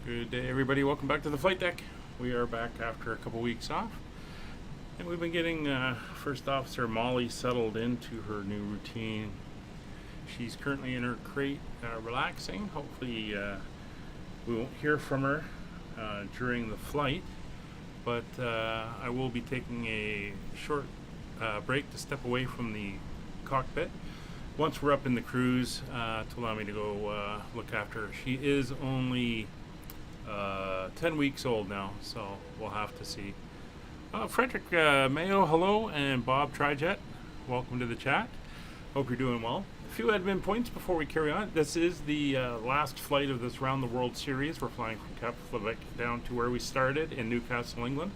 Good day, everybody. Welcome back to the flight deck. We are back after a couple weeks off, and we've been getting First Officer Molly settled into her new routine. She's currently in her crate, relaxing. Hopefully, we won't hear from her during the flight, but I will be taking a short break to step away from the cockpit once we're up in the cruise to allow me to go look after her. She is only 10 weeks old now, so we'll have to see. Frederick Mayo, hello, and Bob Trijet, welcome to the chat. Hope you're doing well. A few admin points before we carry on. This is the last flight of this Round the World series. We're flying from Keflavik down to where we started in Newcastle, England.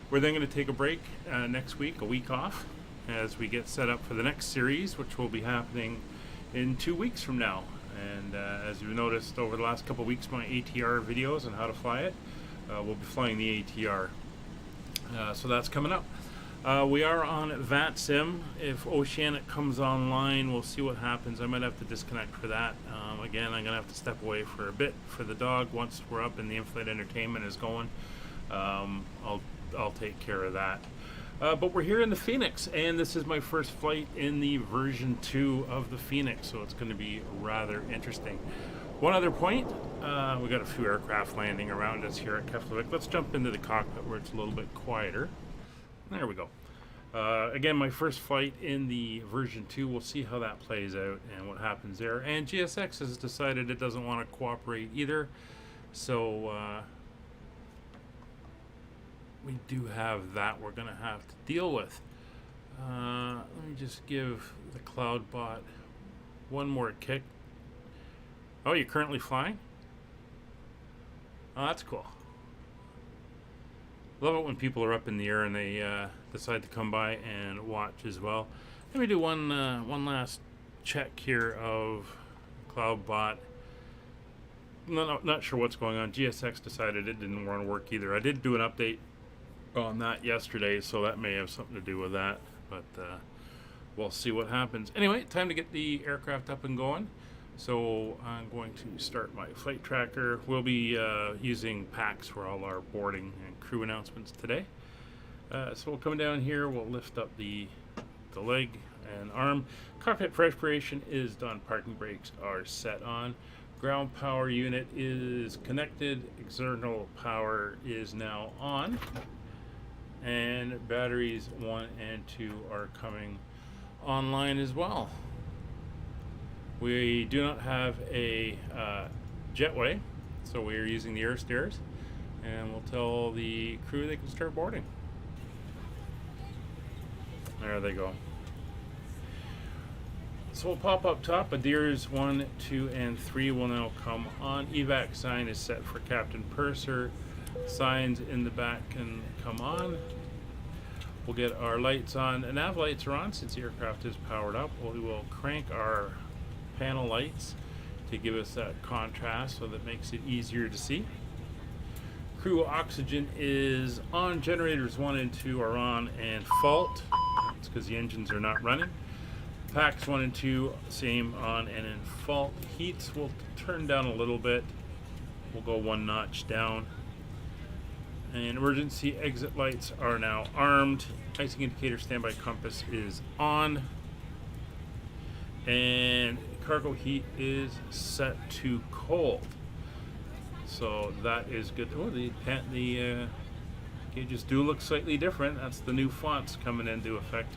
We're then going to take a break next week, a week off, as we get set up for the next series, which will be happening in 2 weeks from now. And as you've noticed over the last couple of weeks, my ATR videos on how to fly it, we'll be flying the ATR. So that's coming up. We are on VATSim. If Oceanic comes online, we'll see what happens. I might have to disconnect for that. Again, I'm going to have to step away for a bit for the dog. Once we're up and the in-flight entertainment is going, I'll take care of that. But we're here in the Phoenix, and this is my first flight in the version 2 of the Phoenix, so it's going to be rather interesting. One other point, we got a few aircraft landing around us here at Keflavik. Let's jump into the cockpit where it's a little bit quieter. There we go. Again, my first flight in the version 2. We'll see how that plays out and what happens there. And GSX has decided it doesn't want to cooperate either, so we do have that we're going to have to deal with. Let me just give the CloudBot one more kick. Oh, you're currently flying? Oh, that's cool. Love it when people are up in the air and they decide to come by and watch as well. Let me do one last check here of CloudBot. Not sure what's going on. GSX decided it didn't want to work either. I did do an update on that yesterday, so that may have something to do with that, but we'll see what happens. Anyway, time to get the aircraft up and going. So I'm going to start my flight tracker. We'll be using PAX for all our boarding and crew announcements today. So we'll come down here, we'll lift up the leg and arm. Cockpit preparation is done, parking brakes are set on. Ground power unit is connected, external power is now on. And batteries 1 and 2 are coming online as well. We do not have a jetway, so we are using the air stairs, and we'll tell the crew they can start boarding. There they go. So we'll pop up top. Adirs 1, 2, and 3 will now come on. Evac sign is set for Captain Purser. Signs in the back can come on. We'll get our lights on. The nav lights are on since the aircraft is powered up. We will crank our panel lights to give us that contrast so that makes it easier to see. Crew oxygen is on. Generators 1 and 2 are on and fault. It's because the engines are not running. Packs 1 and 2 same on and in fault. Heats will turn down a little bit. We'll go 1 notch down. And emergency exit lights are now armed. Icing indicator standby compass is on. And cargo heat is set to cold. So that is good. Oh, the gauges do look slightly different. That's the new fonts coming into effect.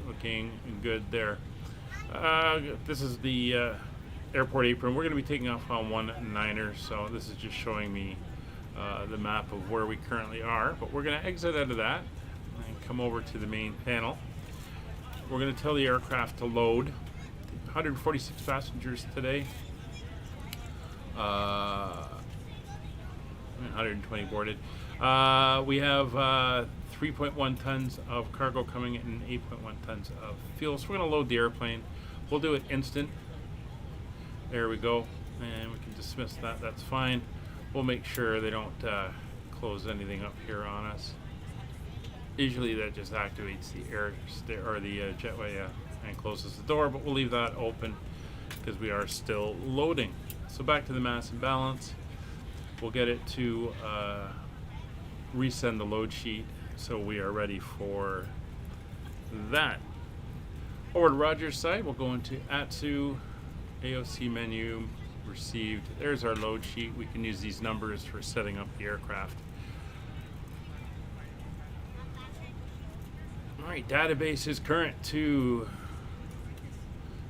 Looking good there. This is the airport apron. We're going to be taking off on 19er, so this is just showing me the map of where we currently are, but we're going to exit out of that and come over to the main panel. We're going to tell the aircraft to load. 146 passengers today. 120 boarded. We have 3.1 tons of cargo coming in and 8.1 tons of fuel. So we're going to load the airplane. We'll do it instant. There we go. And we can dismiss that. That's fine. We'll make sure they don't close anything up here on us. Usually that just activates the jetway and closes the door, but we'll leave that open because we are still loading. So back to the mass and balance. we'll get it to resend the load sheet so we are ready for that. Over to Roger's side, we'll go into ATSU, AOC menu, received. There's our load sheet. We can use these numbers for setting up the aircraft. All right, database is current to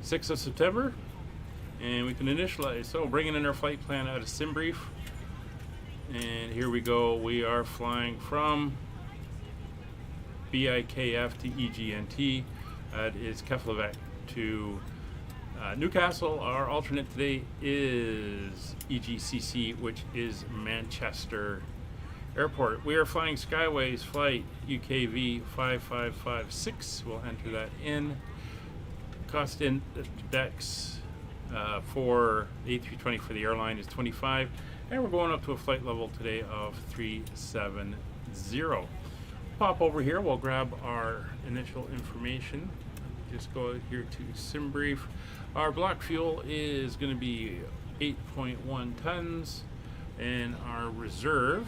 6th of September, and we can initialize. So bringing in our flight plan out of SimBrief, and here we go. We are flying from BIKF to EGNT. That is Keflavik to Newcastle. Our alternate today is EGCC, which is Manchester Airport. We are flying Skyways flight UKV 5556. We'll enter that in. Cost index for A320 for the airline is 25, and we're going up to a flight level today of 370. Pop over here, we'll grab our initial information. Just go out here to SimBrief. Our block fuel is going to be 8.1 tons, and our reserve,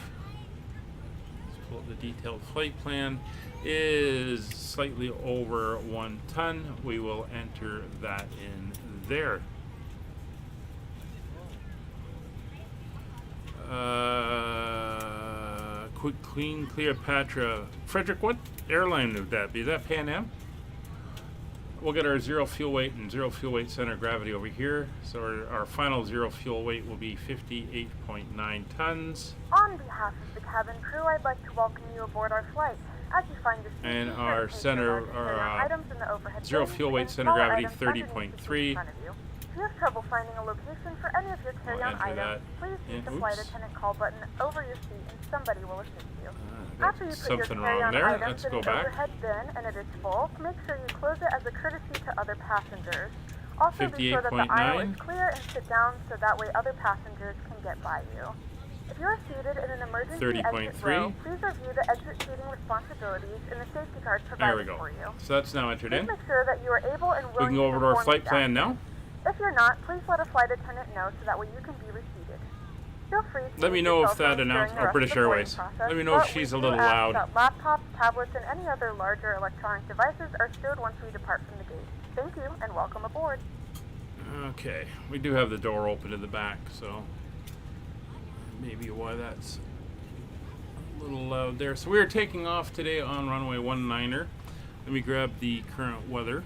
let's pull up the detailed flight plan, is slightly over 1 ton. We will enter that in there. Quick, clean, Cleopatra. Frederick, what airline would that be? Is that Pan Am? We'll get our zero fuel weight and zero fuel weight center of gravity over here. So our final zero fuel weight will be 58.9 tons. On behalf of the cabin crew, I'd like to welcome you aboard our flight. As you find your seat, and our center, our items in the overhead zero bins fuel weight and center of smaller gravity items underneath the seat 30.3. in front of you. If you have trouble finding a location for any of your carry-on items, please use the flight attendant call button over your seat and somebody will assist you. After you put your carry-on items in an overhead bin and it is full, make sure you close it as a courtesy to other passengers. Also be sure that the aisle is clear and sit down so that way other passengers can get by you. If you are seated in an emergency exit row, please review the exit seating responsibilities and the safety card provided for you. So that's now entered in. Please make sure that you are able and willing we can go over to our flight plan now. If you're not, please let a flight attendant know so that way you can be reseated. Feel free to let me know if that announced, or British Airways. Let me know if she's a little loud. Laptops, tablets, and any other larger electronic devices are stowed once we depart from the gate. Thank you and welcome aboard. Okay, we do have the door open in the back, so maybe why that's a little loud there. So we are taking off today on runway 19er. Let me grab the current weather.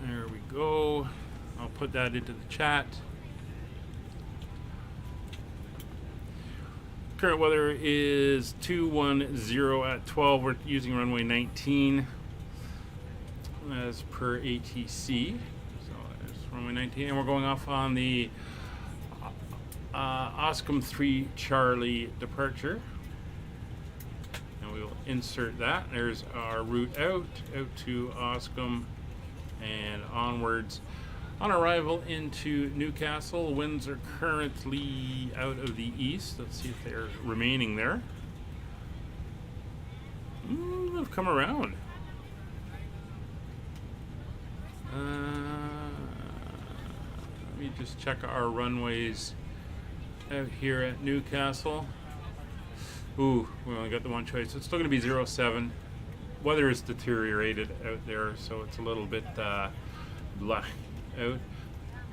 There we go. I'll put that into the chat. Current weather is 210 at 12. We're using runway 19 as per ATC. So that's runway 19, and we're going off on the Oscom 3 Charlie departure. And we will insert that. There's our route out to Oscom and onwards. On arrival into Newcastle, winds are currently out of the east. Let's see if they're remaining there. They've come around. Let me just check our runways out here at Newcastle. Ooh, we only got the one choice. It's still going to be 07. Weather is deteriorated out there, so it's a little bit black out.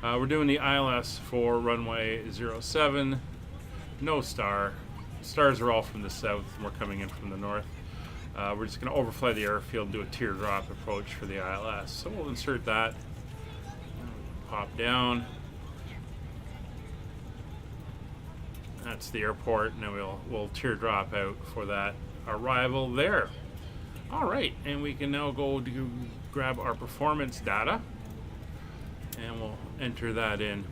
We're doing the ILS for runway 07. No star. Stars are all from the south, and we're coming in from the north. We're just going to overfly the airfield and do a teardrop approach for the ILS. So we'll insert that. Pop down. That's the airport, and then we'll teardrop out for that arrival there. All right, and we can now go to grab our performance data, and we'll enter that in.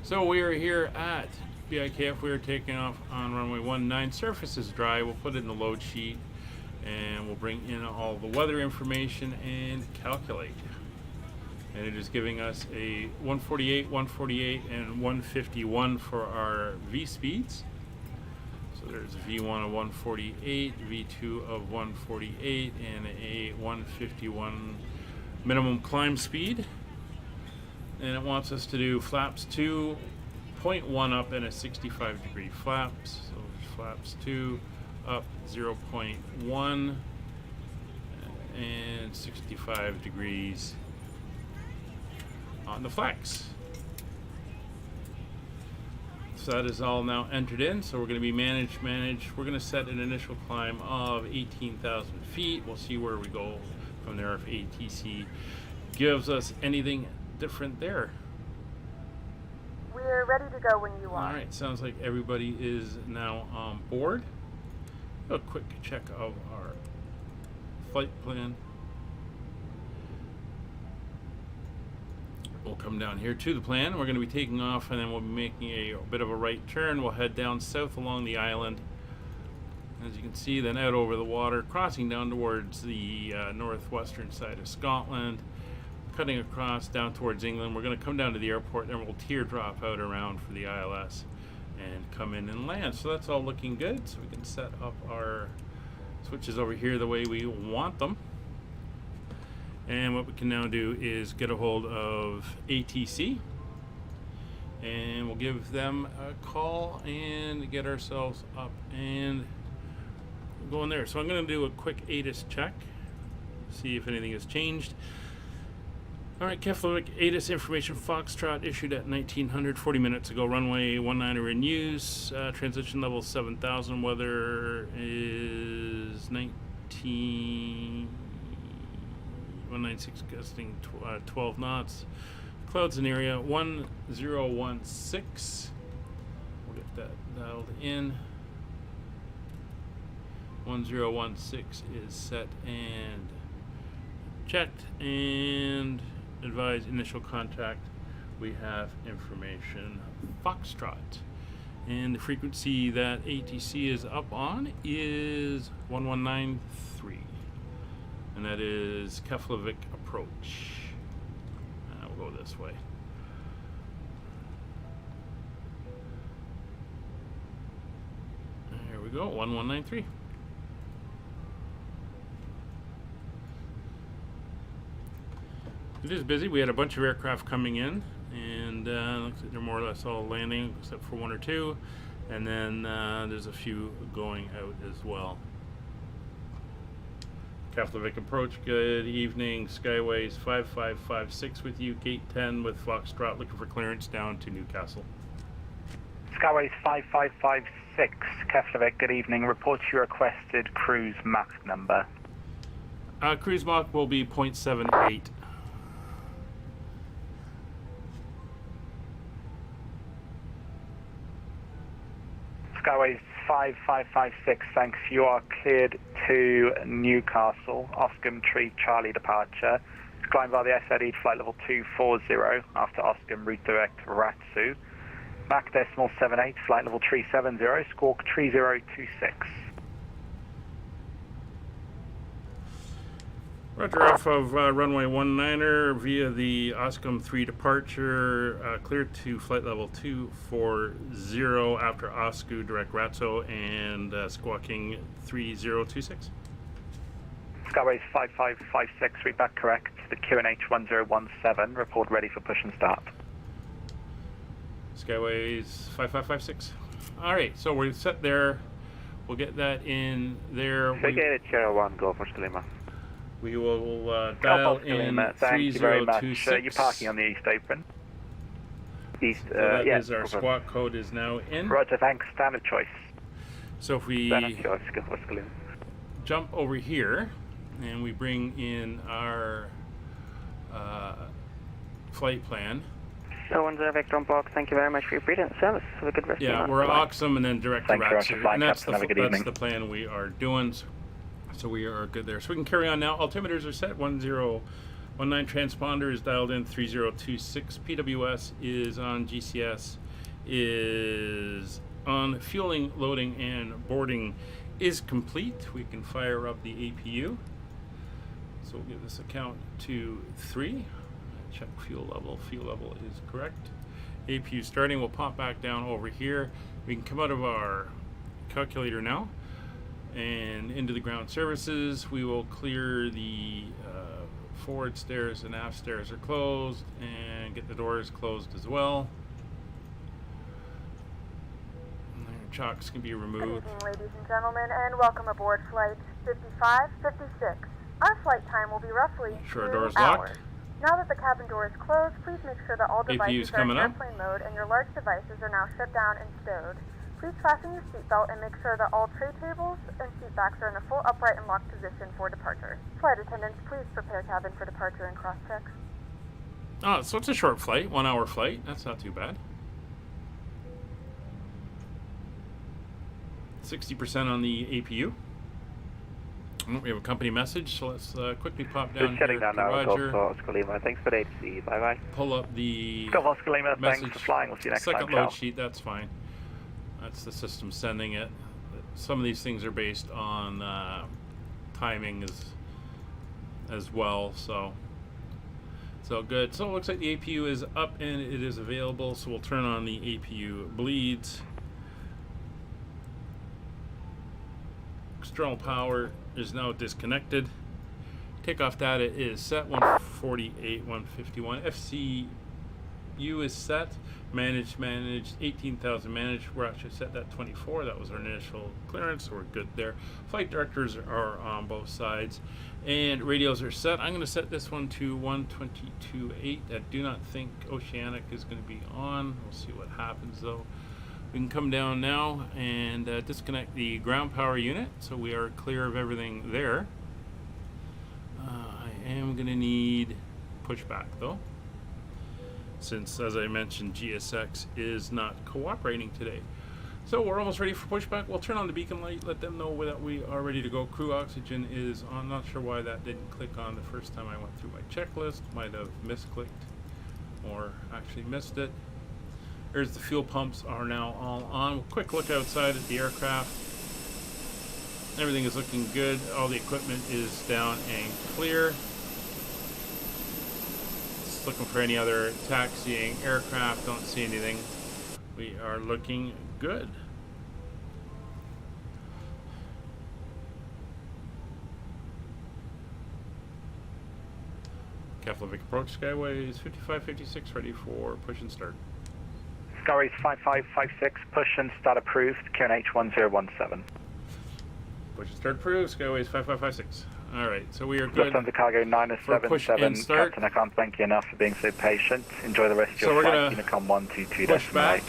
So we are here at BIKF. We are taking off on runway 19. Surface is dry. We'll put it in the load sheet, and we'll bring in all the weather information and calculate. And it is giving us a 148, 148, and 151 for our V speeds. So there's a V1 of 148, V2 of 148, and a 151 minimum climb speed. And it wants us to do flaps 2.1 up and a 65-degree flaps. So flaps 2 up 0.1 and 65 degrees on the flex. So that is all now entered in. So we're going to be manage. We're going to set an initial climb of 18,000 feet. We'll see where we go from there if ATC gives us anything different there. We're ready to go when you are. All right, sounds like everybody is now on board. A quick check of our flight plan. We'll come down here to the plan. We're going to be taking off, and then we'll be making a bit of a right turn. We'll head down south along the island, as you can see, then out over the water, crossing down towards the northwestern side of Scotland, cutting across down towards England. We're going to come down to the airport, then we'll teardrop out around for the ILS and come in and land. So that's all looking good. So we can set up our switches over here the way we want them. And what we can now do is get a hold of ATC, and we'll give them a call and get ourselves up and going there. So I'm going to do a quick ATIS check, see if anything has changed. All right, Keflavik, ATIS information Foxtrot issued at 1900, 40 minutes ago. Runway 19 in use. Transition level 7,000. Weather is 196, gusting 12 knots. Clouds in area 1016. We'll get that dialed in. 1016 is set and checked, and advise initial contact. We have information Foxtrot, and the frequency that ATC is up on is 1193, and that is Keflavik approach. We'll go this way. There we go, 1193. It is busy. We had a bunch of aircraft coming in, and looks like they're more or less all landing except for one or two, and then there's a few going out as well. Keflavik approach, good evening. Skyways 5556 with you, gate 10 with Foxtrot, looking for clearance down to Newcastle. Skyways 5556, Keflavik, good evening. Report your requested cruise Mach number. Cruise Mach will be 0.78. Skyways 5556, thanks. You are cleared to Newcastle, Oscom Tree Charlie departure. Climb by the SID flight level 240 after Oscom route direct Ratsu. Mach decimal 78, flight level 370, squawk 3026. Roger, off of runway 19er via the Oscom 3 departure, cleared to flight level 240 after Oscu direct Ratso and squawking 3026. Skyways 5556, read back correct. The QNH 1017, report ready for push and start. Skyways 5556. All right, so we're set there. We'll get that in there. Figure Sierra 1, go for Lima. We will dial in 3026. Thank you very much. You're parking on the east apron. East, so that yeah, is our squawk code is now in. Roger, thanks. Standard choice. So if we Standard choice, go for jump over here and we bring in our flight plan. So 10 Vector on block, thank you very much for your brilliant service. Have a good rest of your night. Yeah, we're Oxum and then direct to Ratsu. And that's the plan we are doing. So we are good there. So we can carry on now. Altimeters are set. 1019 transponder is dialed in 3026. PWS is on. GCS is on. Fueling, loading, and boarding is complete. We can fire up the APU. So we'll give this account to 3. Check fuel level. Fuel level is correct. APU starting. We'll pop back down over here. We can come out of our calculator now and into the ground services. We will clear the Forward stairs and aft stairs are closed, and get the doors closed as well. And their chocks can be removed. Good evening, ladies and gentlemen, and welcome aboard flight 5556. Our flight time will be roughly 2 doors hours. locked. Now that the cabin door is closed, please make sure that all devices are in coming up. airplane mode and your large devices are now shut down and stowed. Please fasten your seatbelt and make sure that all tray tables and seat backs are in a full upright and locked position for departure. Flight attendants, please prepare cabin for departure and cross-check. Oh, so it's a short flight, 1 hour flight. That's not too bad. 60% on the APU. Oh, we have a company message, so let's quickly pop down Just shutting here down to now, Golf Roger. Oscar Lima. Thanks for the HC. Bye-bye. Pull up the Golf Oscar Lima, thanks message. for flying. We'll see you next Second time. load Ciao. sheet, that's fine. That's the system sending it. Some of these things are based on timing as well, so it's all good. So it looks like the APU is up and it is available, so we'll turn on the APU bleeds. External power is now disconnected. Takeoff data is set 148, 151. FCU is set. Managed 18,000 managed. We're actually set at 24. That was our initial clearance, so we're good there. Flight directors are on both sides, and radios are set. I'm going to set this one to 122.8. I do not think Oceanic is going to be on. We'll see what happens though. We can come down now and disconnect the ground power unit, so we are clear of everything there. I am going to need pushback though, since, as I mentioned, GSX is not cooperating today. So we're almost ready for pushback. We'll turn on the beacon light, let them know that we are ready to go. Crew oxygen is on. Not sure why that didn't click on the first time I went through my checklist. Might have misclicked or actually missed it. There's the fuel pumps are now all on. Quick look outside at the aircraft. Everything is looking good. All the equipment is down and clear. Just looking for any other taxiing aircraft. Don't see anything. We are looking good. Keflavik approach skyways 5556 ready for push and start. Skyways 5556, push and start approved, QNH 1017. Push and start approved, skyways 5556. Alright, so we are good. Lufthansa Cargo For push and 977, start. Captain, I can't thank you enough for being so patient. Enjoy the rest of So your we're flight, gonna Unicom 122.8. push back.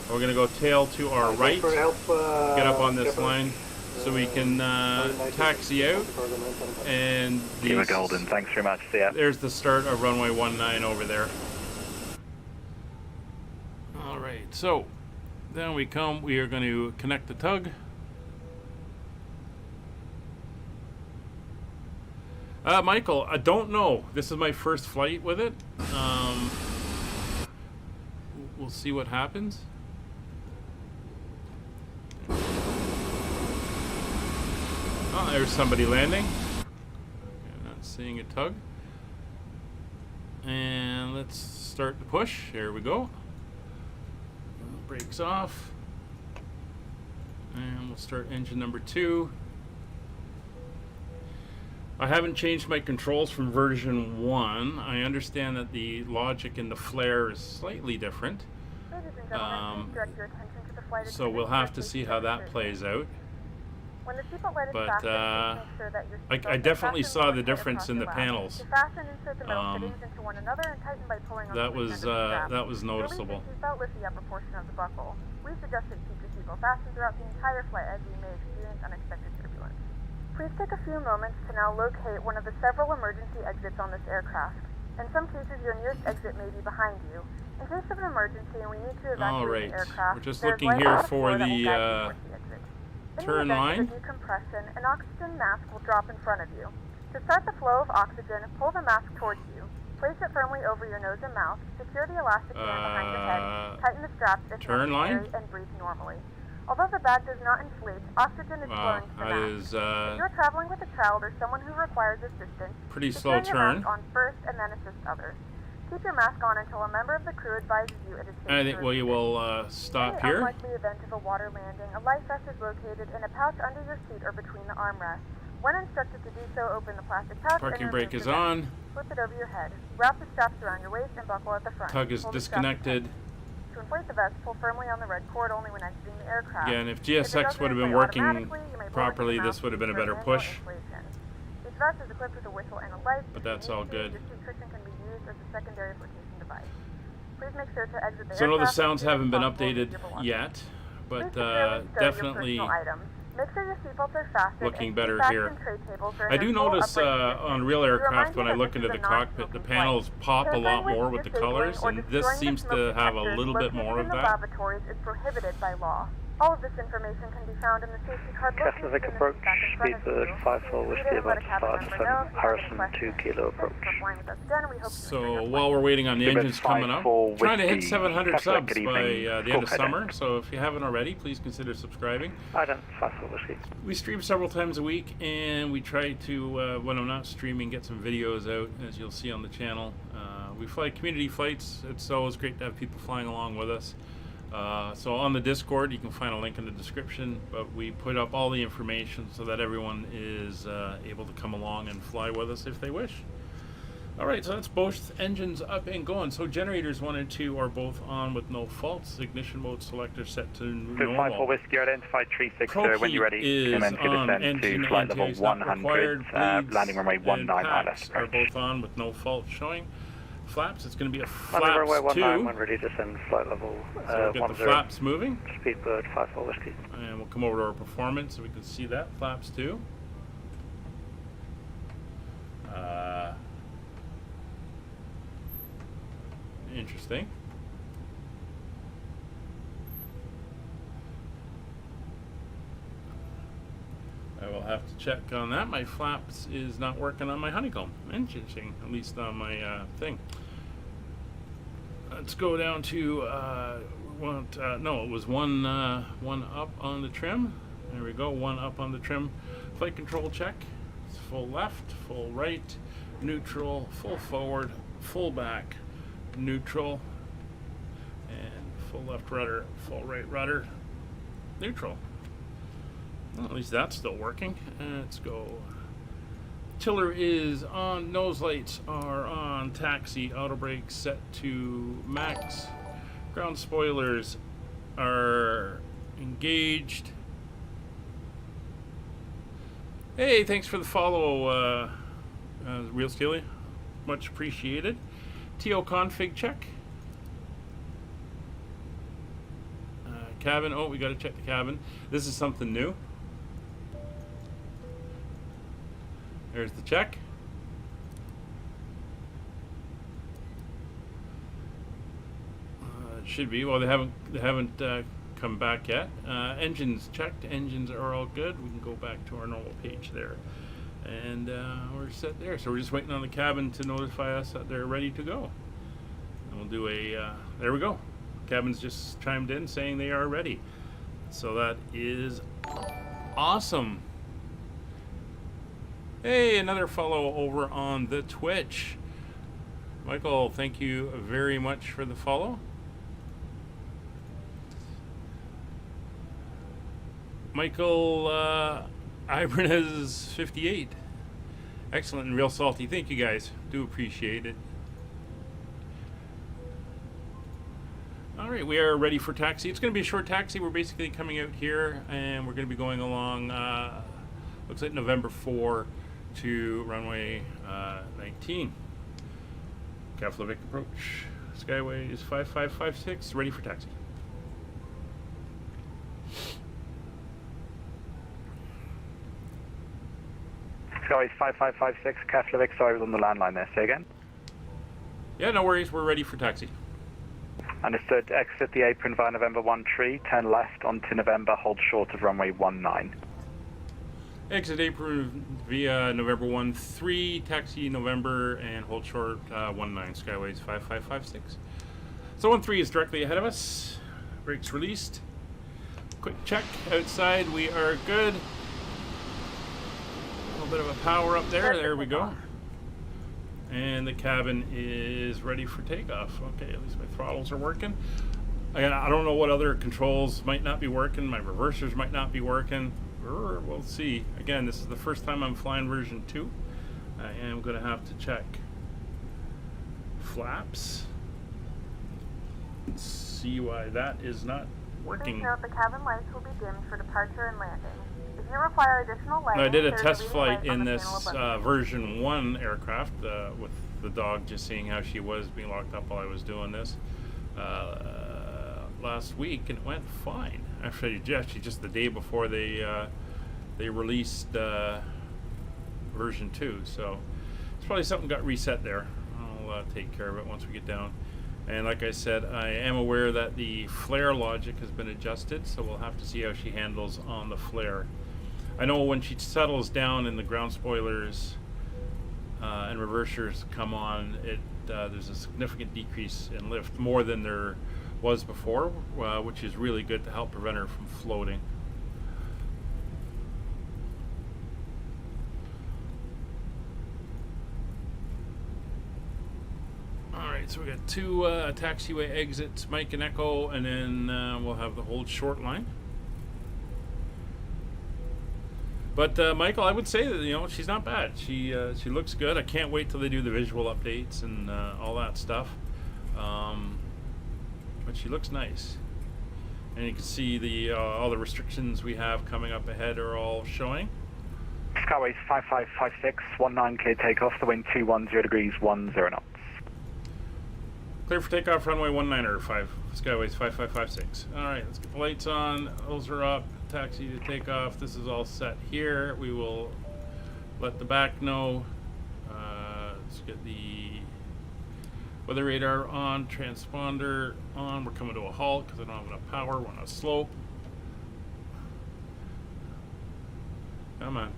We're going to go tail to our right. Get up on this line so we can taxi out. And Kima Golden, thanks very much. See ya. there's the start of runway 19 over there. Alright, so then we come. We are going to connect the tug. Michael, I don't know. This is my first flight with it. We'll see what happens. Oh, there's somebody landing. Okay, not seeing a tug. And let's start the push. Here we go. Brakes off. And we'll start engine number 2. I haven't changed my controls from version 1. I understand that the logic in the flare is slightly different. Ladies and gentlemen, please direct your attention to the flight So we'll have to see how that plays out. When the seatbelt light is But fastened, please make sure that your I seatbelt is definitely fastened saw and the tight difference across in your the lap. panels. To fasten, insert the metal fittings into one another and tighten by pulling on That the loose was end of the strap. that was To noticeable. release your seatbelt, lift the upper portion of the buckle. We suggest that you keep your seatbelt fastened throughout the entire flight, as you may experience unexpected turbulence. Please take a few moments to now locate one of the several emergency exits on this aircraft. In some cases, your nearest exit may be behind you. In case of an emergency and we need to evacuate the aircraft, We're just there's looking light here on for floor that will the guide you towards the exit. In turn the event line. of a decompression, an oxygen mask will drop in front of you. To start the flow of oxygen, pull the mask towards you. Place it firmly over your nose and mouth. Secure the elastic band behind your head. Tighten the straps if turn necessary, line? and breathe normally. Although the bag does not inflate, oxygen is flowing to the that mask. is If you're traveling with a child or someone who requires assistance, pretty secure slow your turn. mask on first and then assist others. Keep your mask on until a member of the crew advises you it is safe I to think we remove it. will stop In the here. unlikely event of a water landing, a life vest is located in a pouch under your seat or between the armrests. When instructed to do so, open the plastic pouch Parking and brake remove is the vest. on. slip it over your head. Wrap the straps around your waist and buckle at the front. Tug is disconnected. To inflate the vest, pull firmly on the red cord only when exiting the aircraft. Again, if GSX would have been working properly, this would have been a better push. Each vest is equipped with a whistle and a light. But that's all good. Your seat cushion can be used as a secondary flotation device. Please make sure to exit the So I know the aircraft sounds haven't been responsible updated for your belongings. yet, but Please securely stow your definitely personal items. Make sure your seatbelts are fastened looking and better seat here. backs and tray tables are in I their do full notice upright position. on real We aircraft remind when you I that look this into is the a cockpit, the non-smoking panels flight. pop a lot Tampering more with with the your colors, safety and or this destroying the seems smoke to have a detectors little bit located more in of the that. lavatories is prohibited by law. All of this information can be found in the safety card located Keflavik in the approach, seat back in front of you. speedbird 54 whiskey about to start descent, Harrison 2 kilo approach. So while we're waiting on the engines coming up, trying to hit 700 subs by the end of summer, so if you haven't already, please consider subscribing. Iceland 54 whiskey. We stream several times a week, and we try to, when I'm not streaming, get some videos out, as you'll see on the channel. We fly community flights. It's always great to have people flying along with us. So on the Discord, you can find a link in the description, but we put up all the information so that everyone is able to come along and fly with us if they wish. Alright, so that's both engines up and going. So generators 1 and 2 are both on with no faults. Ignition mode selector set to normal. 54 whiskey, identified 36, when you're ready, is commence your on. descent Engine to flight level anti-ice not 100, required. landing runway 19 packs ILS. are both on with no fault showing. Flaps, it's going to be a Landing flaps runway 19 2. when ready to descend flight level So we'll get the flaps moving. Speedbird 54 whiskey. And we'll come over to our performance so we can see that. Flaps 2. Interesting. I will have to check on that. My flaps is not working on my Honeycomb. Interesting, at least on my thing. Let's go down to no, it was one up on the trim. There we go, one up on the trim. Flight control check. It's full left, full right, neutral, full forward, full back, neutral, and full left rudder, full right rudder, neutral. Well, at least that's still working. Let's go. Tiller is on, nose lights are on, taxi, auto brakes set to max, ground spoilers are engaged. Hey, thanks for the follow, Real Steely, much appreciated. TO config check. Cabin, oh, we got to check the cabin. This is something new. There's the check. It should be. Well, they haven't come back yet. Engines checked. Engines are all good. We can go back to our normal page there, and we're set there. So we're just waiting on the cabin to notify us that they're ready to go. And we'll do a. There we go. Cabin's just chimed in saying they are ready. So that is awesome. Hey, another follow over on the Twitch. Michael, thank you very much for the follow. Michael Ibanez 58. Excellent and real salty. Thank you guys. Do appreciate it. Alright, we are ready for taxi. It's going to be a short taxi. We're basically coming out here and we're going to be going along, looks like November 4 to runway 19. Keflavik approach. Skyway is 5556. Ready for taxi. Skyway 5556, Keflavik, sorry, I was on the landline there. Say again? Yeah, no worries. We're ready for taxi. Understood. Exit the apron via November 1 tree, turn left onto November, hold short of runway 19. Exit apron via November 13, taxi November, and hold short 19, Skyways 5556. So 13 is directly ahead of us. Brakes released. Quick check outside. We are good. A little bit of a power up there. There we go. And the cabin is ready for takeoff. Okay, at least my throttles are working. I don't know what other controls might not be working. My reversers might not be working. We'll see. Again, this is the first time I'm flying version 2. I am going to have to check flaps. Let's see why that is not working. Please note the cabin lights will be dimmed for departure and landing. If you require additional lighting, I did a there's test reading flight light on in the this panel above. version 1 aircraft with the dog, just seeing how she was being locked up while I was doing this last week, and it went fine. Actually, just the day before they released version 2, so it's probably something got reset there. I'll take care of it once we get down. And like I said, I am aware that the flare logic has been adjusted, so we'll have to see how she handles on the flare. I know when she settles down and the ground spoilers and reversers come on, there's a significant decrease in lift, more than there was before, which is really good to help prevent her from floating. So we got 2 taxiway exits, Mike and Echo, and then we'll have the whole short line. But Michael, I would say that she's not bad. She looks good. I can't wait till they do the visual updates and all that stuff. But she looks nice, and you can see all the restrictions we have coming up ahead are all showing. Skyways 5556, 19 clear takeoff. The wind 210 degrees 10 knots. Clear for takeoff, runway 19 or 5, Skyways 5556. Alright, let's get the lights on. Those are up. Taxi to takeoff. This is all set here. We will let the back know. Let's get the weather radar on, transponder on. We're coming to a halt because I don't have enough power. We're on a slope. Come on.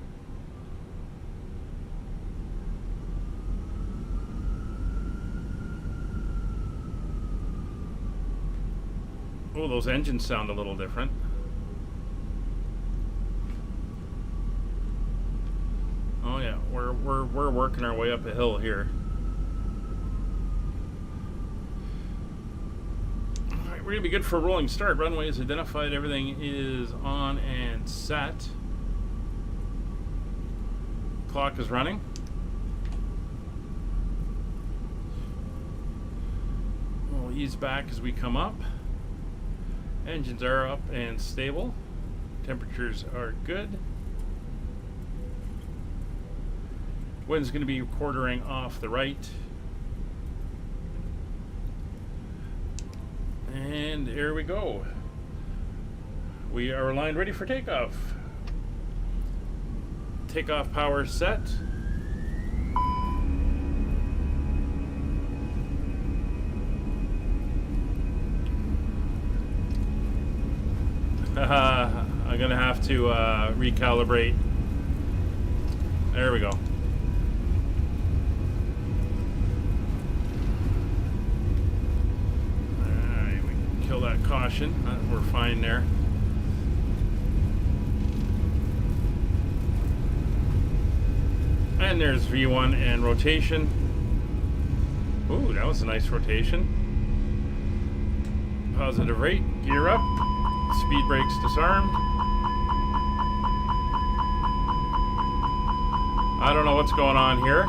Oh, those engines sound a little different. Oh yeah, we're working our way up a hill here. All right, we're gonna be good for a rolling start. Runway is identified. Everything is on and set. Clock is running. We'll ease back as we come up. Engines are up and stable. Temperatures are good. Wind's going to be quartering off the right. And here we go. We are aligned, ready for takeoff. Takeoff power set. I'm gonna have to recalibrate. There we go. Alright, we can kill that caution. We're fine there. And there's V1 and rotation. Ooh, that was a nice rotation. Positive rate, gear up. Speed brakes disarmed. I don't know what's going on here.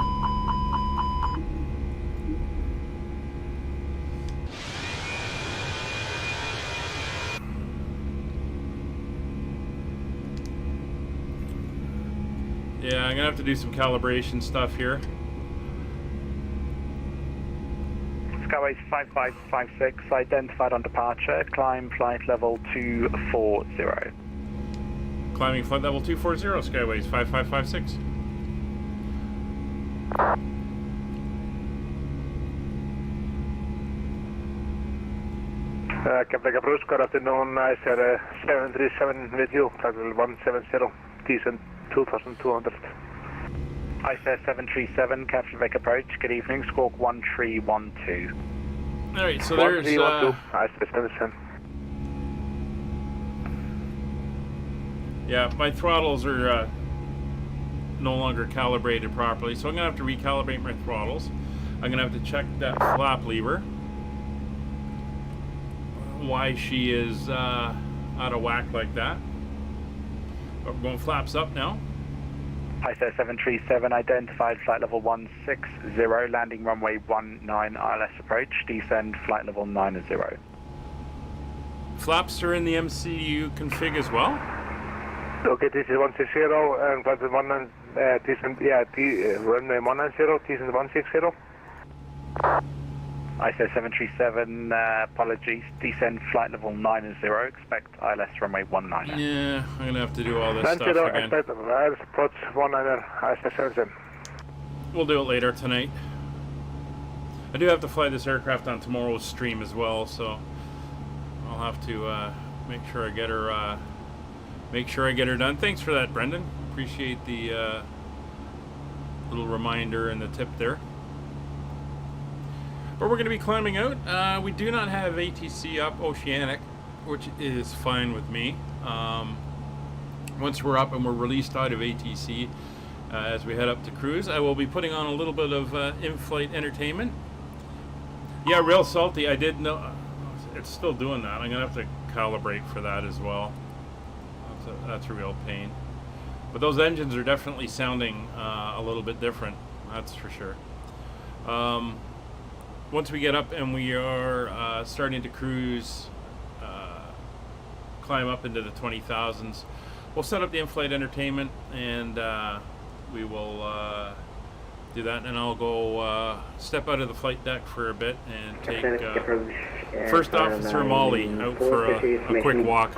Yeah, I'm gonna have to do some calibration stuff here. Skyways 5556, identified on departure, climb flight level 240. Climbing flight level 240, Skyways 5556. Keflavik Bruce, good afternoon. I said 737 with you, flight level 170, decent 2200. I said 737, Keflavik approach, good evening, squawk 1312. Alright, so there's... 1312, I said 77. Yeah, my throttles are no longer calibrated properly, so I'm going to have to recalibrate my throttles. I'm going to have to check that flap lever. Why she is out of whack like that. But we're going flaps up now. ISO 737 identified flight level 160, landing runway 19 ILS approach, descend flight level 90. Flaps are in the MCU config as well? Okay, this is 160 and flight level 1, descend, runway 190, descend 160. ISO 737, apologies, descend flight level 90, expect ILS runway 19. Yeah, I'm going to have to do all this 90, stuff again. expect ILS approach 19, ISO 77. We'll do it later tonight. I do have to fly this aircraft on tomorrow's stream as well, so I'll have to make sure I get her done. Thanks for that, Brendan. Appreciate the little reminder and the tip there. But we're going to be climbing out. We do not have ATC up Oceanic, which is fine with me. Once we're up and we're released out of ATC, as we head up to cruise, I will be putting on a little bit of in-flight entertainment. Yeah, real salty. I did know it's still doing that. I'm going to have to calibrate for that as well. That's a real pain. But those engines are definitely sounding a little bit different. That's for sure. Once we get up and we are starting to cruise, climb up into the 20,000s, we'll set up the in-flight entertainment and we will do that, and I'll go step out of the flight deck for a bit and take First Officer Molly out for a quick walk.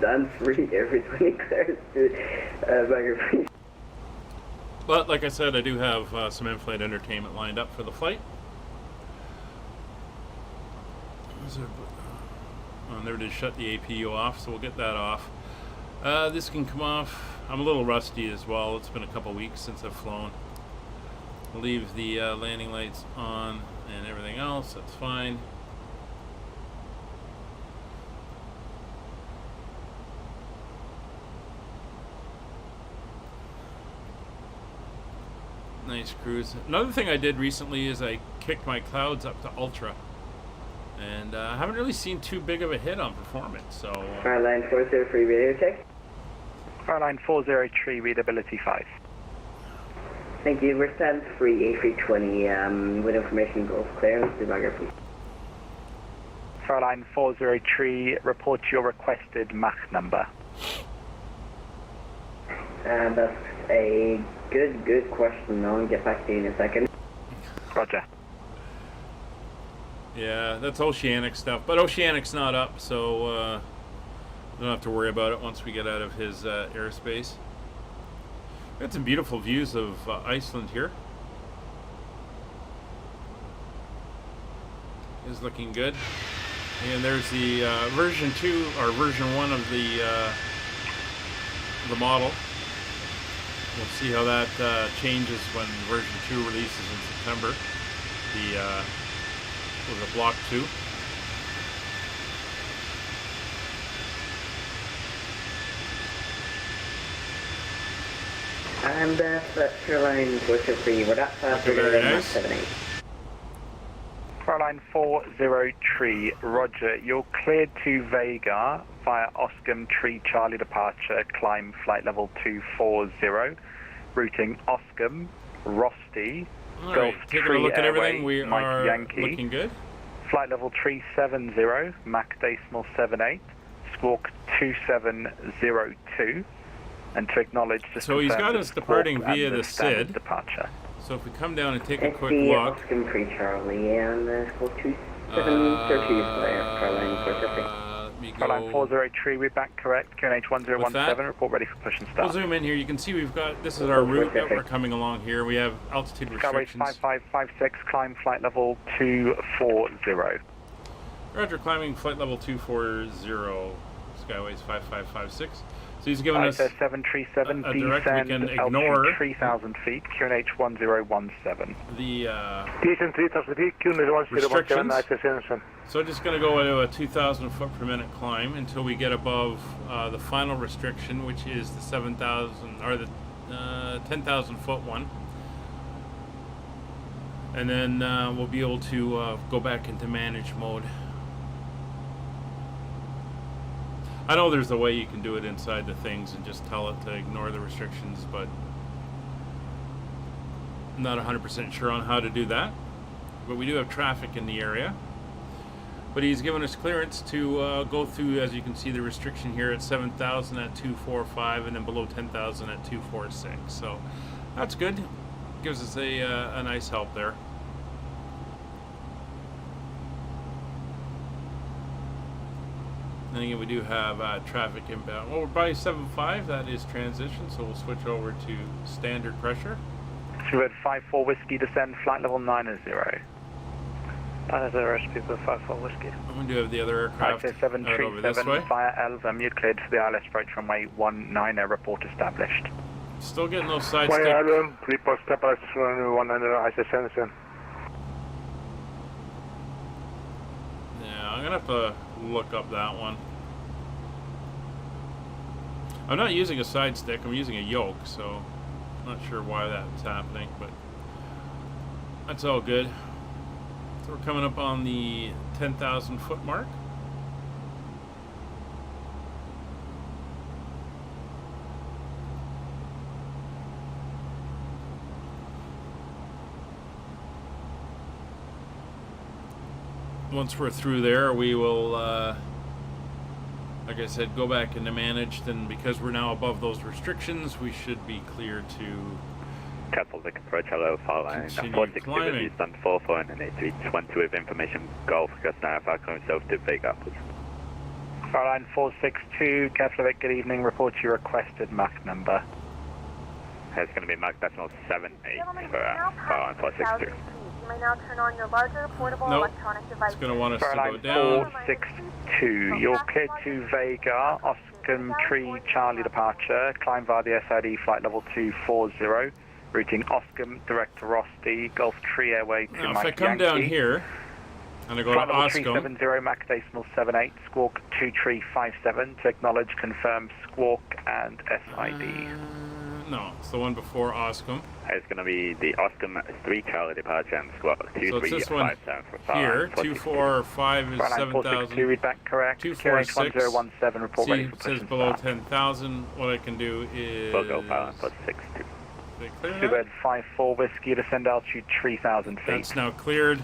Done free every 20 clears to But like I said, I do have some in-flight entertainment lined up for the flight. There it is, shut the APU off, so we'll get that off. This can come off. I'm a little rusty as well. It's been a couple weeks since I've flown. I'll leave the landing lights on and everything else. That's fine. Nice cruise. Another thing I did recently is I kicked my clouds up to Ultra. And I haven't really seen too big of a hit on performance, so... Airline 403 radio check. Airline 403, readability 5. Thank you, we're stand free A320 with information Gulf clearance, debugger please. Airline 403, report your requested Mach number. That's a good question. I'll get back to you in a second. Roger. Yeah, that's Oceanic stuff, but Oceanic's not up, so don't have to worry about it once we get out of his airspace. Got some beautiful views of Iceland here. Is looking good. And there's the version 2 or version 1 of the model. We'll see how that changes when version 2 releases in September. Was a block 2. And that's Airline 403, we're at very nice. 78. Airline 403, roger. You're cleared to Vega via Oscom Tree Charlie departure, climb flight level 240, routing Oscom, Rosti, Alright, taking a look at everything, we are Yankee, looking good. Flight level 370, Mach decimal 78, squawk 2702, and to acknowledge the So he's got us departing via the SID. Departure. So if we come down and take a It's quick the look. Oscom Tree Charlie and squawk 2732 Airline 403. Let me Airline go. 403, we're back correct. QNH 1017, report ready for push and We'll start. zoom in here. You can see we've got, this is our route that we're coming along here. We have altitude Skyways restrictions. 5556, climb flight level 240. Roger, climbing flight level 240, Skyways 5556. So he's given us ISO 737, a direct, we can descend ignore altitude 3,000 feet, QNH 1017. the Descend 3,000 feet, QNH 1017, ISO 77. so just going to go into a 2,000 foot per minute climb until we get above the final restriction, which is the 7,000 or the 10,000 foot one, and then we'll be able to go back into manage mode. I know there's a way you can do it inside the things and just tell it to ignore the restrictions, but I'm not 100% sure on how to do that, but we do have traffic in the area. But he's given us clearance to go through, as you can see, the restriction here at 7,000 at 245, and then below 10,000 at 246. So that's good. Gives us a nice help there. And again, we do have traffic inbound. Well, we're by 7.5. That is transition, so we'll switch over to standard pressure. Speedbird 54 Whiskey, descend flight level 90. 90, Speedbird 54 Whiskey. I'm going to have the other aircraft out over this way. Via Elva, you're cleared for the ILS approach runway 19, air report established. Still getting those side stick. Report stabilize runway 19, ISS. Yeah, I'm going to have to look up that one. I'm not using a side stick, I'm using a yoke, so not sure why that's happening, but that's all good. So we're coming up on the 10,000 foot mark. Once we're through there, we will, like I said, go back into managed, and because we're now above those restrictions, we should be clear to Keflavik approach, hello, following 460 with Eastern 44 and an 8320 with information Golf, just now, Falcon South to Vega, please. Farline 462, Keflavik, good evening, report your requested Mach number. It's going to be Mach decimal 78 for Farline 462. You may now turn on your larger portable electronic device. It's going to want us to go Farline down. 462, you're cleared to Vega, Oscar Tree Charlie departure, climb via the SID flight level 240, routing Oscar direct to Rosti, Gulf Tree Airway to Now, Mike if I come Yankee. down here, and I go Flight to level Oscar, 370, Mach decimal 78, Squawk 2357, to acknowledge, confirm Squawk and SID. no, it's the one before Oscar. It's going to be the Oscar 3 Charlie departure and Squawk So it's this one 2357 for here. Farline 245 is 7,000. Read back correct. 246. 1017, report ready See, for it says push below and start. 10,000. What I can do is. We'll go Farline 462. Did I clear that? Speedbird 54 Whiskey, descend altitude 3,000 feet. That's now cleared.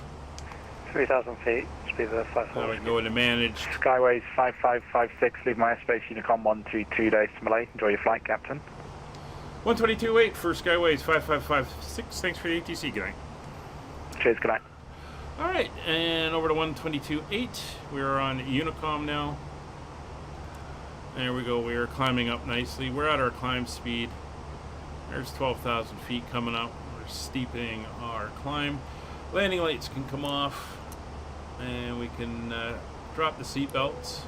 3,000 feet, Speedbird 54 Now we Whiskey. can go into managed. Skyways 5556, leave my airspace, Unicom 122 days to Malay. Enjoy your flight, Captain. 122.8 for Skyways 5556. Thanks for the ATC, good night. Cheers, good night. Alright, and over to 122.8. We're on Unicom now. There we go, we are climbing up nicely. We're at our climb speed. There's 12,000 feet coming up. We're steepening our climb. Landing lights can come off, and we can drop the seat belts.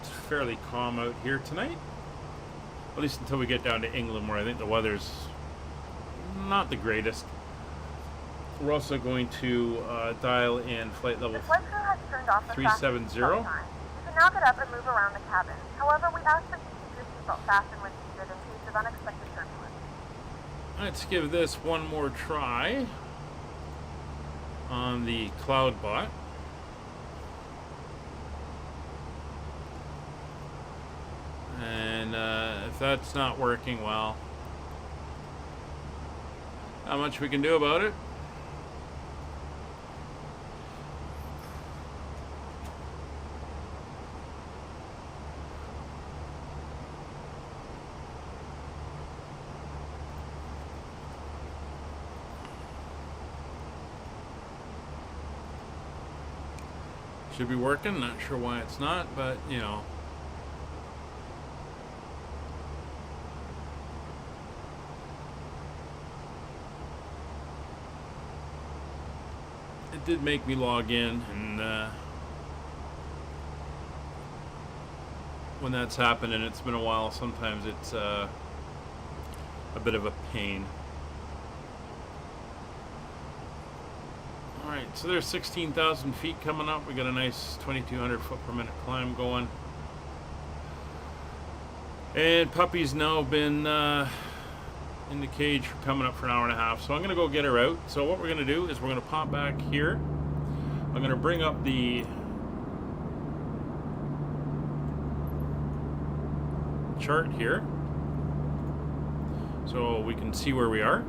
It's fairly calm out here tonight, at least until we get down to England, where I think the weather's not the greatest. We're also going to dial in flight level The flight crew has turned off the 370. You can now get up and move around the cabin. However, we ask that you keep your seatbelt fastened when seated in case of unexpected turbulence. Let's give this one more try on the Cloudbot. And if that's not working well, not much we can do about it. Should be working, not sure why it's not, but you know. It did make me log in, and when that's happened and it's been a while, sometimes it's a bit of a pain. Alright, so there's 16,000 feet coming up. We got a nice 2,200 foot per minute climb going. And Puppy's now been in the cage for coming up for an hour and a half. So I'm going to go get her out. So what we're going to do is we're going to pop back here. I'm going to bring up the chart here so we can see where we are.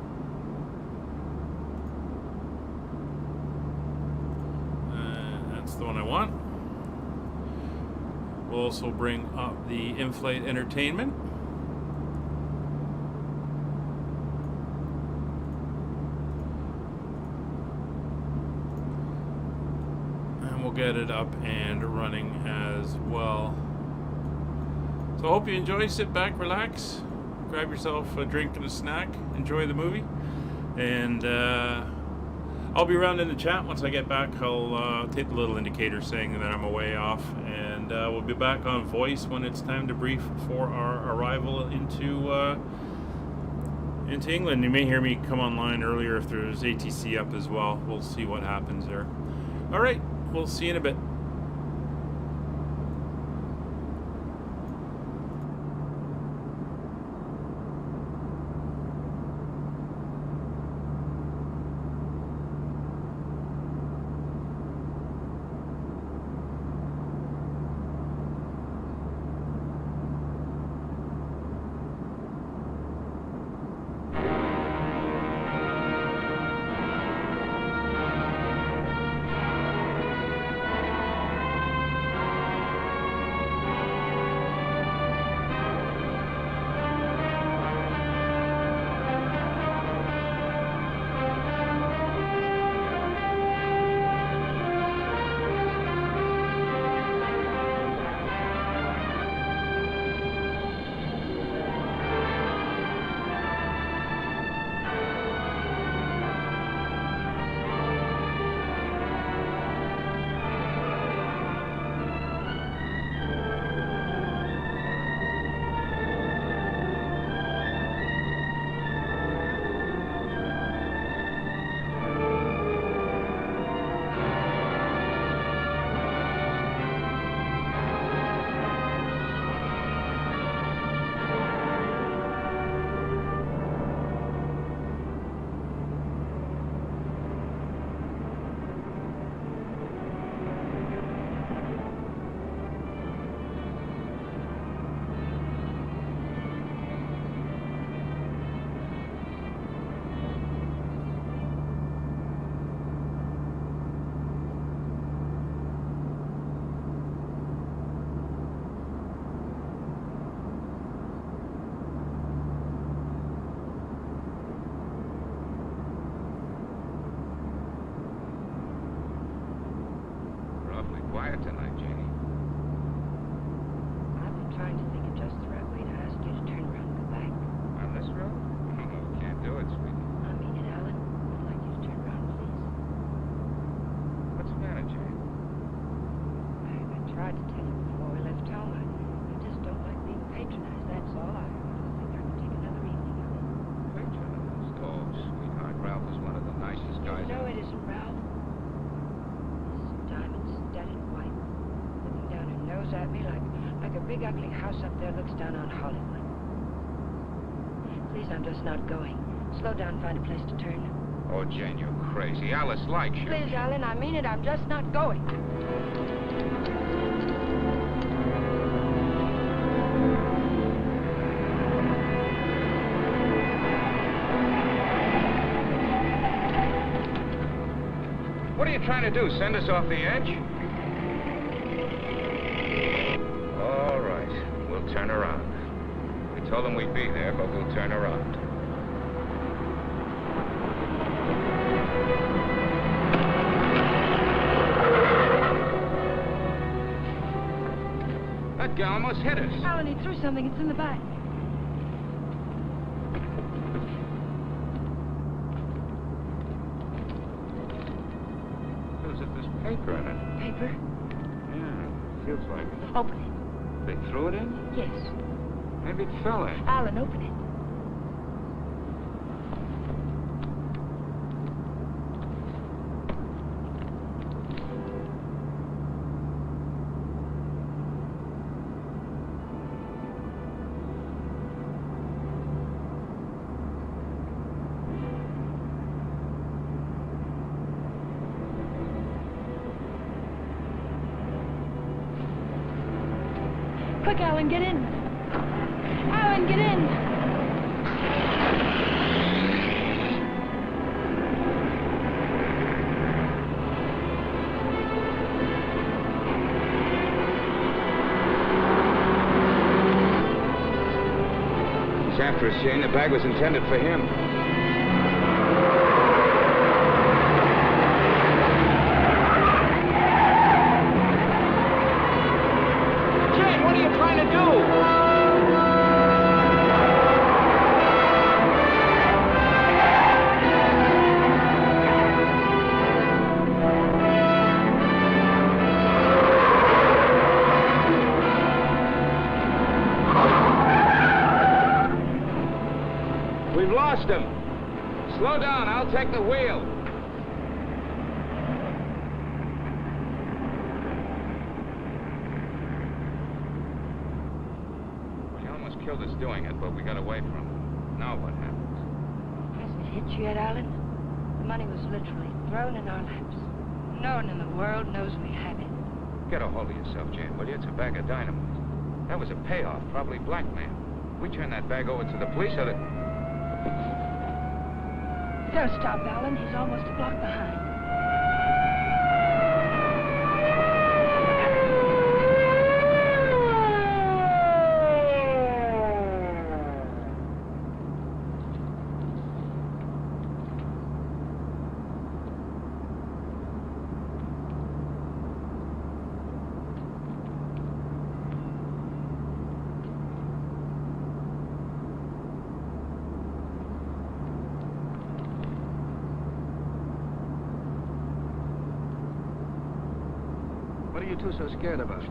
That's the one I want. We'll also bring up the in-flight entertainment. And we'll get it up and running as well. So I hope you enjoy. Sit back, relax, grab yourself a drink and a snack, enjoy the movie, and I'll be around in the chat once I get back. I'll take the little indicator saying that I'm away off, and we'll be back on voice when it's time to brief for our arrival into England. You may hear me come online earlier if there's ATC up as well. We'll see what happens there. All right, we'll see you in a bit. Quiet tonight, Janie. I've been trying to think of just the right way to ask you to turn around and go back. On this road? No, we can't do it, sweetie. I mean it, Alan. I'd like you to turn around, please. What's the matter, Jane? I tried to tell you before we left home. I just don't like being patronized, that's all. I think I can take another evening of it. Patronized? Oh, sweetheart, Ralph is one of the nicest guys. No, it isn't, Ralph. At me like a big ugly house up there looks down on Hollywood. Please, I'm just not going. Slow down, find a place to turn. Oh, Jane, you're crazy. Alice likes you. Please, Alan, I mean it. I'm just not going. What are you trying to do? Send us off the edge? Turn around. We told them we'd be there, but we'll turn around. That guy almost hit us. Alan, he threw something. It's in the back. There's paper in it. Paper? Yeah, feels like it. Open it. They threw it in? Yes. Maybe it fell in. Alan, open it. Quick, Alan, get in. Alan, get in. after us, Jane. The bag was intended for him. Jane, what are you trying to do? We've lost him. Slow down, I'll take the wheel. He almost killed us doing it, but we got away from him. Now what happens? Hasn't it hit you yet, Alan? The money was literally thrown in our laps. No one in the world knows we have it. Get a hold of yourself, Jane, will you? It's a bag of dynamite. That was a payoff, probably blackmail. We turn that bag over to the police, or they... Don't stop, Alan. He's almost a block behind. What are you two so scared about?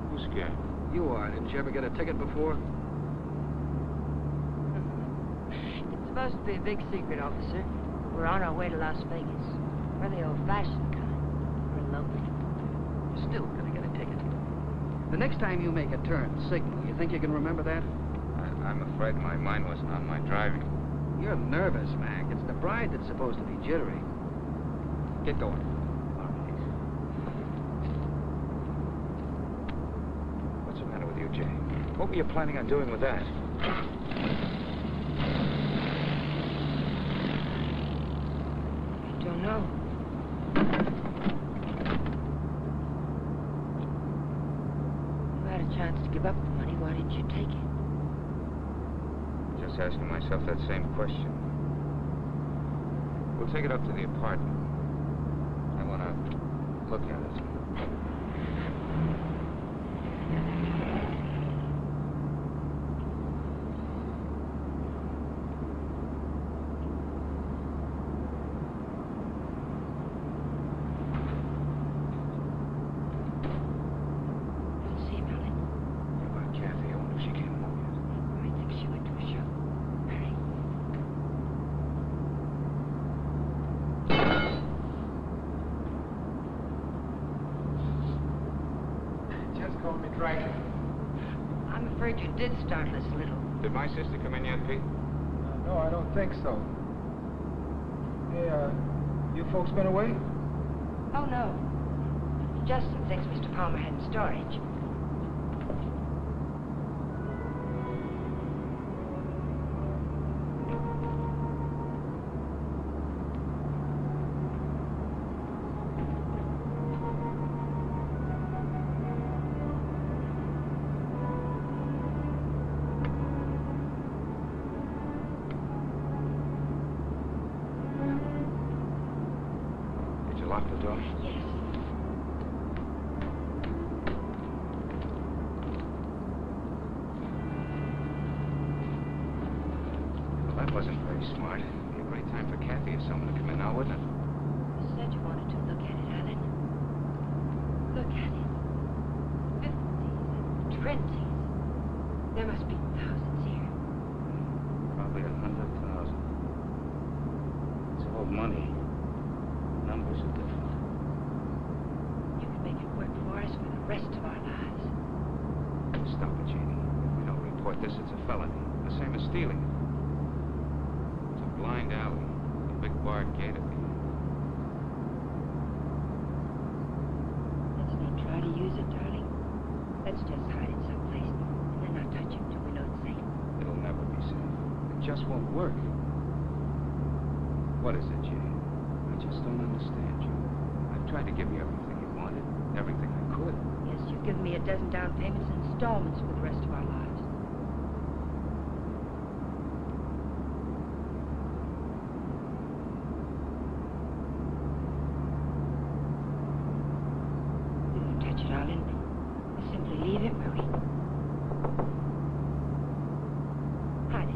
Who's scared? You are. Didn't you ever get a ticket before? It's supposed to be a big secret, officer. We're on our way to Las Vegas. We're the old-fashioned kind. We're local. You're still gonna get a ticket. The next time you make a turn, signal. You think you can remember that? I'm afraid my mind wasn't on my driving. You're nervous, Mac. It's the bride that's supposed to be jittery. Get going. Jane, what were you planning on doing with that? I don't know. You had a chance to give up the money. Why didn't you take it? Just asking myself that same question. We'll take it up to the apartment. I want to look at it. I'm afraid you did startle us a little. Did my sister come in yet, Pete? No, I don't think so. Hey, you folks been away? Oh, no. Just some things Mr. Palmer had in storage. Lock the door? Yes. Well, that wasn't very smart. It'd be a great time for Kathy or someone to come in now, wouldn't it? You said you wanted to look at it, Alan. Look at it. 50s and 20s. There must be thousands here. Probably 100,000. It's all money. Numbers are different. You can make it work for us for the rest of our lives. Stop it, Janie. If we don't report this, it's a felony. The same as stealing it. It's a blind alley. A big barred gate at the end. Let's not try to use it, darling. Let's just hide it someplace and then not touch it till we know it's safe. It'll never be safe. It just won't work. What is it, Janie? I just don't understand you. I've tried to give you everything you wanted, everything I could. Yes, you've given me a dozen down payments in installments for the rest of our lives. simply leave it where we... Hide it.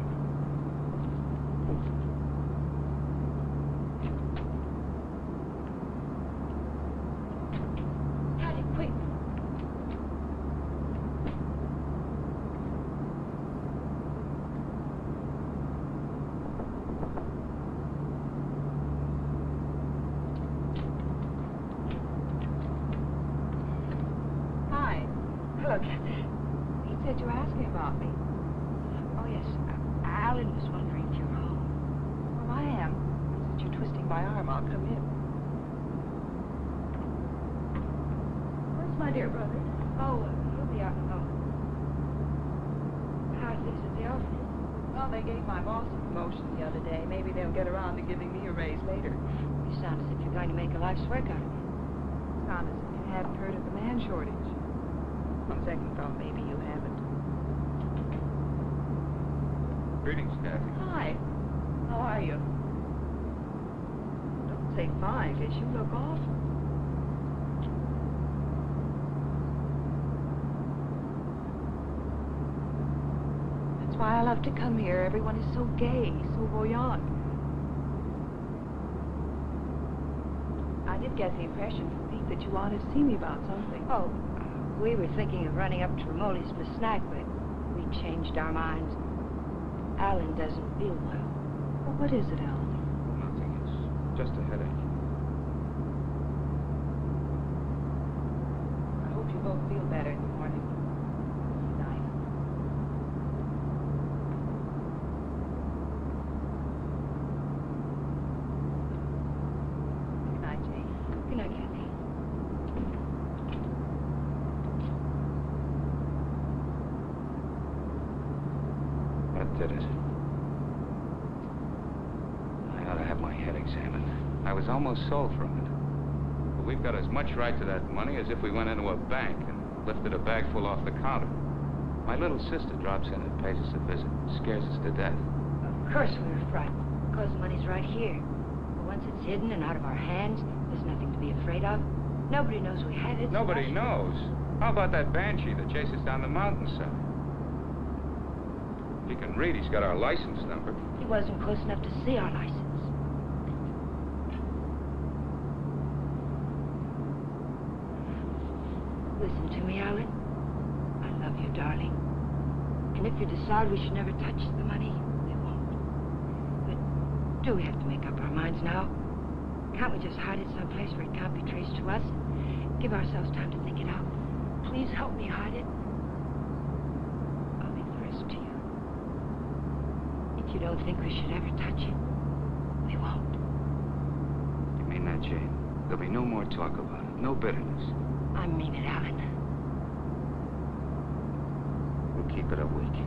Hide it, quick. Look, he said you were asking about me. Oh, yes. Alan was wondering if you're home. Well, I am. Since you're twisting my arm, I'll come in. Where's my dear brother? Oh, he'll be out in a moment. How are things at the office? Well, they gave my boss a promotion the other day. Maybe they'll get around to giving me a raise later. You sound as if you're going to make a life's work out of it. Sound as if you haven't heard of the man shortage. On second thought, maybe you haven't. Greetings, Kathy. Hi. How are you? Don't say fine, because you look awful. That's why I love to come here. Everyone is so gay, so buoyant. I did get the impression from Pete that you wanted to see me about something. Oh, we were thinking of running up to Ramoli's for a snack, but we changed our minds. Alan doesn't feel well. Well, what is it, Alan? Nothing. It's just a headache. I hope you both feel better in the morning. Good night. Good night, Jane. Good night, Kathy. Did it. I ought to have my head examined. I was almost sold from it. But we've got as much right to that money as if we went into a bank and lifted a bag full off the counter. My little sister drops in and pays us a visit. Scares us to death. Of course we were frightened, because the money's right here. But once it's hidden and out of our hands, there's nothing to be afraid of. Nobody knows we had it. Nobody knows. How about that banshee that chases down the mountainside? He can read. He's got our license number. He wasn't close enough to see our license. Listen to me, Alan. I love you, darling. And if you decide we should never touch the money, we won't. But do we have to make up our minds now? Can't we just hide it someplace where it can't be traced to us? And give ourselves time to think it out. Please help me hide it. I'll leave the rest to you. If you don't think we should ever touch it, we won't. You mean that, Jane? There'll be no more talk about it. No bitterness. I mean it, Alan. We'll keep it a week.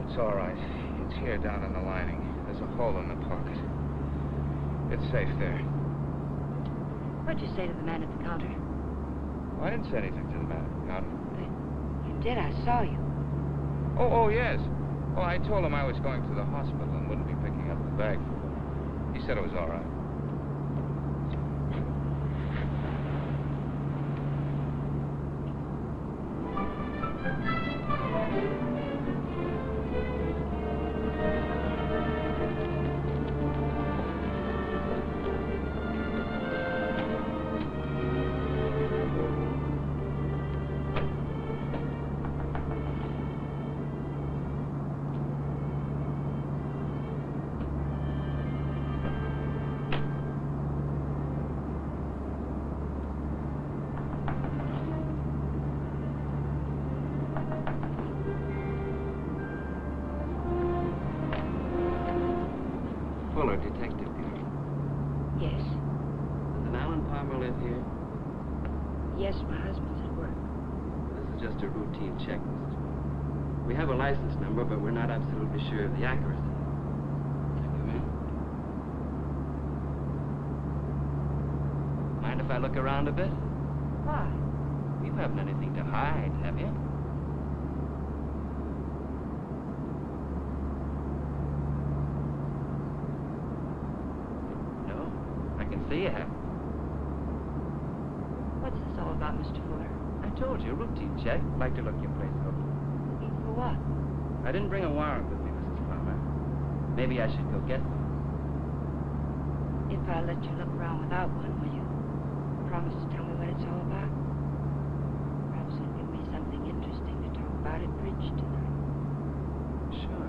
It's all right. It's here down in the lining. There's a hole in the pocket. It's safe there. What'd you say to the man at the counter? Well, I didn't say anything to the man at the counter. You did. I saw you. Oh, yes. Well, I told him I was going to the hospital and wouldn't be picking up the bag for him. He said it was all right. Fuller, Detective Bureau. Yes. Does an Alan Palmer live here? Yes, my husband's at work. This is just a routine check, Mrs. Fuller. We have a license number, but we're not absolutely sure of the accuracy. Can I come in? Mind if I look around a bit? Why? You haven't anything to hide, have you? No, I can see you have. What's this all about, Mr. Fuller? I told you, routine check. Like to look your place over. Looking for what? I didn't bring a warrant with me, Mrs. Palmer. Maybe I should go get one. If I let you look around without one, will you promise to tell me what it's all about? Perhaps it'll give me something interesting to talk about at bridge tonight. Sure.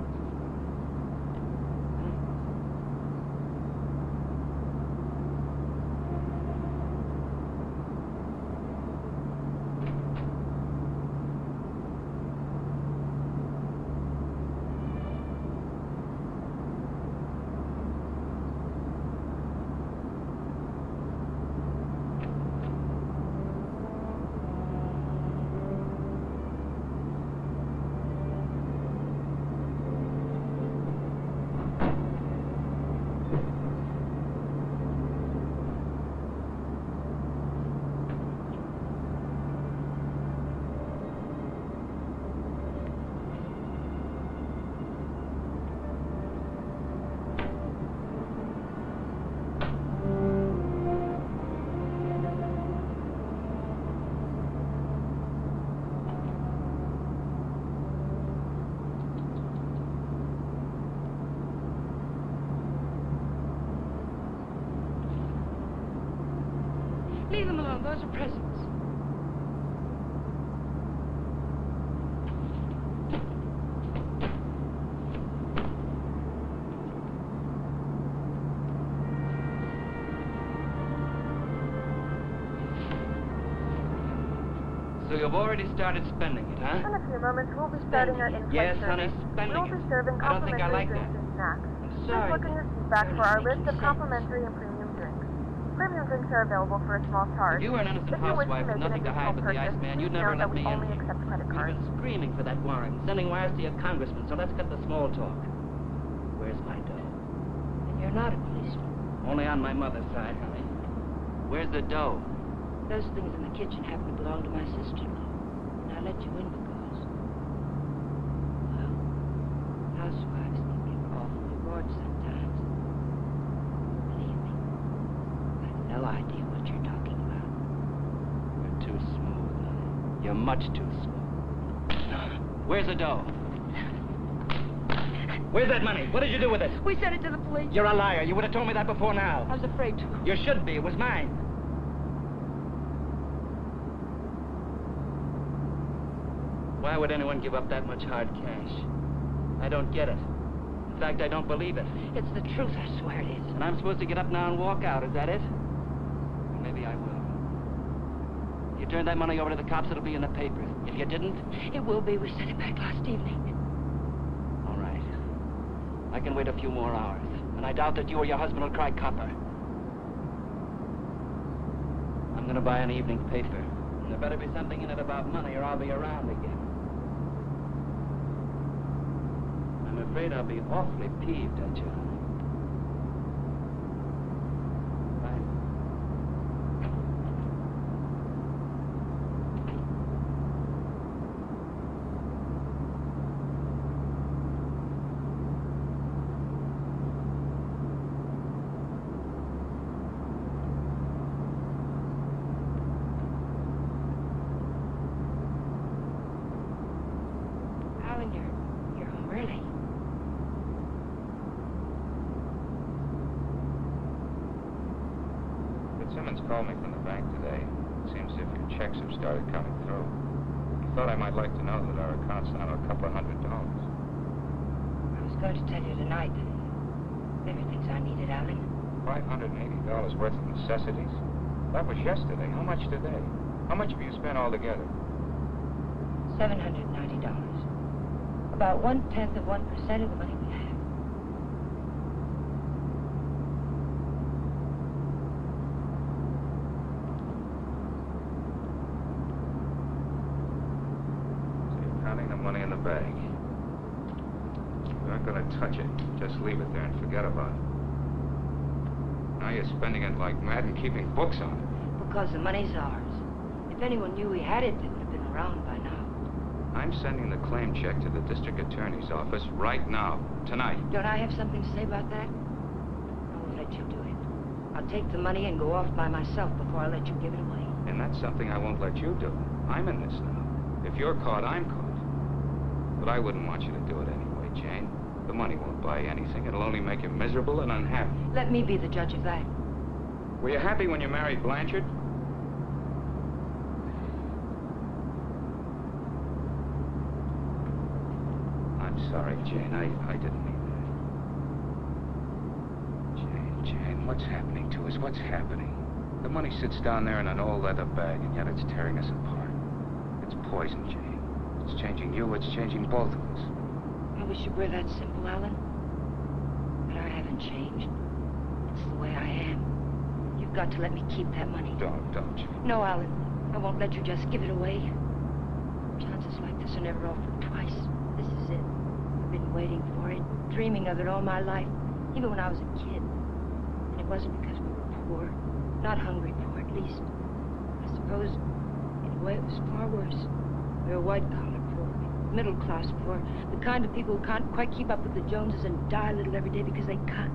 Leave them alone. Those are presents. So you've already started spending it, huh? In a few moments, we'll be starting our in-flight Yes, service. honey, spending We'll it. be serving I don't think I like complimentary that. drinks and snacks. I'm Please sorry. look in your seat back for our list of complimentary and premium drinks. Premium drinks are available for a small charge. If you were an innocent If you wish housewife to with make an nothing to hide additional but the purchase, Iceman, you'd please never note let that me we in. only accept credit You've cards. been screaming for that warrant, sending wires to your congressman, so let's cut the small talk. Where's my dough? And you're not a policeman. Only on my mother's side, honey. Where's the dough? Those things in the kitchen happen to belong to my sister-in-law. And I let you in because, well, housewives can get awfully bored sometimes. Believe me, I've no idea what you're talking about. You're too smooth, honey. You're much too smooth. Where's the dough? Where's that money? What did you do with it? We sent it to the police. You're a liar. You would have told me that before now. I was afraid to. You should be. It was mine. Why would anyone give up that much hard cash? I don't get it. In fact, I don't believe it. It's the truth, I swear it is. And I'm supposed to get up now and walk out, is that it? Well, maybe I will. If you turn that money over to the cops, it'll be in the papers. If you didn't... It will be. We sent it back last evening. All right. I can wait a few more hours. And I doubt that you or your husband will cry copper. I'm gonna buy an evening paper. And there better be something in it about money or I'll be around again. I'm afraid I'll be awfully peeved at you. Bye. Alan, you're home early. Fitzsimmons called me from the bank today. It seems as if your checks have started coming through. He thought I might like to know that our account's down to a couple of $100. I was going to tell you tonight. Everything's I needed, Alan. $580 worth of necessities? That was yesterday. How much today? How much have you spent altogether? $790. About 1/10 of 1% of the money we have. money in the bag. You aren't gonna touch it. Just leave it there and forget about it. Now you're spending it like mad and keeping books on it. Because the money's ours. If anyone knew we had it, they would have been around by now. I'm sending the claim check to the district attorney's office right now, tonight. Don't I have something to say about that? I won't let you do it. I'll take the money and go off by myself before I let you give it away. And that's something I won't let you do. I'm in this now. If you're caught, I'm caught. But I wouldn't want you to do it anyway, Jane. The money won't buy anything. It'll only make you miserable and unhappy. Let me be the judge of that. Were you happy when you married Blanchard? I'm sorry, Jane. I didn't mean that. Jane, what's happening to us? What's happening? The money sits down there in an old leather bag, and yet it's tearing us apart. It's poison, Jane. It's changing you. It's changing both of us. I wish it were that simple, Alan. But I haven't changed. It's the way I am. You've got to let me keep that money. Don't you? No, Alan. I won't let you just give it away. Chances like this are never offered twice. This is it. I've been waiting for it, dreaming of it all my life, even when I was a kid. And it wasn't because we were poor. Not hungry poor, at least. I suppose, in a way, it was far worse. We were white-collar poor, middle-class poor, the kind of people who can't quite keep up with the Joneses and die a little every day because they can't.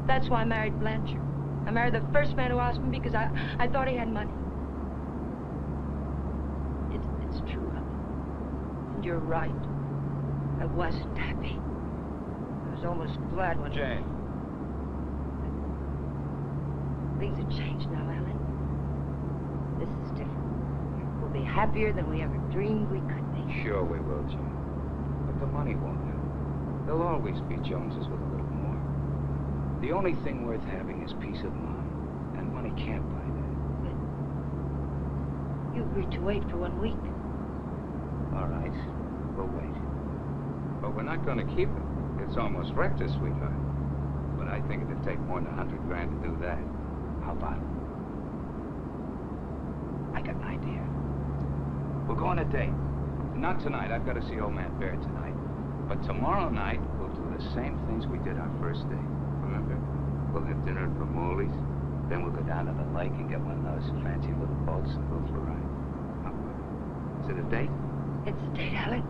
That's why I married Blanchard. I married the first man who asked me because I thought he had money. It's true, Alan. And you're right. I wasn't happy. I was almost glad when... Jane. Things have changed now, Alan. This is different. We'll be happier than we ever dreamed we could be. Sure we will, Jane. But the money won't help. There'll always be Joneses with a little more. The only thing worth having is peace of mind. And money can't buy that. But you agreed to wait for 1 week. All right. We'll wait. But we're not going to keep it. It's almost wrecked us, sweetheart. But I think it'd take more than $100 grand to do that. How about it? I got an idea. We'll go on a date. Not tonight. I've got to see old man Bear tonight. But tomorrow night, we'll do the same things we did our first date. Remember? We'll have dinner at Vermouli's. Then we'll go down to the lake and get one of those fancy little boats and go for a ride. How about it? Is it a date? It's a date, Alan.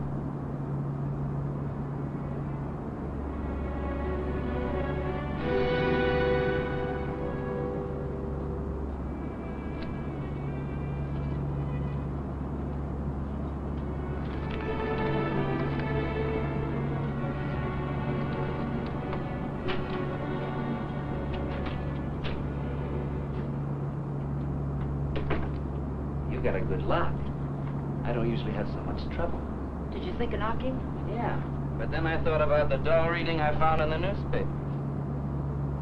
You got a good lock. I don't usually have so much trouble. Did you think of knocking? Yeah, but then I thought about the dough reading I found in the newspaper.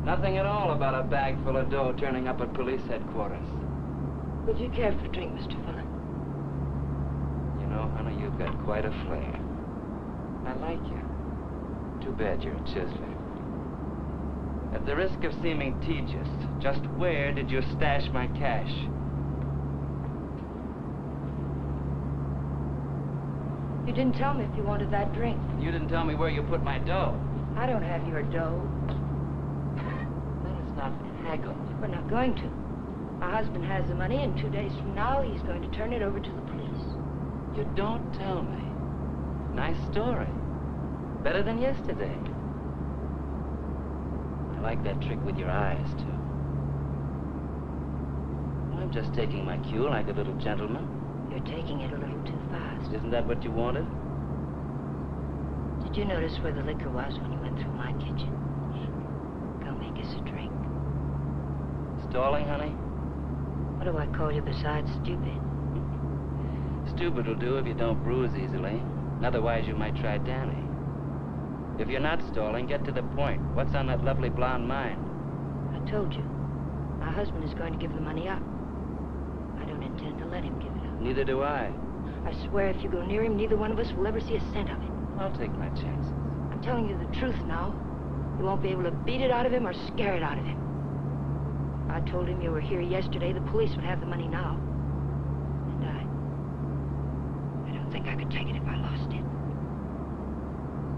Nothing at all about a bag full of dough turning up at police headquarters. Would you care for a drink, Mr. Fuller? You know, honey, you've got quite a flair. I like you. Too bad you're a chiseler. At the risk of seeming tedious, just where did you stash my cash? You didn't tell me if you wanted that drink. You didn't tell me where you put my dough. I don't have your dough. Let us not haggle. We're not going to. My husband has the money, and 2 days from now, he's going to turn it over to the police. You don't tell me. Nice story. Better than yesterday. I like that trick with your eyes, too. I'm just taking my cue like a little gentleman. You're taking it a little too fast. Isn't that what you wanted? Did you notice where the liquor was when you went through my kitchen? Go make us a drink. Stalling, honey? What do I call you besides stupid? Stupid will do if you don't bruise easily. Otherwise, you might try Danny. If you're not stalling, get to the point. What's on that lovely blonde mind? I told you. My husband is going to give the money up. I don't intend to let him give it up. Neither do I. I swear if you go near him, neither one of us will ever see a cent of it. I'll take my chances. I'm telling you the truth now. You won't be able to beat it out of him or scare it out of him. I told him you were here yesterday. The police would have the money now. And I don't think I could take it if I lost it.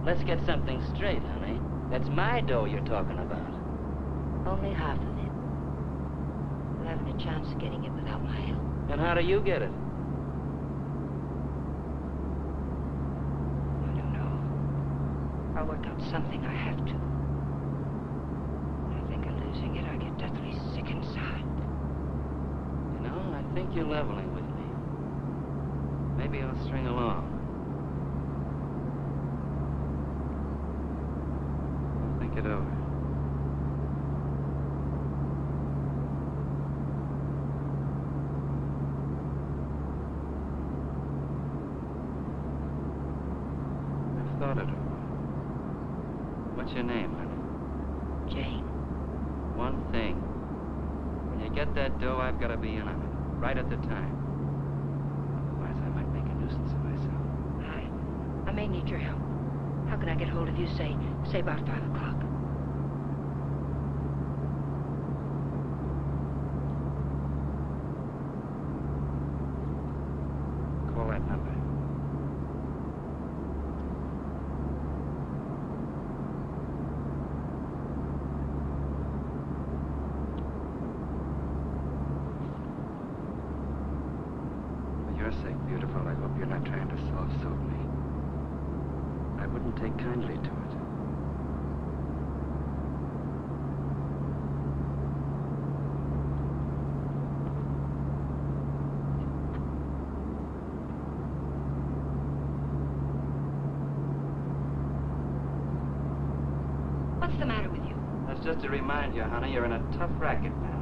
Let's get something straight, honey. That's my dough you're talking about. Only half of it. We're having a chance of getting it without my help. And how do you get it? I don't know. I'll work out something. I have to. When I think of losing it, I get deathly sick inside. You know, I think you're leveling with me. Maybe I'll string along. I'll think it over. I've thought it over. What's your name, honey? Jane. One thing. When you get that dough, I've got to be in on it. Right at the time. Otherwise, I might make a nuisance of myself. I may need your help. How can I get hold of you, say about 5 o'clock? Call that number. For your sake, beautiful, I hope you're not trying to soft-soap me. I wouldn't take kindly to it. What's the matter with you? That's just to remind you, honey, you're in a tough racket now.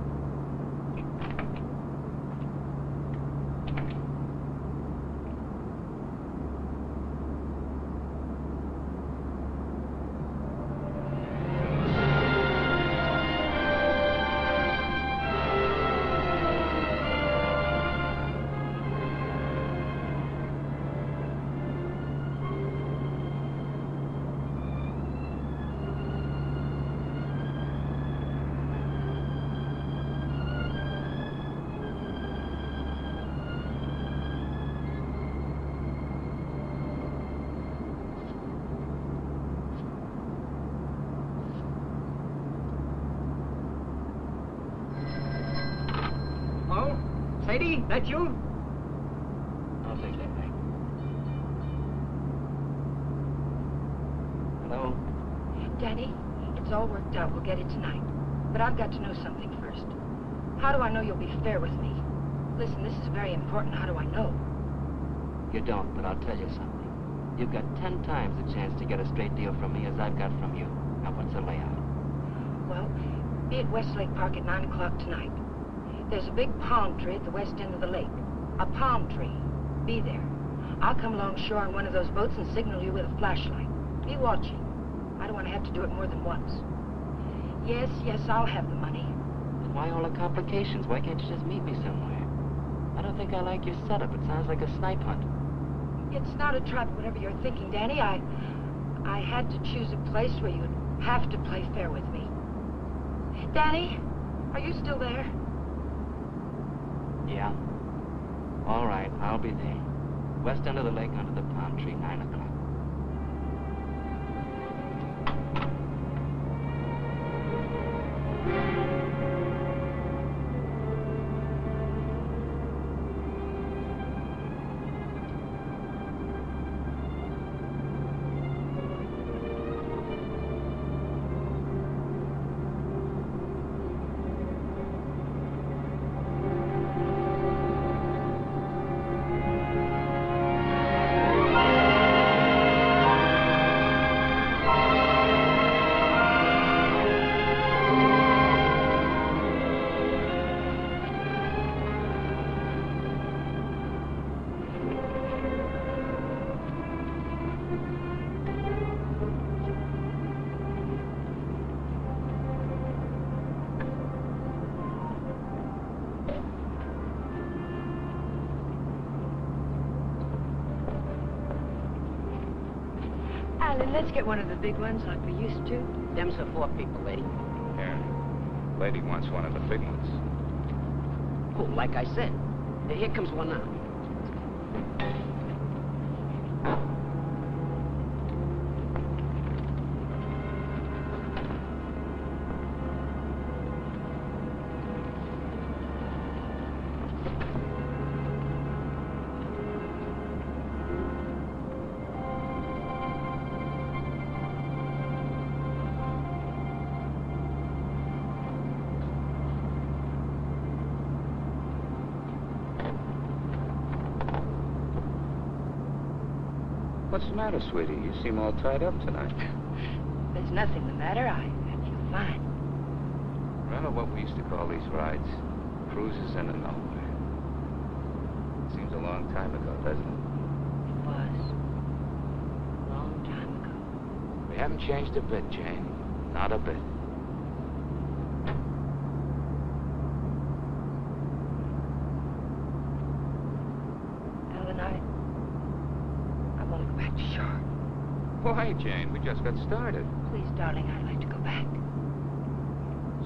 Sadie, that you? I'll take that back. Hello? Danny, it's all worked out. We'll get it tonight. But I've got to know something first. How do I know you'll be fair with me? Listen, this is very important. How do I know? You don't, but I'll tell you something. You've got 10 times the chance to get a straight deal from me as I've got from you. Now, what's the layout? Well, be at Westlake Park at 9 o'clock tonight. There's a big palm tree at the west end of the lake. A palm tree. Be there. I'll come along shore on one of those boats and signal you with a flashlight. Be watching. I don't want to have to do it more than once. Yes, I'll have the money. Then why all the complications? Why can't you just meet me somewhere? I don't think I like your setup. It sounds like a snipe hunt. It's not a trap, whatever you're thinking, Danny. I had to choose a place where you'd have to play fair with me. Danny, are you still there? Yeah. All right, I'll be there. West end of the lake under the palm tree, 9 o'clock. Let's get one of the big ones like we used to. Them's for 4 people, lady. Yeah. Lady wants one of the big ones. Cool, like I said. Here comes one now. What's the matter, sweetie? You seem all tied up tonight. There's nothing the matter. I feel fine. Remember what we used to call these rides? Cruises into nowhere. Seems a long time ago, doesn't it? It was. A long time ago. We haven't changed a bit, Jane. Not a bit. Alan, I want to go back to shore. Why, Jane? We just got started. Please, darling, I'd like to go back.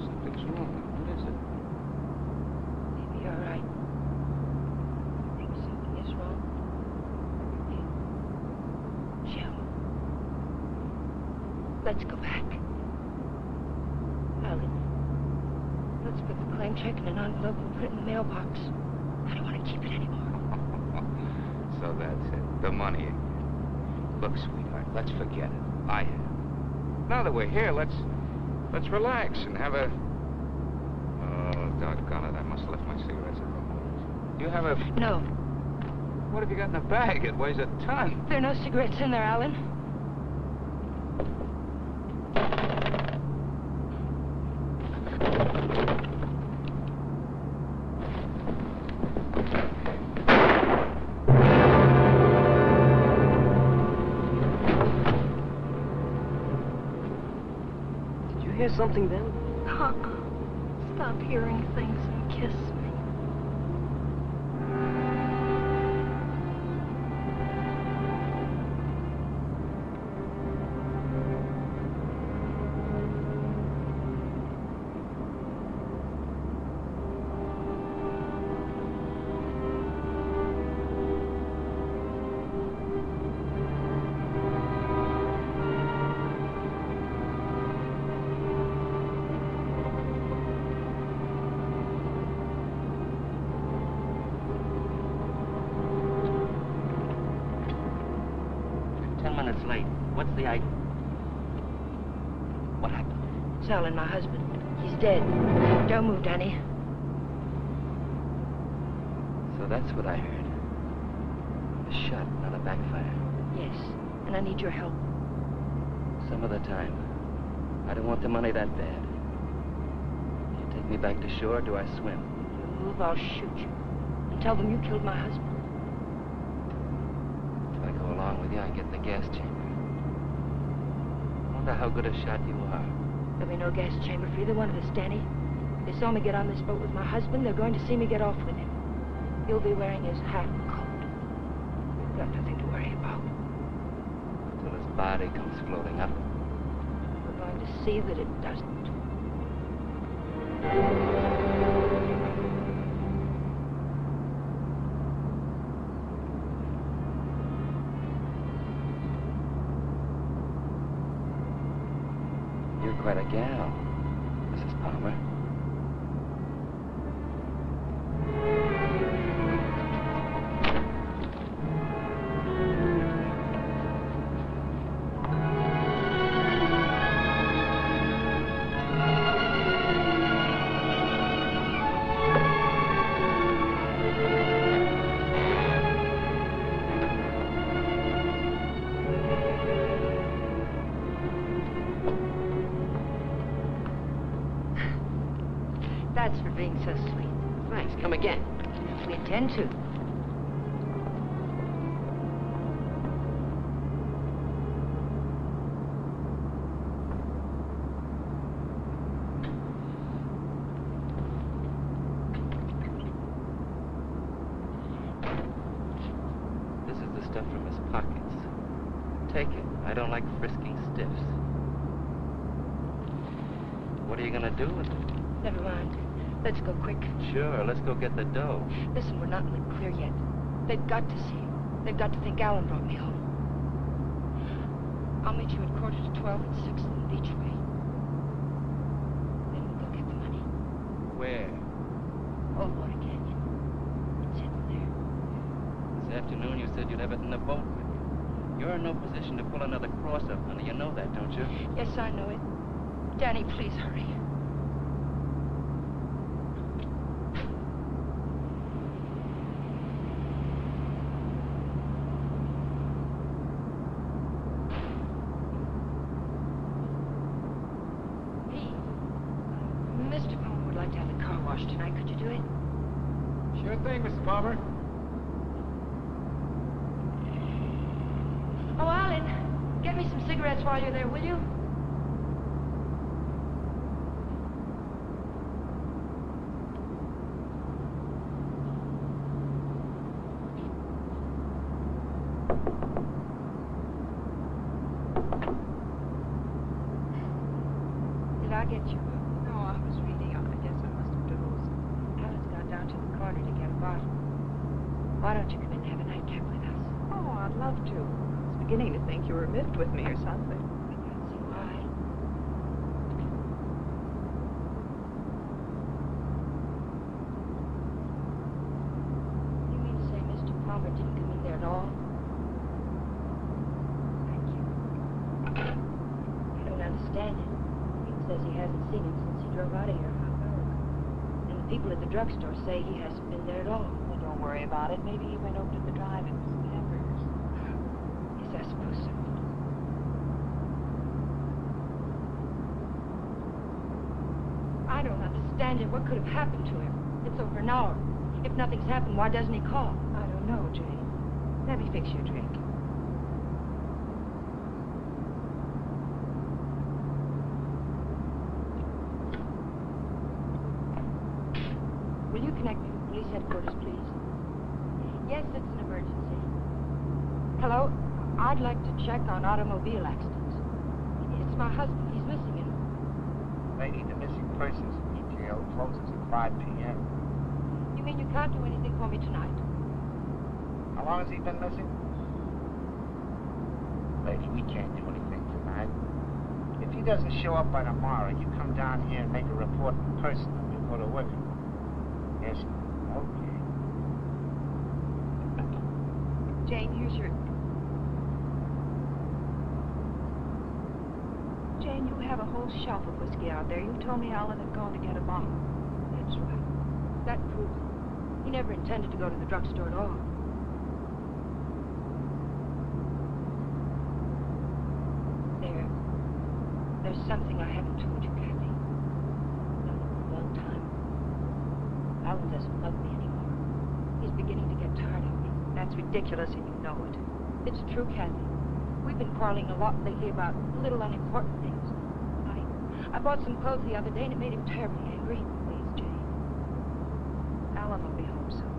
Something's wrong. What is it? Maybe you're right. Maybe something is wrong. Shall we? Let's go back. Alan, let's put the claim check in an envelope and put it in the mailbox. I don't want to keep it anymore. So that's it. The money. Look, sweetheart, let's forget it. I have. Now that we're here, let's relax and have a... Oh, doggone it. I must have left my cigarettes at home. You have a... No. What have you got in the bag? It weighs a ton. There are no cigarettes in there, Alan. Hear something then? Stop hearing things and kiss me. What happened? It's Alan, my husband. He's dead. Don't move, Danny. So that's what I heard. A shot, not a backfire. Yes, and I need your help. Some other time. I don't want the money that bad. Do you take me back to shore, or do I swim? If you move, I'll shoot you. And tell them you killed my husband. If I go along with you, I get in the gas chamber. I wonder how good a shot you are. There'll be no gas chamber for either one of us, Danny. They saw me get on this boat with my husband. They're going to see me get off with him. He'll be wearing his hat and coat. We've got nothing to worry about. Until his body comes floating up. We're going to see that it doesn't. You're quite a gal, Mrs. Palmer. That's for being so sweet. Thanks. Come again. We intend to. This is the stuff from his pockets. Take it. I don't like frisking stiffs. What are you gonna do with it? Never mind. Let's go quick. Sure, let's go get the dough. Listen, we're not in the clear yet. They've got to see you. They've got to think Alan brought me home. I'll meet you at 12:15 and 6th and Beachway. Then we'll go get the money. Where? Old Water Canyon. It's hidden there. This afternoon you said you'd have it in the boat with you. You're in no position to pull another cross-up, honey. You know that, don't you? Yes, I know it. Danny, please hurry. thing, Mrs. Palmer. Oh, Alan, get me some cigarettes while you're there, will you? Did I get you? No, I was reading. I guess I must have dozed. Alan's gone down to the corner to get a bottle. Why don't you come in and have a nightcap with us? Oh, I'd love to. I was beginning to think you were miffed with me or something. I can't see why. You mean to say Mr. Palmer didn't come in there at all? Thank you. I don't understand it. He says he hasn't seen him since he drove out of here a half hour ago. And the people at the drugstore say he hasn't been there at all. Well, don't worry about it. Maybe he went over to the drive and some hamburgers. Yes, I suppose so. I don't understand it. What could have happened to him? It's over an hour. If nothing's happened, why doesn't he call? I don't know, Jane. Let me fix you a drink. Will you connect me with police headquarters, please? Yes, it's an emergency. Hello? I'd like to check on automobile accidents. It's my husband. He's missing in Lady, the missing persons detail closes at 5 p.m. You mean you can't do anything for me tonight? How long has he been missing? Lady, we can't do anything tonight. If he doesn't show up by tomorrow, you come down here and make a report in person and we'll go to work. Yes? Okay. Jane, here's your... Jane, you have a whole shelf of whiskey out there. You told me Alan had gone to get a bottle. That's right. That proves it. He never intended to go to the drugstore at all. There's something I haven't told you, Kathy. Known him for a long time. Alan doesn't love me anymore. He's beginning to get tired of me. That's ridiculous, and you know it. It's true, Kathy. We've been quarreling a lot lately about little unimportant things. I bought some clothes the other day, and it made him terribly angry. Please, Jane. Alan will be home soon.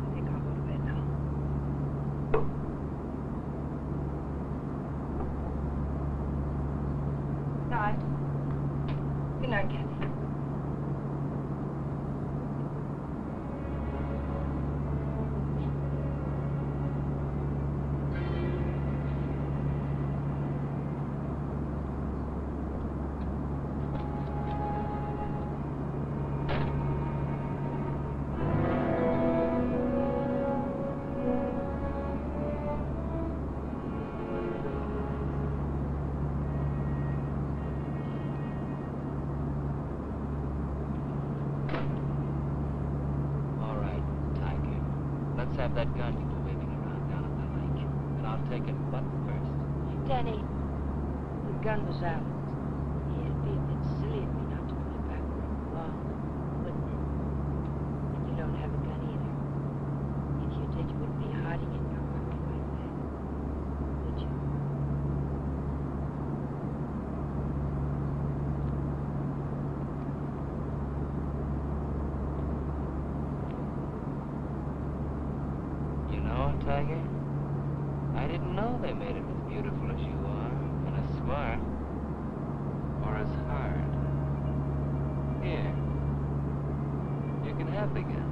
I think I'll go to bed now. Night. Good night, Kathy. Have that gun you were waving around down at the lake, and I'll take it butt first. Danny, the gun was Alan's. It'd be a bit silly of me not to put it back where it belonged, wouldn't it? And you don't have a gun either. If you did, you wouldn't be hiding in your pocket like that, would you? Tiger? I didn't know they made it as beautiful as you are, and as smart, or as hard. Here. You can have the gun.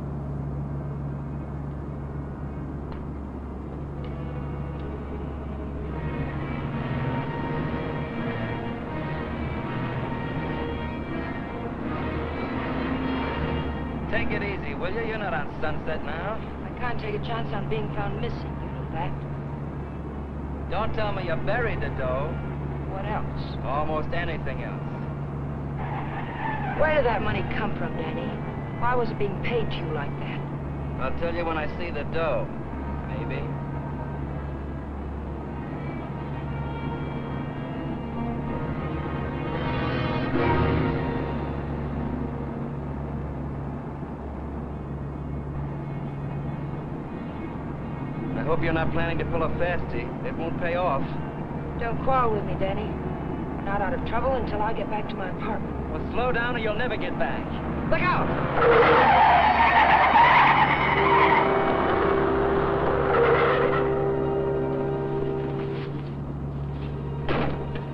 Take it easy, will you? You're not on Sunset now. I can't take a chance on being found missing, you know that. Don't tell me you buried the dough. What else? Almost anything else. Where did that money come from, Danny? Why was it being paid to you like that? I'll tell you when I see the dough. Maybe. you're not planning to pull a fasty. It won't pay off. Don't quarrel with me, Danny. We're not out of trouble until I get back to my apartment. Well, slow down or you'll never get back. Look out!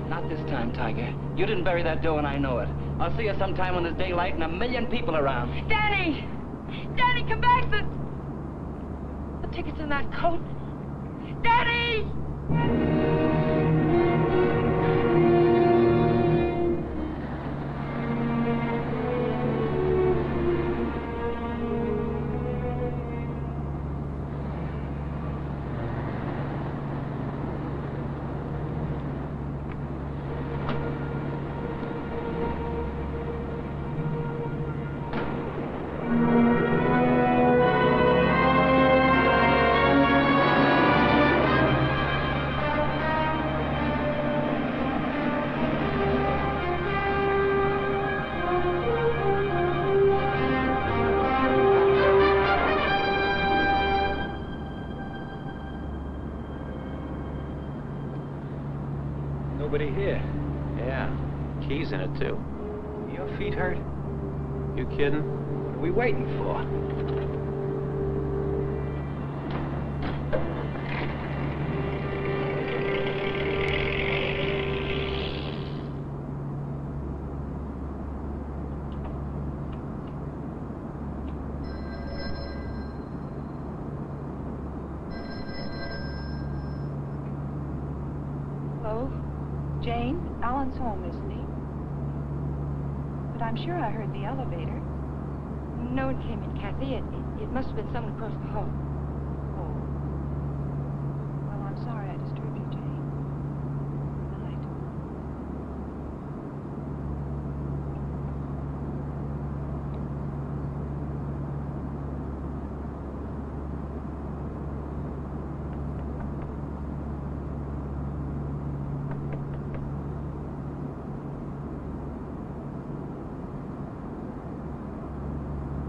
Not this time, Tiger. You didn't bury that dough and I know it. I'll see you sometime when there's daylight and a million people around. Danny! Danny, come back! The ticket's in that coat. Danny! Nobody here. Yeah, keys in it too. Your feet hurt? You kidding? What are we waiting for? Hello? Jane? Alan's home, isn't he? But I'm sure I heard the elevator. No one came in, Kathy. It must have been someone across the hall. Oh. Well, I'm sorry I disturbed you, Jane. Good night.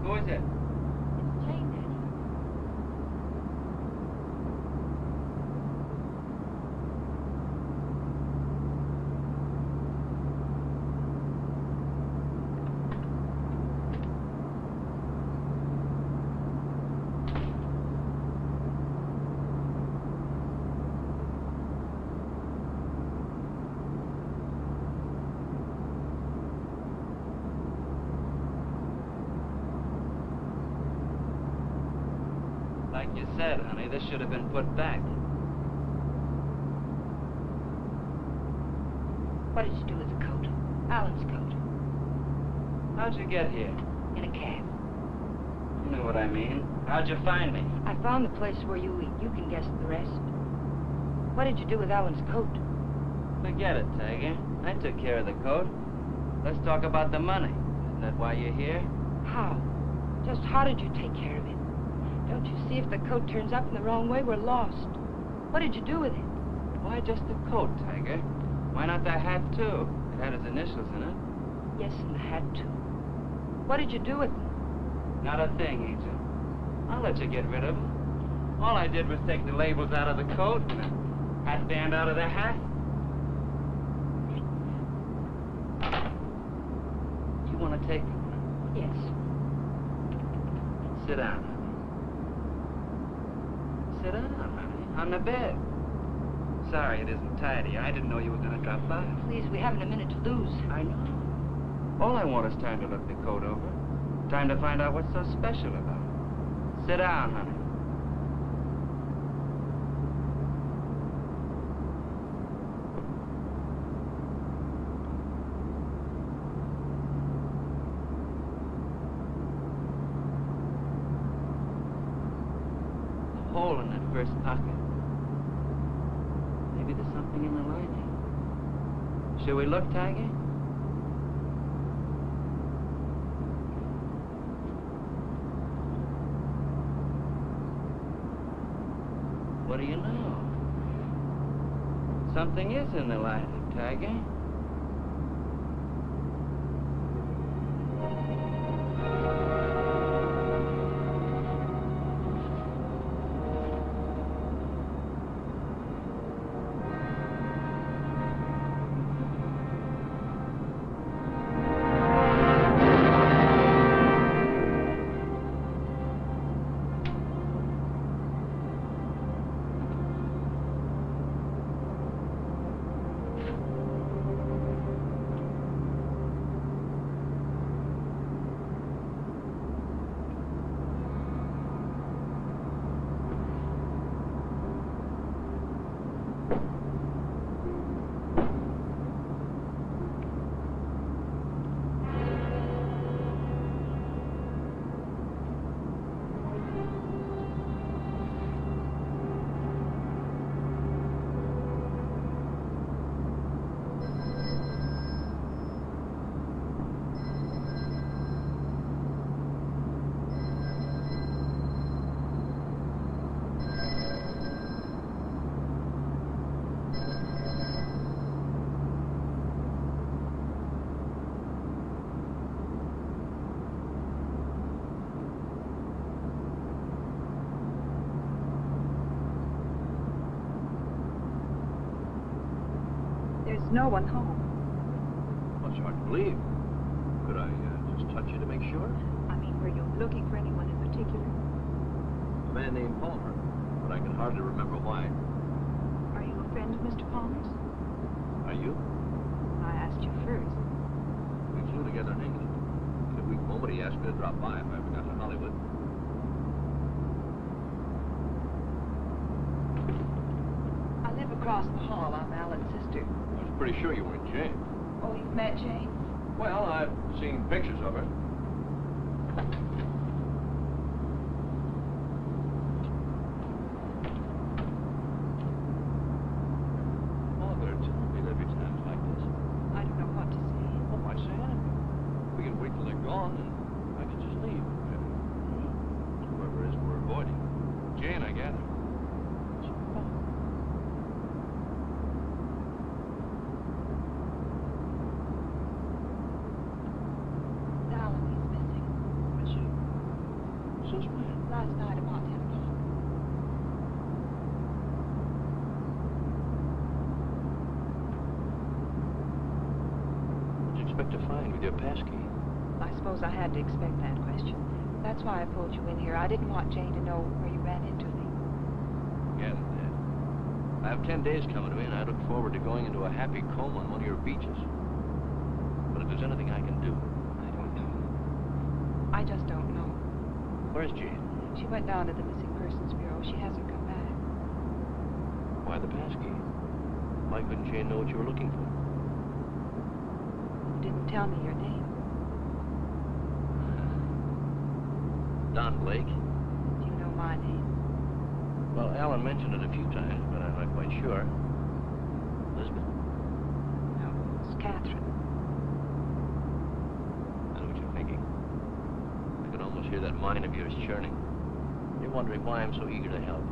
Who is it? It's Jane, Danny. Like you said, honey, this should have been put back. What did you do with the coat? Alan's coat. How'd you get here? In a cab. You know what I mean. How'd you find me? I found the place where you eat. You can guess the rest. What did you do with Alan's coat? Forget it, Tiger. I took care of the coat. Let's talk about the money. Isn't that why you're here? How? Just how did you take care of it? Don't you see if the coat turns up in the wrong way, we're lost. What did you do with it? Why just the coat, Tiger? Why not the hat, too? It had his initials in it. Yes, and the hat, too. What did you do with them? Not a thing, Angel. I'll let you get rid of them. All I did was take the labels out of the coat and the hat band out of the hat. You want to take them? Yes. Sit down. Sit down, honey. On the bed. Sorry it isn't tidy. I didn't know you were going to drop by. Please, we haven't a minute to lose. I know. All I want is time to look the coat over. Time to find out what's so special about it. Sit down, honey. A hole in that first pocket. Maybe there's something in the lining. Shall we look, Tiger? What do you know? Something is in the lining, Tiger. There's no one home. Well, it's hard to believe. Could I just touch you to make sure? I mean, were you looking for anyone in particular? A man named Palmer, but I can hardly remember why. Are you a friend of Mr. Palmer's? Are you? I asked you first. We flew together in England. In a weak moment, he asked me to drop by if I ever got to Hollywood. I live across the hall. I'm Alan's sister. I was pretty sure you weren't Jane. Oh, you've met Jane? Well, I've seen pictures of her. Mother, tell me every time it's like this. I don't know what to say. Oh, I say anything. We can wait till they're gone, and I can just leave. Whoever it is we're avoiding. Jane, I gather. Last night about 10 o'clock. What did you expect to find with your passkey? I suppose I had to expect that question. That's why I pulled you in here. I didn't want Jane to know where you ran into me. Gathered that. I have 10 days coming to me, and I look forward to going into a happy coma on one of your beaches. But if there's anything I can do... I don't know. I just don't know. Where's Jane? She went down to the Missing Persons Bureau. She hasn't come back. Why the passkey? Why couldn't Jane know what you were looking for? You didn't tell me your name. Don Blake. Do you know my name? Well, Alan mentioned it a few times, but I'm not quite sure. Elizabeth? No, it's Catherine. I know what you're thinking. I can almost hear that mind of yours churning. You're wondering why I'm so eager to help.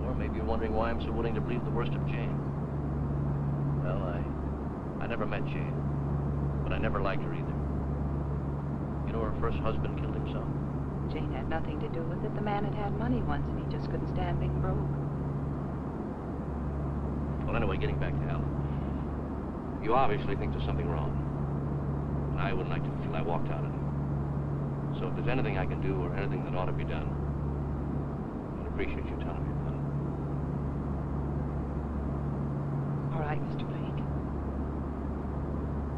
Or maybe you're wondering why I'm so willing to believe the worst of Jane. Well, I never met Jane, but I never liked her either. You know her first husband killed himself? Jane had nothing to do with it. The man had money once, and he just couldn't stand being broke. Well, anyway, getting back to Alan. You obviously think there's something wrong. And I wouldn't like to feel I walked out on you. So if there's anything I can do or anything that ought to be done, I'd appreciate you telling me about it. All right, Mr. Blake.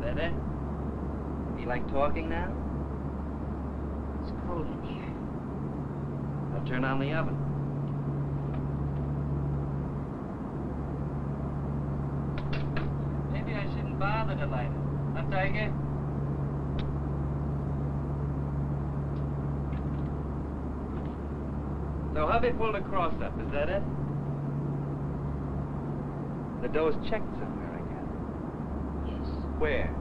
Better? You like talking now? It's cold in here. I'll turn on the oven. Maybe I shouldn't bother to light it. Huh, Tiger? So hubby pulled a cross up, is that it? The dough's checked somewhere, I guess. Yes. Where?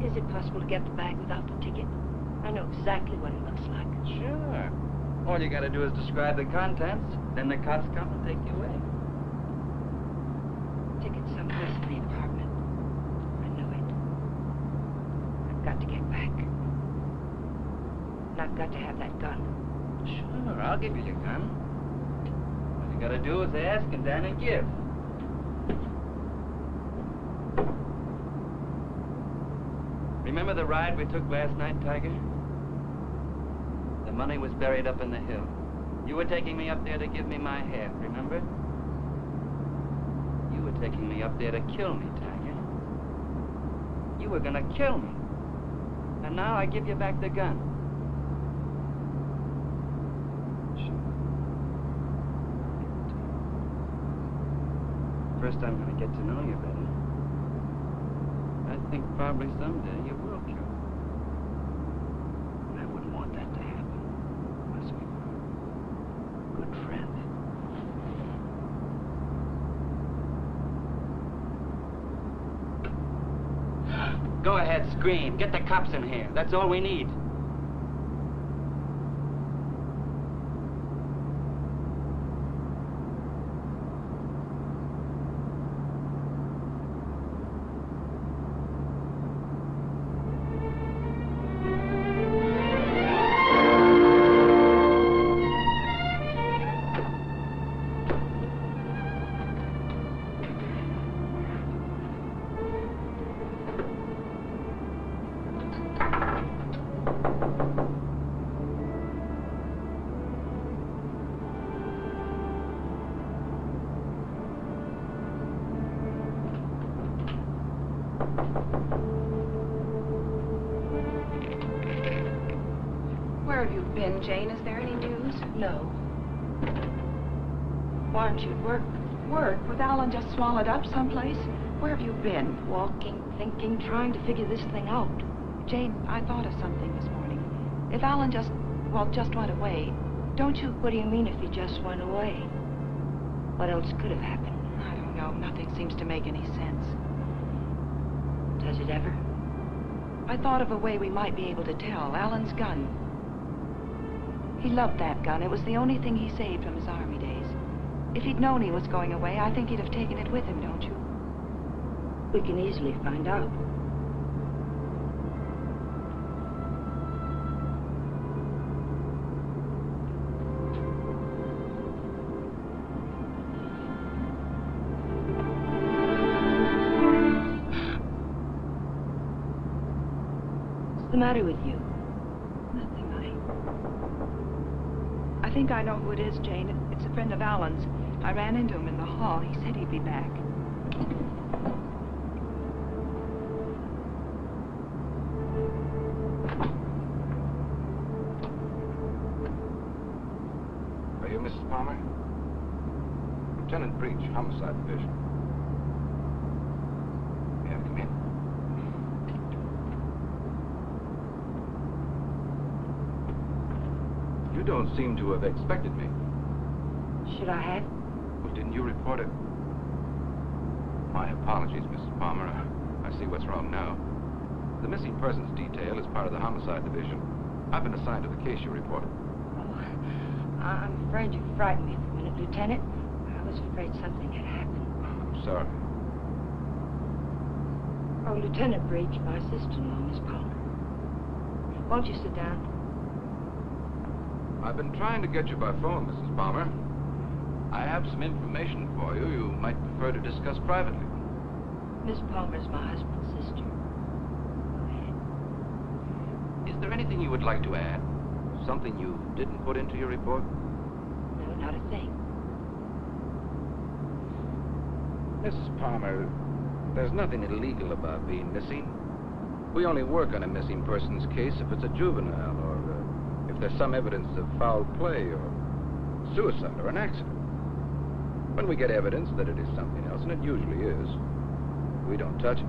Is it possible to get the bag without the ticket? I know exactly what it looks like. Sure. All you gotta do is describe the contents, then the cops come and take you away. Ticket someplace in the apartment. I knew it. I've got to get back. And I've got to have that gun. Sure, I'll give you your gun. All you gotta do is ask and Danny give. Remember the ride we took last night, Tiger? The money was buried up in the hill. You were taking me up there to give me my half, remember? You were taking me up there to kill me, Tiger. You were gonna kill me. And now I give you back the gun. First I'm gonna get to know you better. I think probably someday you will kill me. And I wouldn't want that to happen. Unless we were good friends. Go ahead, scream. Get the cops in here. That's all we need. been, Jane? Is there any news? No. Why aren't you at work? Work? With Alan just swallowed up someplace? Where have you been? Walking, thinking, trying to figure this thing out. Jane, I thought of something this morning. If Alan just went away, don't you... What do you mean if he just went away? What else could have happened? I don't know. Nothing seems to make any sense. Does it ever? I thought of a way we might be able to tell. Alan's gun. He loved that gun. It was the only thing he saved from his army days. If he'd known he was going away, I think he'd have taken it with him, don't you? We can easily find out. What's the matter with you? Nothing, I think I know who it is, Jane. It's a friend of Alan's. I ran into him in the hall. He said he'd be back. Are you Mrs. Palmer? Lieutenant Breach, Homicide Division. Yeah, come in. You don't seem to have expected me. Should I have? Well, didn't you report it? My apologies, Mrs. Palmer. I see what's wrong now. The missing persons detail is part of the Homicide Division. I've been assigned to the case you reported. Oh, I'm afraid you frightened me for a minute, Lieutenant. I was afraid something had happened. I'm sorry. Oh, Lieutenant Breach, my sister-in-law, Miss Palmer. Won't you sit down? I've been trying to get you by phone, Mrs. Palmer. I have some information for you you might prefer to discuss privately. Miss Palmer's my husband's sister. Go ahead. Is there anything you would like to add? Something you didn't put into your report? No, not a thing. Mrs. Palmer, there's nothing illegal about being missing. We only work on a missing persons case if it's a juvenile or if there's some evidence of foul play or suicide or an accident. When we get evidence that it is something else, and it usually is, we don't touch it.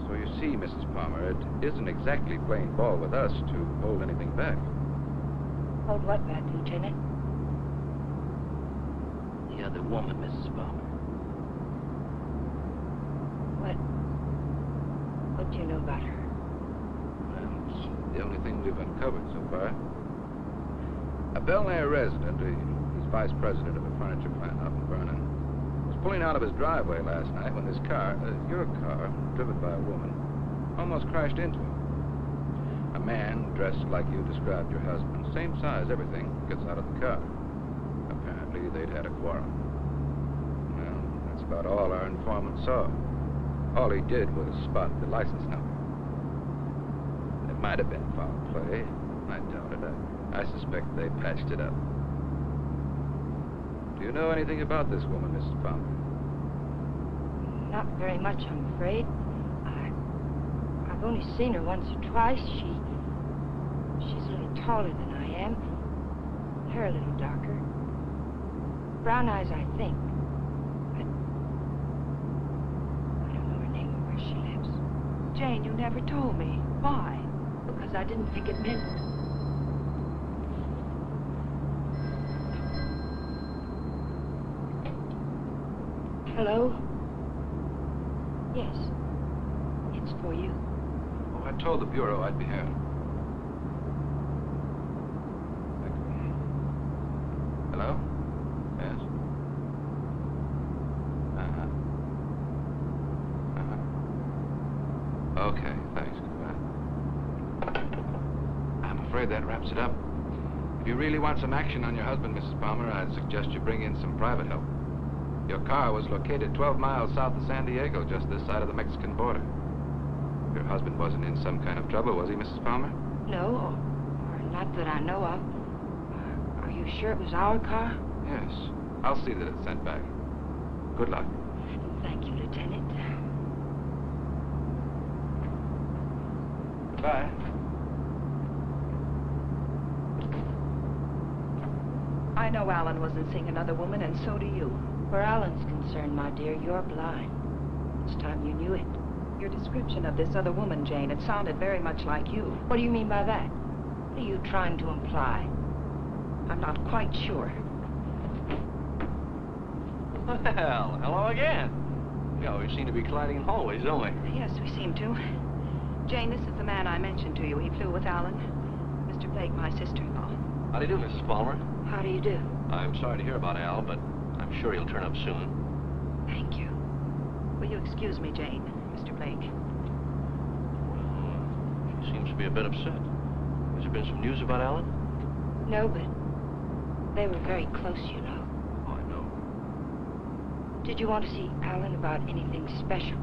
So you see, Mrs. Palmer, it isn't exactly playing ball with us to hold anything back. Hold what back, Lieutenant? The other woman, Mrs. Palmer. What do you know about her? Well, it's the only thing we've uncovered so far. A Bel Air resident, he's vice president of a furniture plant out in Vernon, was pulling out of his driveway last night when his car, your car, driven by a woman, almost crashed into him. A man dressed like you described your husband, same size, everything, gets out of the car. Apparently, they'd had a quarrel. Well, that's about all our informant saw. All he did was spot the license number. It might have been foul play. I doubt it. I suspect they patched it up. Do you know anything about this woman, Mrs. Palmer? Not very much, I'm afraid. I've only seen her once or twice. She's a little taller than I am. Hair a little darker. Brown eyes, I think. But I don't know her name or where she lives. Jane, you never told me. Why? Because I didn't think it meant... Hello? Yes. It's for you. Oh, I told the Bureau I'd be here. Hello? Yes? Okay, thanks. Goodbye. I'm afraid that wraps it up. If you really want some action on your husband, Mrs. Palmer, I'd suggest you bring in some private help. Your car was located 12 miles south of San Diego, just this side of the Mexican border. Your husband wasn't in some kind of trouble, was he, Mrs. Palmer? No, or not that I know of. Are you sure it was our car? Yes. I'll see that it's sent back. Good luck. Thank you, Lieutenant. Goodbye. I know Alan wasn't seeing another woman, and so do you. Where Alan's concerned, my dear, you're blind. It's time you knew it. Your description of this other woman, Jane, it sounded very much like you. What do you mean by that? What are you trying to imply? I'm not quite sure. Well, hello again. Yeah, we seem to be colliding in hallways, don't we? Yes, we seem to. Jane, this is the man I mentioned to you. He flew with Alan. Mr. Blake, my sister-in-law. How do you do, Mrs. Palmer? How do you do? I'm sorry to hear about Al, but I'm sure he'll turn up soon. Thank you. Will you excuse me, Jane, Mr. Blake? Well, she seems to be a bit upset. Has there been some news about Alan? No, but they were very close, you know. Oh, I know. Did you want to see Alan about anything special?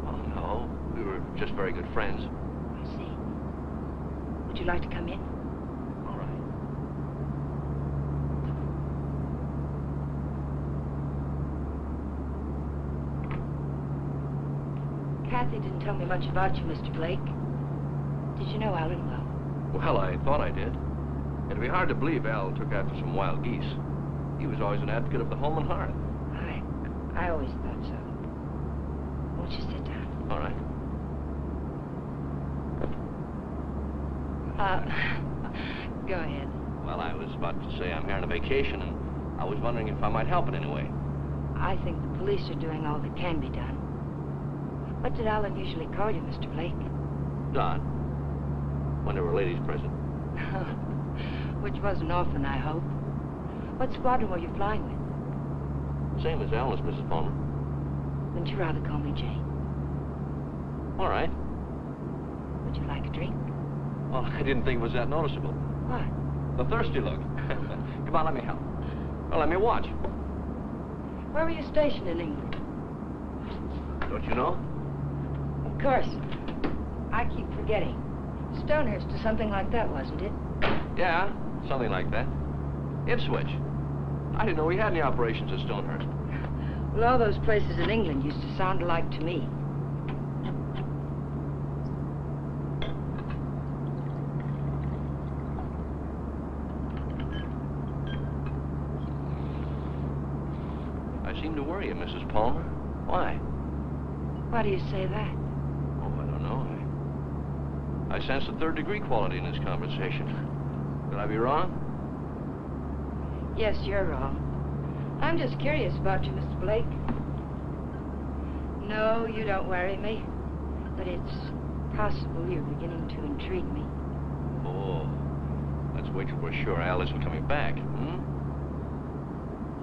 Oh, no. We were just very good friends. I see. Would you like to come in? All right. Kathy didn't tell me much about you, Mr. Blake. Did you know Alan well? Well, I thought I did. It'd be hard to believe Al took after some wild geese. He was always an advocate of the home and hearth. I always thought so. Won't you sit down? All right. Go ahead. Well, I was about to say I'm here on a vacation, and I was wondering if I might help in any way. I think the police are doing all that can be done. What did Alan usually call you, Mr. Blake? Don. When there were ladies present. Which wasn't often, I hope. What squadron were you flying with? Same as Alice, Mrs. Palmer. Wouldn't you rather call me Jane? All right. Would you like a drink? Well, I didn't think it was that noticeable. What? The thirsty look. Come on, let me help. Well, let me watch. Where were you stationed in England? Don't you know? Of course. I keep forgetting. Stonehurst or something like that, wasn't it? Yeah, something like that. Ipswich. I didn't know we had any operations at Stonehurst. Well, all those places in England used to sound alike to me. I seem to worry you, Mrs. Palmer. Why? Why do you say that? Oh, I don't know. I sense a third-degree quality in this conversation. Could I be wrong? Yes, you're wrong. I'm just curious about you, Mr. Blake. No, you don't worry me. But it's possible you're beginning to intrigue me. Oh, let's wait till we're sure Al isn't coming back, hmm?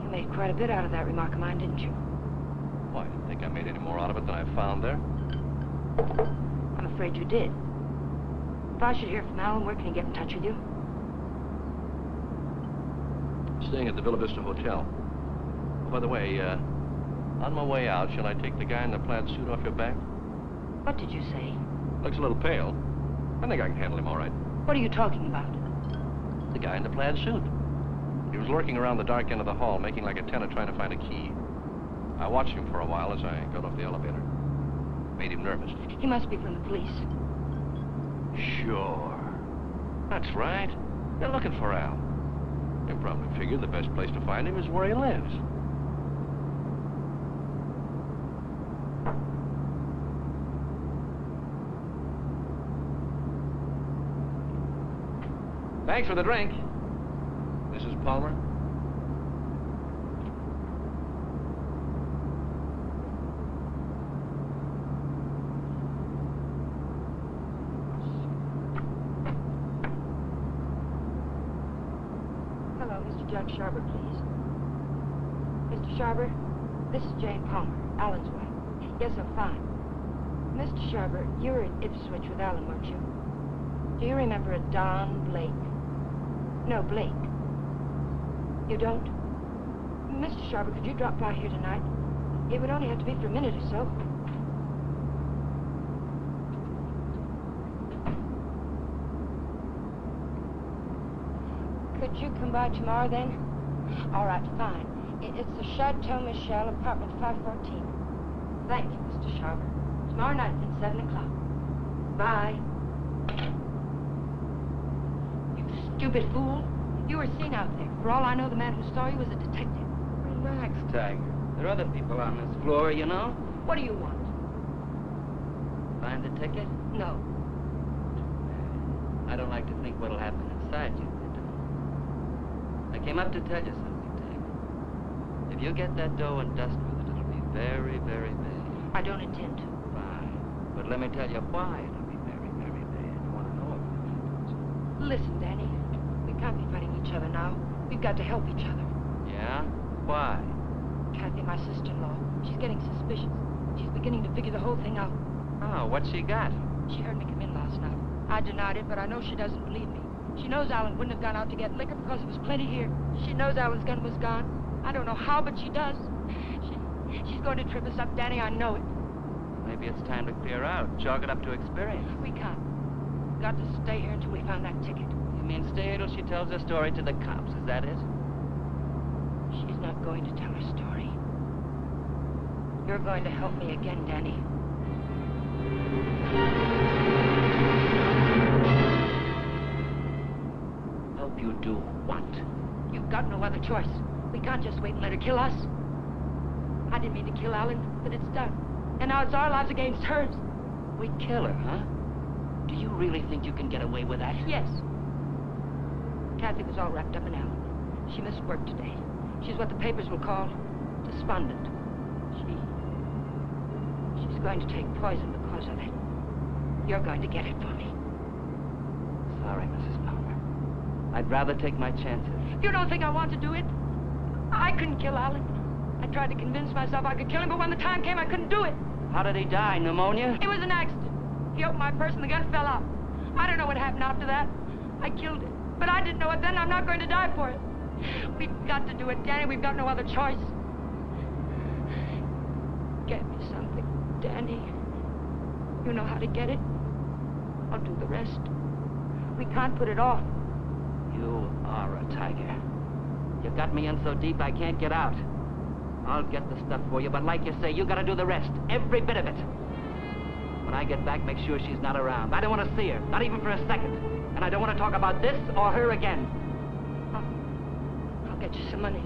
You made quite a bit out of that remark of mine, didn't you? Why, I didn't think I made any more out of it than I found there. I'm afraid you did. If I should hear from Alan, where can he get in touch with you? Staying at the Villa Vista Hotel. Oh, by the way, on my way out, shall I take the guy in the plaid suit off your back? What did you say? Looks a little pale. I think I can handle him all right. What are you talking about? The guy in the plaid suit. He was lurking around the dark end of the hall, making like a tenant trying to find a key. I watched him for a while as I got off the elevator. Made him nervous. He must be from the police. Sure. That's right. They're looking for Al. They probably figured the best place to find him is where he lives. Thanks for the drink, Mrs. Palmer. Jack Sharber, please. Mr. Sharber, this is Jane Palmer, Alan's wife. Yes, I'm fine. Mr. Sharber, you were at Ipswich with Alan, weren't you? Do you remember a Don Blake? No, Blake. You don't? Mr. Sharber, could you drop by here tonight? It would only have to be for a minute or so. Could you come by tomorrow, then? All right, fine. It's the Chateau Michel, apartment 514. Thank you, Mr. Sharber. Tomorrow night at 7 o'clock. Bye. You stupid fool. You were seen out there. For all I know, the man who saw you was a detective. Relax, Tiger. There are other people on this floor, you know. What do you want? Find the ticket? No. I don't like to think what'll happen inside you. I came up to tell you something, Tiger. If you get that dough and dust with it, it'll be very, very bad. I don't intend to. Fine. But let me tell you why it'll be very, very bad. You want to know if it happens? Listen, Danny. We can't be fighting each other now. We've got to help each other. Yeah? Why? Kathy, my sister-in-law, she's getting suspicious. She's beginning to figure the whole thing out. Oh, what's she got? She heard me come in last night. I denied it, but I know she doesn't believe me. She knows Alan wouldn't have gone out to get liquor because there was plenty here. She knows Alan's gun was gone. I don't know how, but she does. She's going to trip us up, Danny. I know it. Maybe it's time to clear out. Chalk it up to experience. We can't. We've got to stay here until we find that ticket. You mean stay here till she tells her story to the cops? Is that it? She's not going to tell her story. You're going to help me again, Danny. Help you do what? You've got no other choice. We can't just wait and let her kill us. I didn't mean to kill Alan, but it's done. And now it's our lives against hers. We kill her, huh? Do you really think you can get away with that? Yes. Kathy was all wrapped up in Alan. She missed work today. She's what the papers will call despondent. She's going to take poison because of it. You're going to get it for me. Sorry, Mrs. Palmer. I'd rather take my chances. You don't think I want to do it? I couldn't kill Alan. I tried to convince myself I could kill him, but when the time came, I couldn't do it. How did he die? Pneumonia? It was an accident. He opened my purse and the gun fell out. I don't know what happened after that. I killed him. But I didn't know it then. I'm not going to die for it. We've got to do it, Danny. We've got no other choice. Get me something, Danny. You know how to get it. I'll do the rest. We can't put it off. You are a tiger. You got me in so deep I can't get out. I'll get the stuff for you, but like you say, you gotta do the rest. Every bit of it. When I get back, make sure she's not around. I don't want to see her, not even for a second. And I don't want to talk about this or her again. I'll get you some money.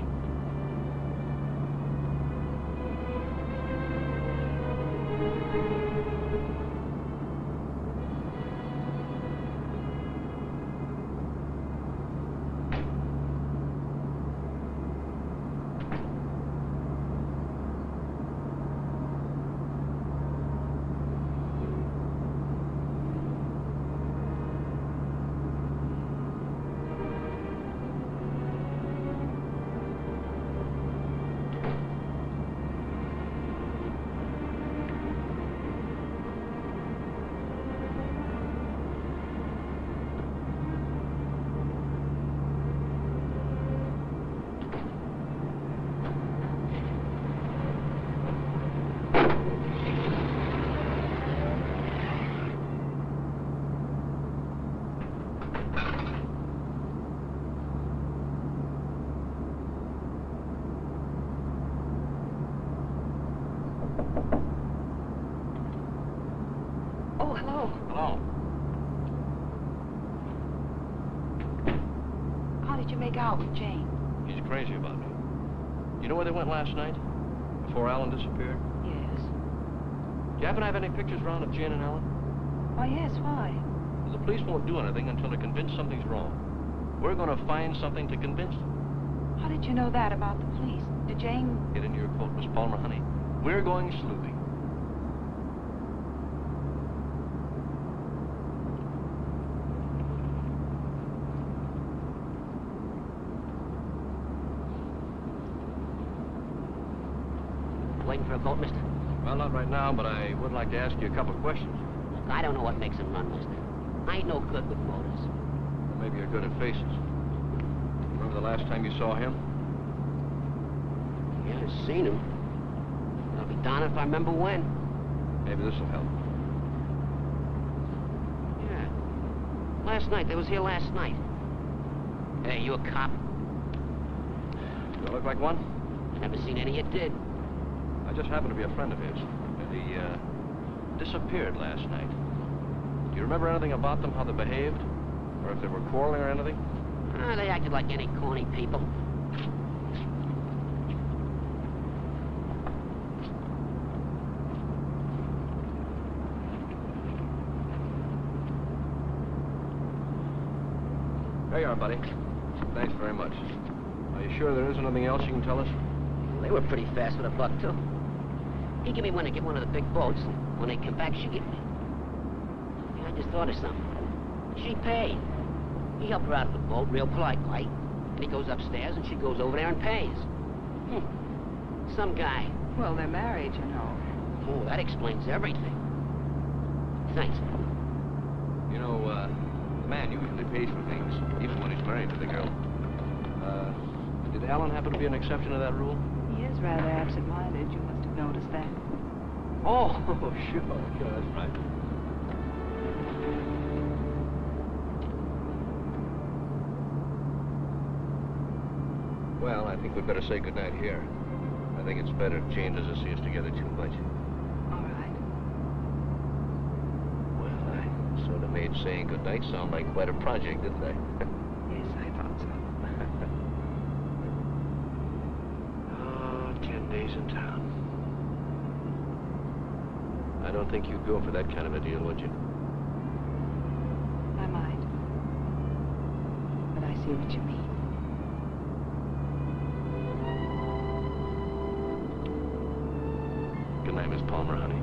Out with Jane. He's crazy about me. You know where they went last night? Before Alan disappeared? Yes. Do you happen to have any pictures around of Jane and Alan? Why, yes, why? The police won't do anything until they're convinced something's wrong. We're going to find something to convince them. How did you know that about the police? Did Jane... Get into your coat, Miss Palmer, honey. We're going sleuthing. Waiting for a boat, mister? Well, not right now, but I would like to ask you a couple of questions. Look, I don't know what makes him run, mister. I ain't no good with motors. Well, maybe you're good at faces. Remember the last time you saw him? Yeah, I've seen him. I'll be darned if I remember when. Maybe this will help. Yeah. Last night. They was here last night. Hey, you a cop? Do I look like one? Never seen any you did. I just happened to be a friend of his. He disappeared last night. Do you remember anything about them, how they behaved? Or if they were quarreling or anything? They acted like any corny people. There you are, buddy. Thanks very much. Are you sure there isn't anything else you can tell us? They were pretty fast with a buck, too. He gave me one to get one of the big boats. When they come back, she gave me. Yeah, I just thought of something. She paid. He helped her out of the boat, real polite, like. And he goes upstairs, and she goes over there and pays. Some guy. Well, they're married, you know. Oh, that explains everything. Thanks. You know, the man usually pays for things, even when he's married to the girl. Did Alan happen to be an exception to that rule? He is rather absent-minded. You must have noticed that. Oh, sure, that's right. Well, I think we'd better say goodnight here. I think it's better if Jane doesn't see us together too much. All right. Well, I sort of made saying goodnight sound like quite a project, didn't I? Yes, I thought so. 10 days in town. I don't think you'd go for that kind of a deal, would you? I might. But I see what you mean. Good night, Miss Palmer, honey.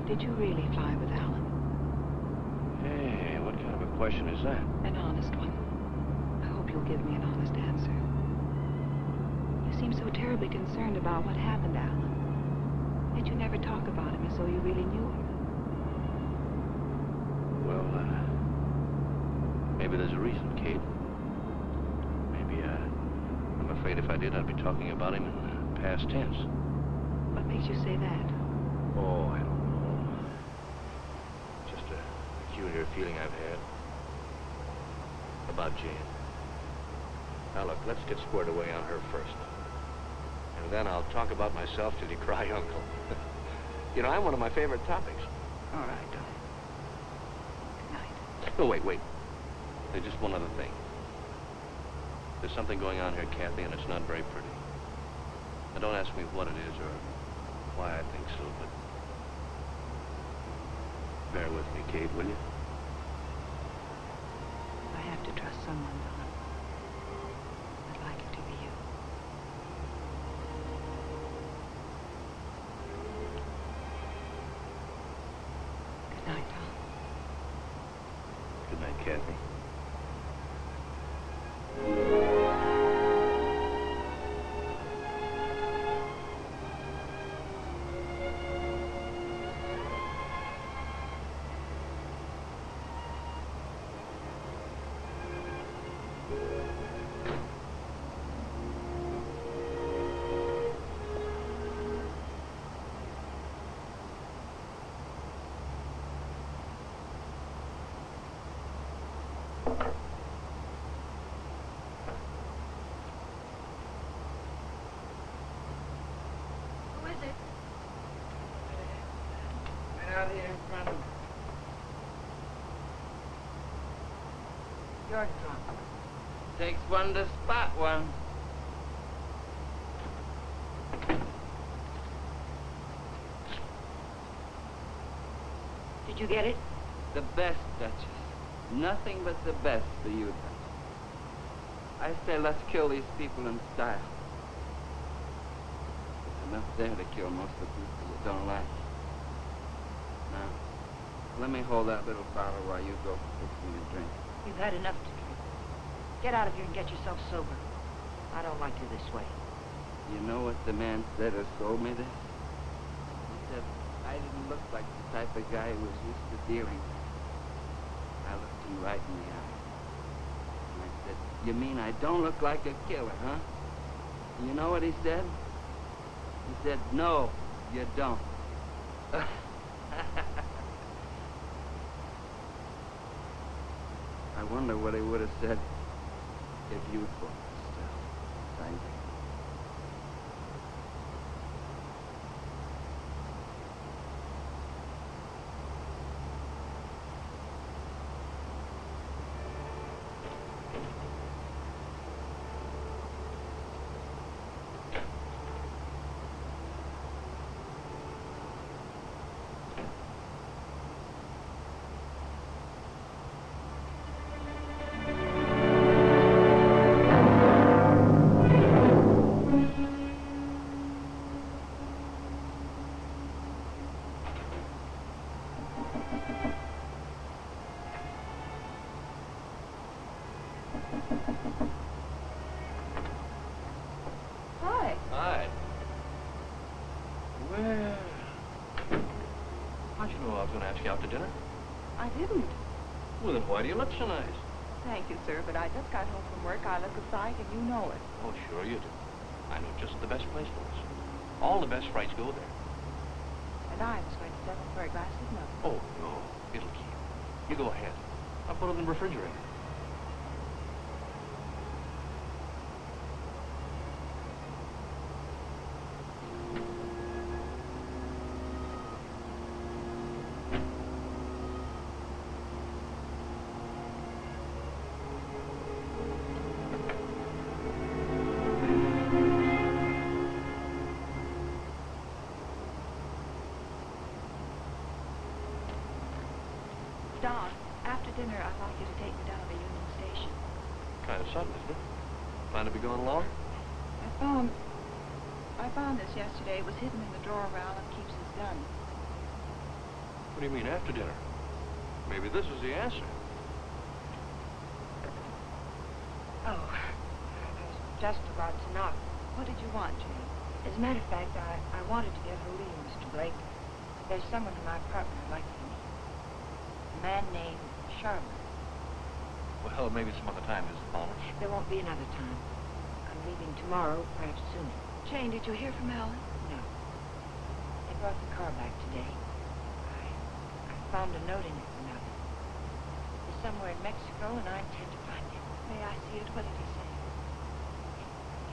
Did you really fly with Alan? Hey, what kind of a question is that? An honest one. I hope you'll give me an honest answer. You seem so terribly concerned about what happened to Alan. Yet you never talk about him as though you really knew him. Well, maybe there's a reason, Kate. Maybe, I'm afraid if I did, I'd be talking about him in past tense. What makes you say that? Oh, I don't know. Just a peculiar feeling I've had about Jane. Now, look, let's get squared away on her first. And then I'll talk about myself till you cry uncle. You know, I'm one of my favorite topics. All right, darling. Good night. No, wait. There's just one other thing. There's something going on here, Kathy, and it's not very pretty. Now, don't ask me what it is or why I think so, but bear with me, Kate, will you? I have to trust someone, Don. I'd like it to be you. Good night, Don. Good night, Kathy. Out here in front of me. You're drunk. Takes one to spot one. Did you get it? The best, Duchess. Nothing but the best for you, Duchess. I say let's kill these people in style. There's enough there to kill most of the people that don't like you. Now, let me hold that little bottle while you go fixing a drink. You've had enough to drink. Get out of here and get yourself sober. I don't like you this way. You know what the man said who sold me this? He said I didn't look like the type of guy who was used to dealing with. I looked him right in the eye. And I said, you mean I don't look like a killer, huh? And you know what he said? He said, no, you don't. I wonder what he would have said if you'd bought the stuff. Thank you. Hi. Hi. Well, how'd you know I was going to ask you out to dinner? I didn't. Well, then why do you look so nice? Thank you, sir, but I just got home from work. I look a sight, and you know it. Oh, sure you do. I know just the best place for us. All the best frights go there. And I was going to settle for a glass of milk. Oh, no. It'll keep. You go ahead. I'll put it in the refrigerator. Don, after dinner, I'd like you to take me down to Union Station. Kind of sudden, isn't it? Plan to be going along? I found this yesterday. It was hidden in the drawer where Alan keeps his gun. What do you mean, after dinner? Maybe this is the answer. Oh, I was just about to knock. What did you want, Jane? As a matter of fact, I wanted to get hold of you, Mr. Blake. There's someone in my apartment I'd like to meet. A man named Sharman. Well, maybe some other time, Mrs. Palmer. There won't be another time. I'm leaving tomorrow, perhaps sooner. Jane, did you hear from Alan? No. They brought the car back today. I found a note in it from Alan. He's somewhere in Mexico, and I intend to find him. May I see it? What did he say?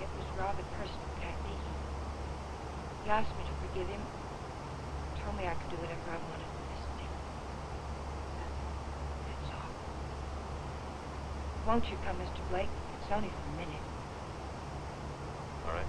It was rather personal, Kathy. He asked me to forgive him. Told me I could do whatever I wanted with this thing. That's all. Won't you come, Mr. Blake? It's only for a minute. All right.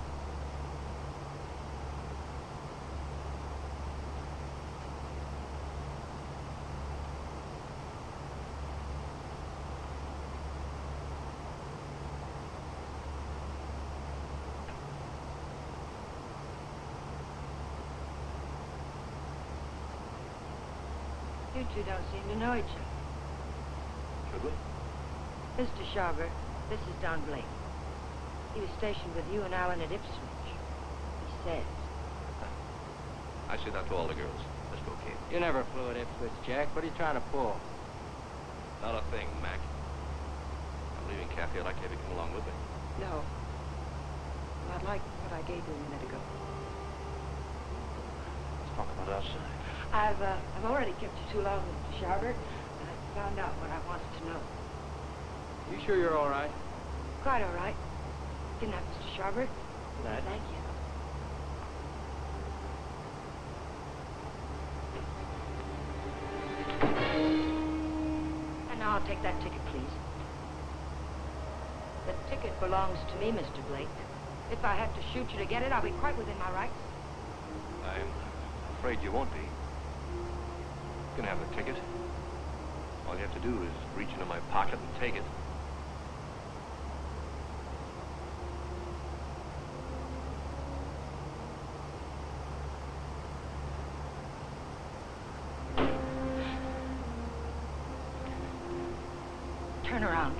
You two don't seem to know each other. Should we? Mr. Sharber, this is Don Blake. He was stationed with you and Alan at Ipswich. He says. I say that to all the girls. Let's go, Kate. You never flew at Ipswich, Jack. What are you trying to pull? Not a thing, Mac. I'm leaving Kathy. I'd like to have you come along with me. No. Not like what I gave you a minute ago. Let's talk about outside. I've already kept you too long, Mr. Sharber. I found out what I wanted to know. You sure you're all right? Quite all right. Good night, Mr. Sharber. Good night. Thank you. And now I'll take that ticket, please. The ticket belongs to me, Mr. Blake. If I have to shoot you to get it, I'll be quite within my rights. I'm afraid you won't be. You can have the ticket. All you have to do is reach into my pocket and take it. Turn around.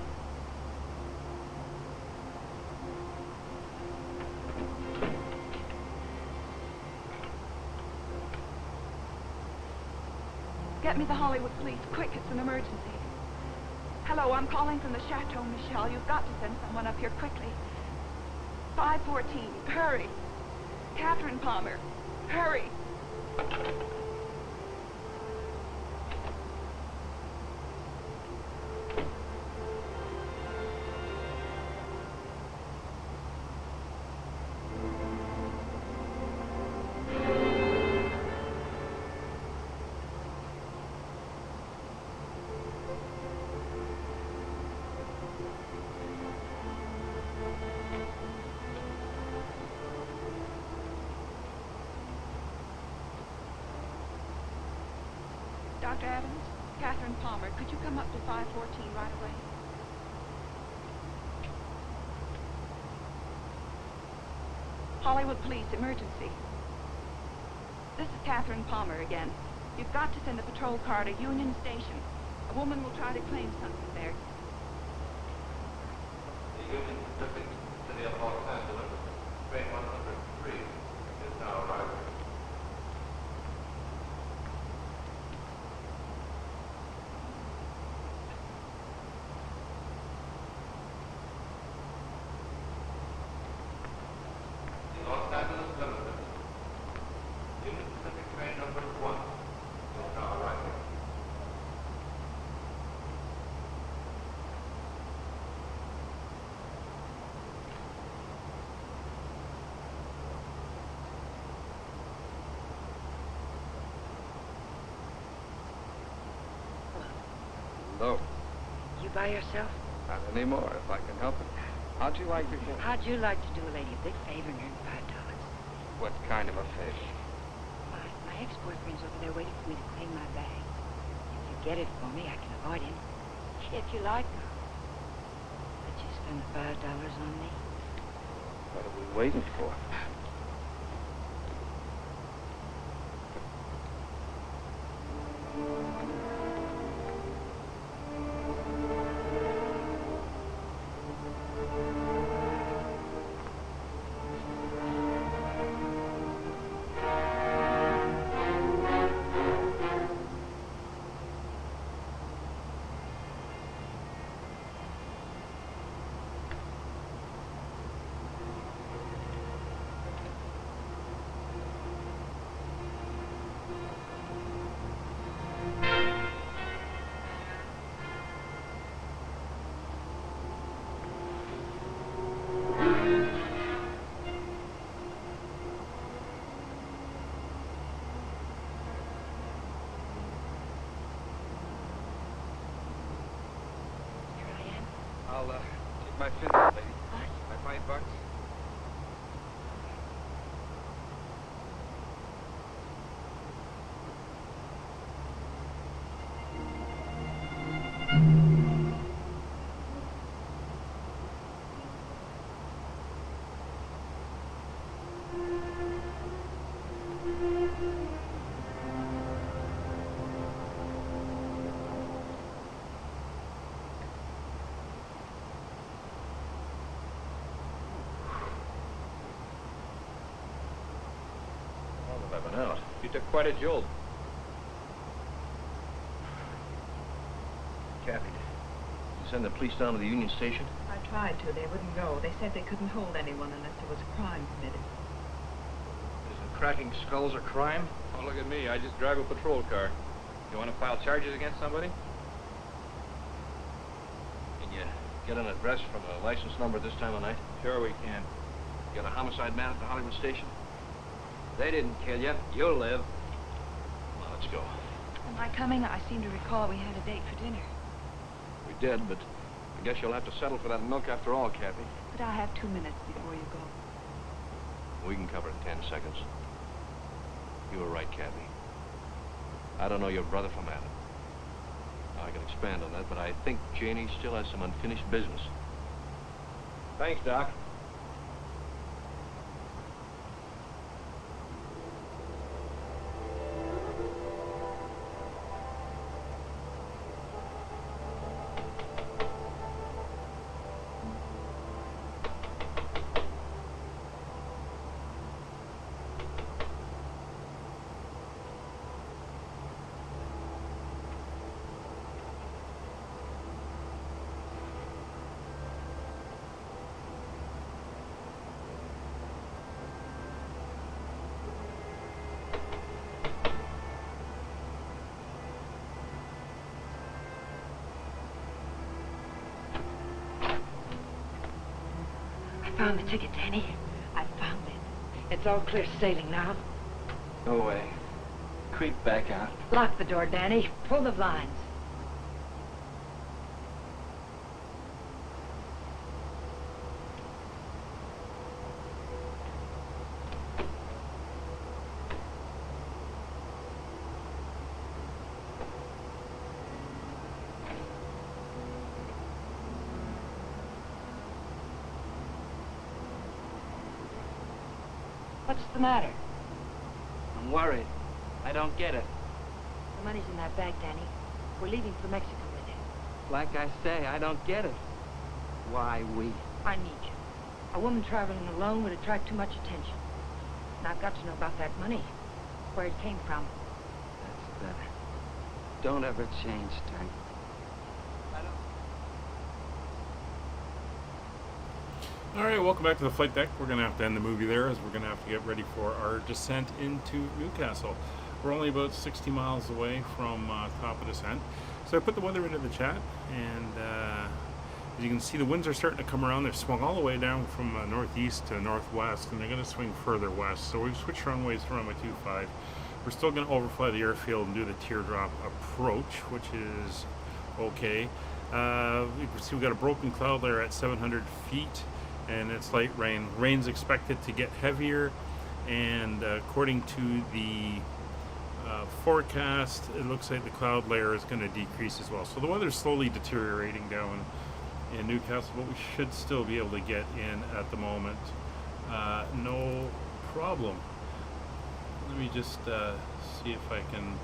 Get me the Hollywood police, quick, it's an emergency. Hello, I'm calling from the Chateau Michel. You've got to send someone up here quickly. 514, hurry. Catherine Palmer, hurry. Dr. Adams, Catherine Palmer, could you come up to 514 right away? Hollywood Police, emergency. This is Catherine Palmer again. You've got to send a patrol car to Union Station. A woman will try to claim something there. Hello. You by yourself? Not anymore, if I can help it. How'd you like your dinner? How'd you like to do a lady a big favor and earn $5? What kind of a favor? My ex-boyfriend's over there waiting for me to claim my bag. If you get it for me, I can avoid him. If you like, let you spend the $5 on me. What are we waiting for? I'll take my fin out, lady. My $5. Out. You took quite a jolt. Kathy, you send the police down to the Union Station? I tried to. They wouldn't go. They said they couldn't hold anyone unless there was a crime committed. Isn't cracking skulls a crime? Oh, look at me. I just drive a patrol car. You want to file charges against somebody? Can you get an address from a license number this time of night? Sure we can. You got a homicide man at the Hollywood Station? They didn't kill you. You'll live. Well, let's go. Am I coming? I seem to recall we had a date for dinner. We did, but I guess you'll have to settle for that milk after all, Kathy. But I have 2 minutes before you go. We can cover it in 10 seconds. You were right, Kathy. I don't know your brother from Adam. I can expand on that, but I think Janie still has some unfinished business. Thanks, Doc. I found the ticket, Danny. I found it. It's all clear sailing now. No way. Creep back out. Lock the door, Danny. Pull the blinds. What's the matter? I'm worried. I don't get it. The money's in that bag, Danny. We're leaving for Mexico with it. Like I say, I don't get it. Why we? I need you. A woman traveling alone would attract too much attention. And I've got to know about that money. Where it came from. That's better. Don't ever change, Frank. Alright, welcome back to the flight deck. We're going to have to end the movie there as we're going to have to get ready for our descent into Newcastle. We're only about 60 miles away from top of descent. So I put the weather into the chat, and as you can see, the winds are starting to come around. They've swung all the way down from northeast to northwest, and they're going to swing further west. So we've switched runways to runway 25. We're still going to overfly the airfield and do the teardrop approach, which is okay. You can see we got a broken cloud layer at 700 feet, and it's light rain. Rain's expected to get heavier, and according to the forecast, it looks like the cloud layer is going to decrease as well. So the weather's slowly deteriorating down in Newcastle, but we should still be able to get in at the moment. No problem. Let me just see if I can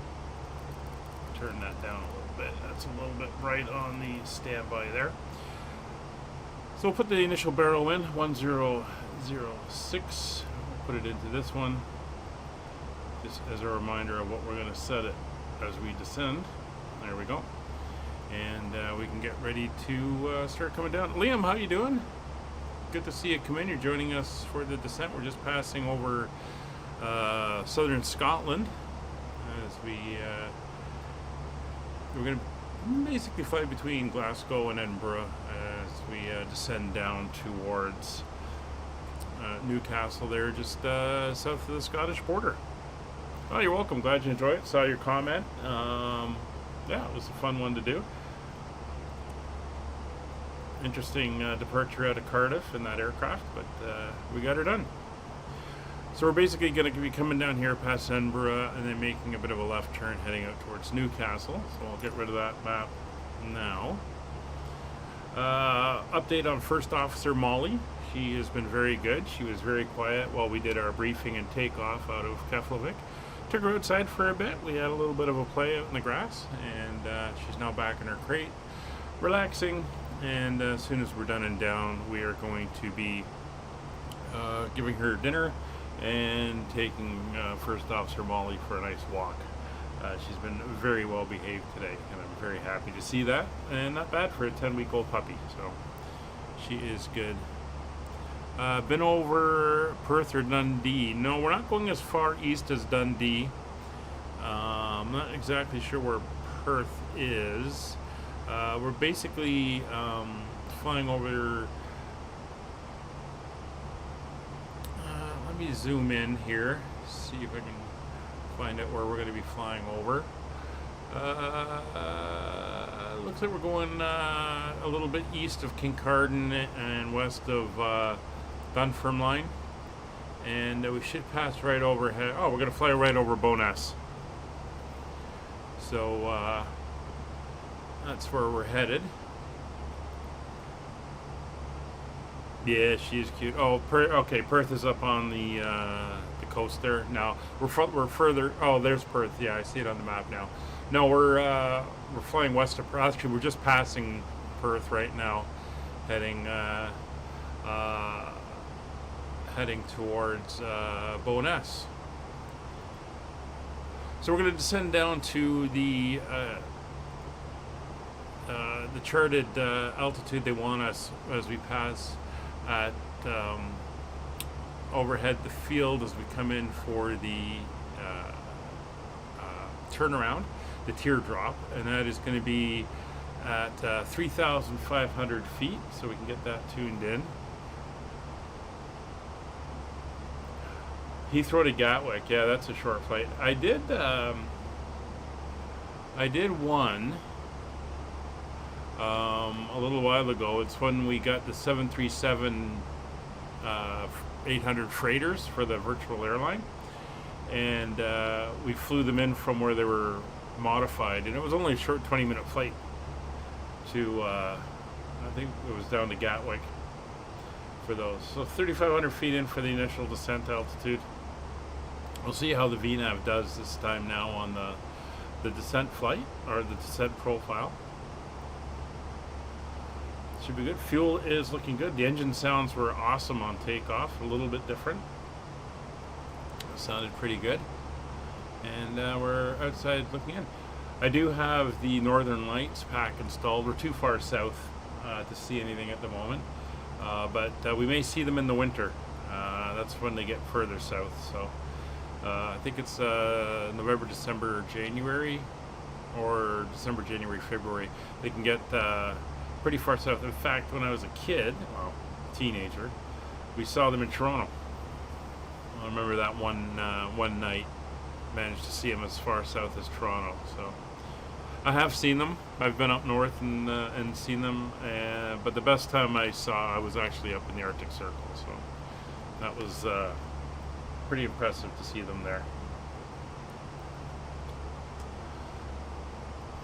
turn that down a little bit. That's a little bit bright on the standby there. So we'll put the initial barrel in, 1006. We'll put it into this one, just as a reminder of what we're going to set it as we descend. There we go. And we can get ready to start coming down. Liam, how you doing? Good to see you come in. You're joining us for the descent. We're just passing over southern Scotland as we're going to basically fly between Glasgow and Edinburgh as we descend down towards Newcastle there, just south of the Scottish border. Oh, you're welcome. Glad you enjoyed it. Saw your comment. Yeah, it was a fun one to do. Interesting departure out of Cardiff in that aircraft, but we got her done. So we're basically going to be coming down here past Edinburgh and then making a bit of a left turn heading out towards Newcastle. So I'll get rid of that map now. Update on First Officer Molly. She has been very good. She was very quiet while we did our briefing and takeoff out of Keflavik. Took her outside for a bit. We had a little bit of a play out in the grass, and she's now back in her crate, relaxing. And as soon as we're done and down, we are going to be giving her dinner and taking First Officer Molly for a nice walk. She's been very well behaved today, and I'm very happy to see that. And not bad for a 10-week-old puppy, so she is good. Been over Perth or Dundee? No, we're not going as far east as Dundee. I'm not exactly sure where Perth is. We're basically flying over. Let me zoom in here, see if I can find out where we're going to be flying over. Looks like we're going a little bit east of Kincardine and west of Dunfermline, and we should pass right overhead. Oh, we're going to fly right over Bo'ness. So that's where we're headed. Yeah, she's cute. Oh, okay. Perth is up on the coast there. Now we're further. Oh, there's Perth. Yeah, I see it on the map now. No, we're flying west of Perth. Actually, we're just passing Perth right now, heading towards Bo'ness. So we're going to descend down to the charted altitude they want us as we pass at overhead the field as we come in for the turnaround, the teardrop, and that is going to be at 3,500 feet, so we can get that tuned in. Heathrow to Gatwick, yeah, that's a short flight. I did one a little while ago. It's when we got the 737 800 freighters for the virtual airline, and we flew them in from where they were modified, and it was only a short 20-minute flight to I think it was down to Gatwick for those. So 3,500 feet in for the initial descent altitude. We'll see how the VNAV does this time now on the descent flight, or the descent profile. Should be good. Fuel is looking good. The engine sounds were awesome on takeoff, a little bit different. It sounded pretty good. And we're outside looking in. I do have the Northern Lights pack installed. We're too far south to see anything at the moment, but we may see them in the winter. That's when they get further south. So I think it's November, December, January, or December, January, February. They can get pretty far south. In fact, when I was a kid, well, teenager, we saw them in Toronto. I remember that one night, managed to see them as far south as Toronto. So I have seen them. I've been up north and seen them, but the best time I was actually up in the Arctic Circle, so that was pretty impressive to see them there.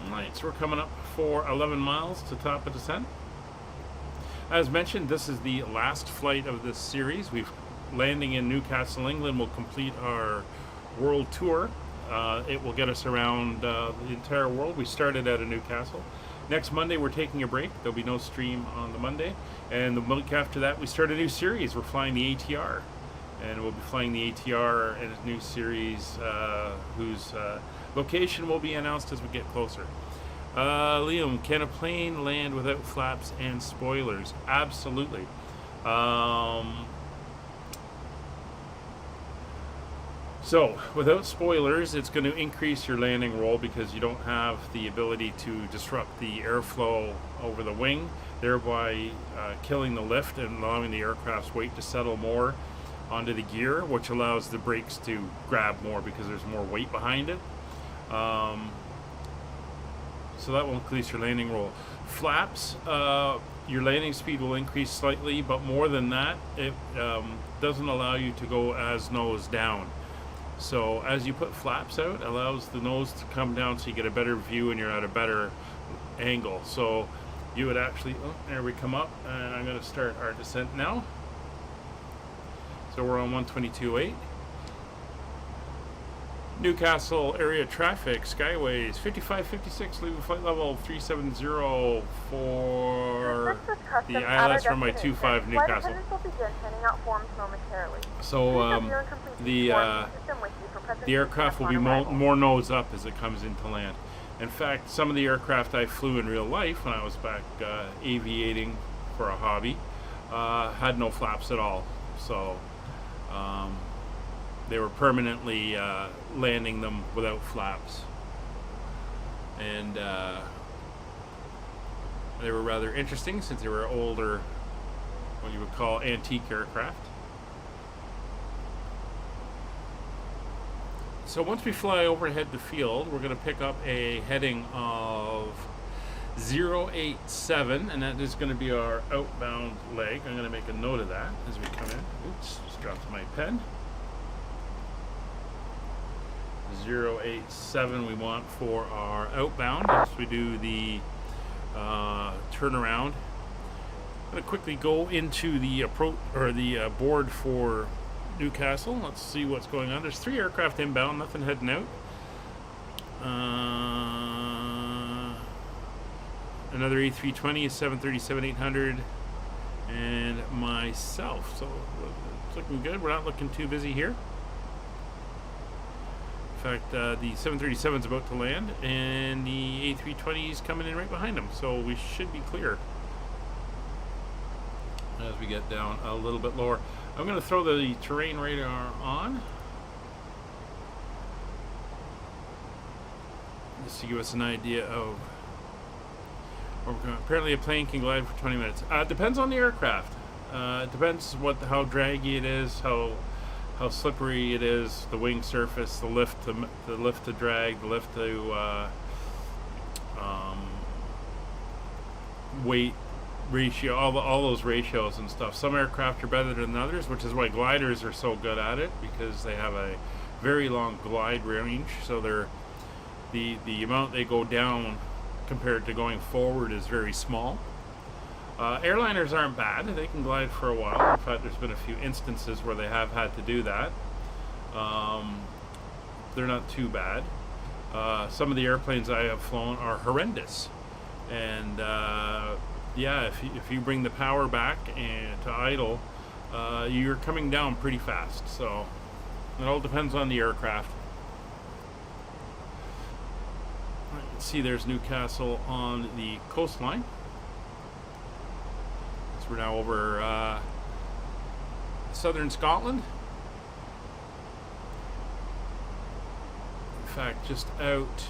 Alright, so we're coming up for 11 miles to top of descent. As mentioned, this is the last flight of this series. Landing in Newcastle, England will complete our world tour. It will get us around the entire world. We started out of Newcastle. Next Monday we're taking a break. There'll be no stream on the Monday. And the week after that we start a new series. We're flying the ATR. And we'll be flying the ATR in a new series whose location will be announced as we get closer. Liam, can a plane land without flaps and spoilers? Absolutely. So, without spoilers, it's going to increase your landing roll because you don't have the ability to disrupt the airflow over the wing, thereby killing the lift and allowing the aircraft's weight to settle more onto the gear, which allows the brakes to grab more because there's more weight behind it. So that will increase your landing roll. Flaps, your landing speed will increase slightly, but more than that, it doesn't allow you to go as nose down. So as you put flaps out, it allows the nose to come down so you get a better view and you're at a better angle. So you would actually, oh, there we come up, and I'm going to start our descent now. So we're on 122.8. Newcastle area traffic, Skyways 5556, leaving flight level 370 for the ILS from my 25 Newcastle. So the aircraft will be more nose up as it comes into land. In fact, some of the aircraft I flew in real life when I was back aviating for a hobby had no flaps at all. So they were permanently landing them without flaps, and they were rather interesting since they were older, what you would call antique aircraft. So once we fly overhead the field, we're going to pick up a heading of 087, and that is going to be our outbound leg. I'm going to make a note of that as we come in. Oops, just dropped my pen. 087 we want for our outbound as we do the turnaround. I'm going to quickly go into the approach or the board for Newcastle. Let's see what's going on. There's 3 aircraft inbound, nothing heading out. Another A320, a 737-800, and myself. So it's looking good. We're not looking too busy here. In fact, the 737 is about to land, and the A320 is coming in right behind them, so we should be clear as we get down a little bit lower. I'm going to throw the terrain radar on just to give us an idea of where we're going. Apparently a plane can glide for 20 minutes. Depends on the aircraft. It depends how draggy it is, how slippery it is, the wing surface, the lift to drag, the lift to weight ratio, all those ratios and stuff. Some aircraft are better than others, which is why gliders are so good at it, because they have a very long glide range. So they're the amount they go down compared to going forward is very small. Airliners aren't bad. They can glide for a while. In fact, there's been a few instances where they have had to do that. They're not too bad. Some of the airplanes I have flown are horrendous. And yeah, if you bring the power back and to idle, you're coming down pretty fast. So it all depends on the aircraft. You can see there's Newcastle on the coastline. We're now over southern Scotland. In fact, just out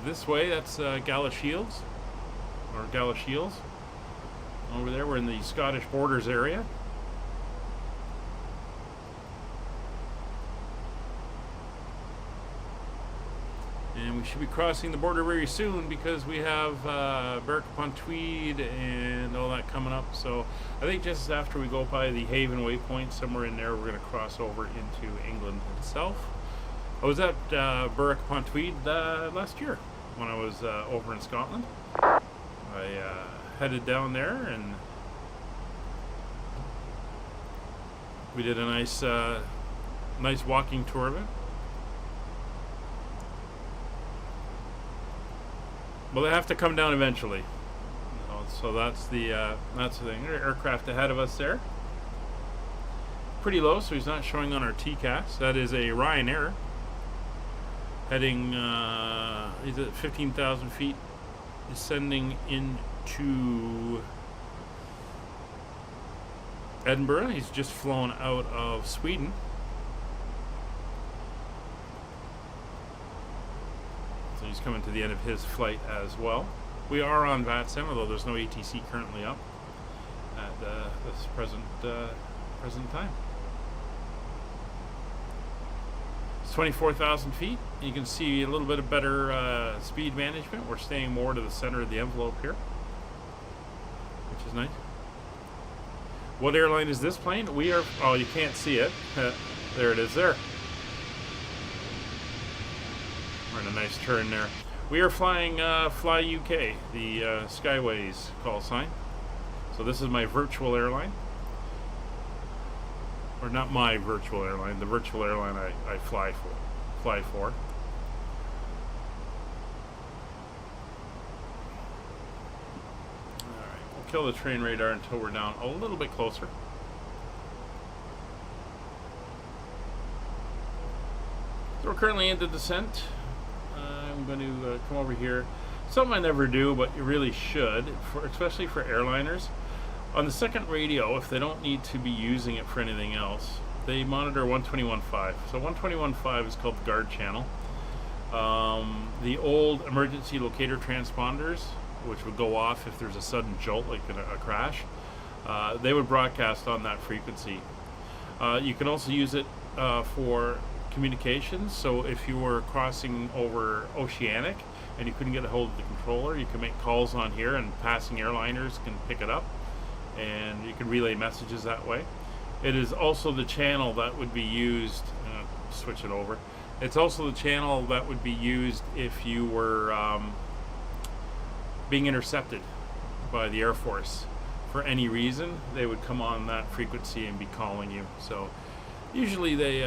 this way, that's Galashiels, or Galashiels. Over there, we're in the Scottish borders area. And we should be crossing the border very soon because we have Berwick-upon-Tweed and all that coming up. So I think just after we go by the Haven waypoint, somewhere in there, we're going to cross over into England itself. I was at Berwick-upon-Tweed last year when I was over in Scotland. I headed down there and we did a nice walking tour of it. Well, they have to come down eventually. So that's the thing. Aircraft ahead of us there. Pretty low, so he's not showing on our TCAS. That is a Ryanair. Heading, he's at 15,000 feet. Descending into Edinburgh. He's just flown out of Sweden. So he's coming to the end of his flight as well. We are on VATSim, although there's no ATC currently up at this present time. It's 24,000 feet. You can see a little bit of better speed management. We're staying more to the center of the envelope here, which is nice. What airline is this plane? We are, oh, you can't see it. There it is there. We're in a nice turn there. We are flying Fly UK, the Skyways call sign. So this is my virtual airline. Or not my virtual airline, the virtual airline I fly for. Alright, we'll kill the train radar until we're down a little bit closer. So we're currently into descent. I'm going to come over here. Something I never do, but you really should, especially for airliners. On the second radio, if they don't need to be using it for anything else, they monitor 121.5. So 121.5 is called the guard channel. The old emergency locator transponders, which would go off if there's a sudden jolt, like a crash, they would broadcast on that frequency. You can also use it for communications. So if you were crossing over oceanic and you couldn't get a hold of the controller, you can make calls on here and passing airliners can pick it up and you can relay messages that way. It is also the channel that would be used, switch it over, it's also the channel that would be used if you were being intercepted by the Air Force for any reason. They would come on that frequency and be calling you. So usually they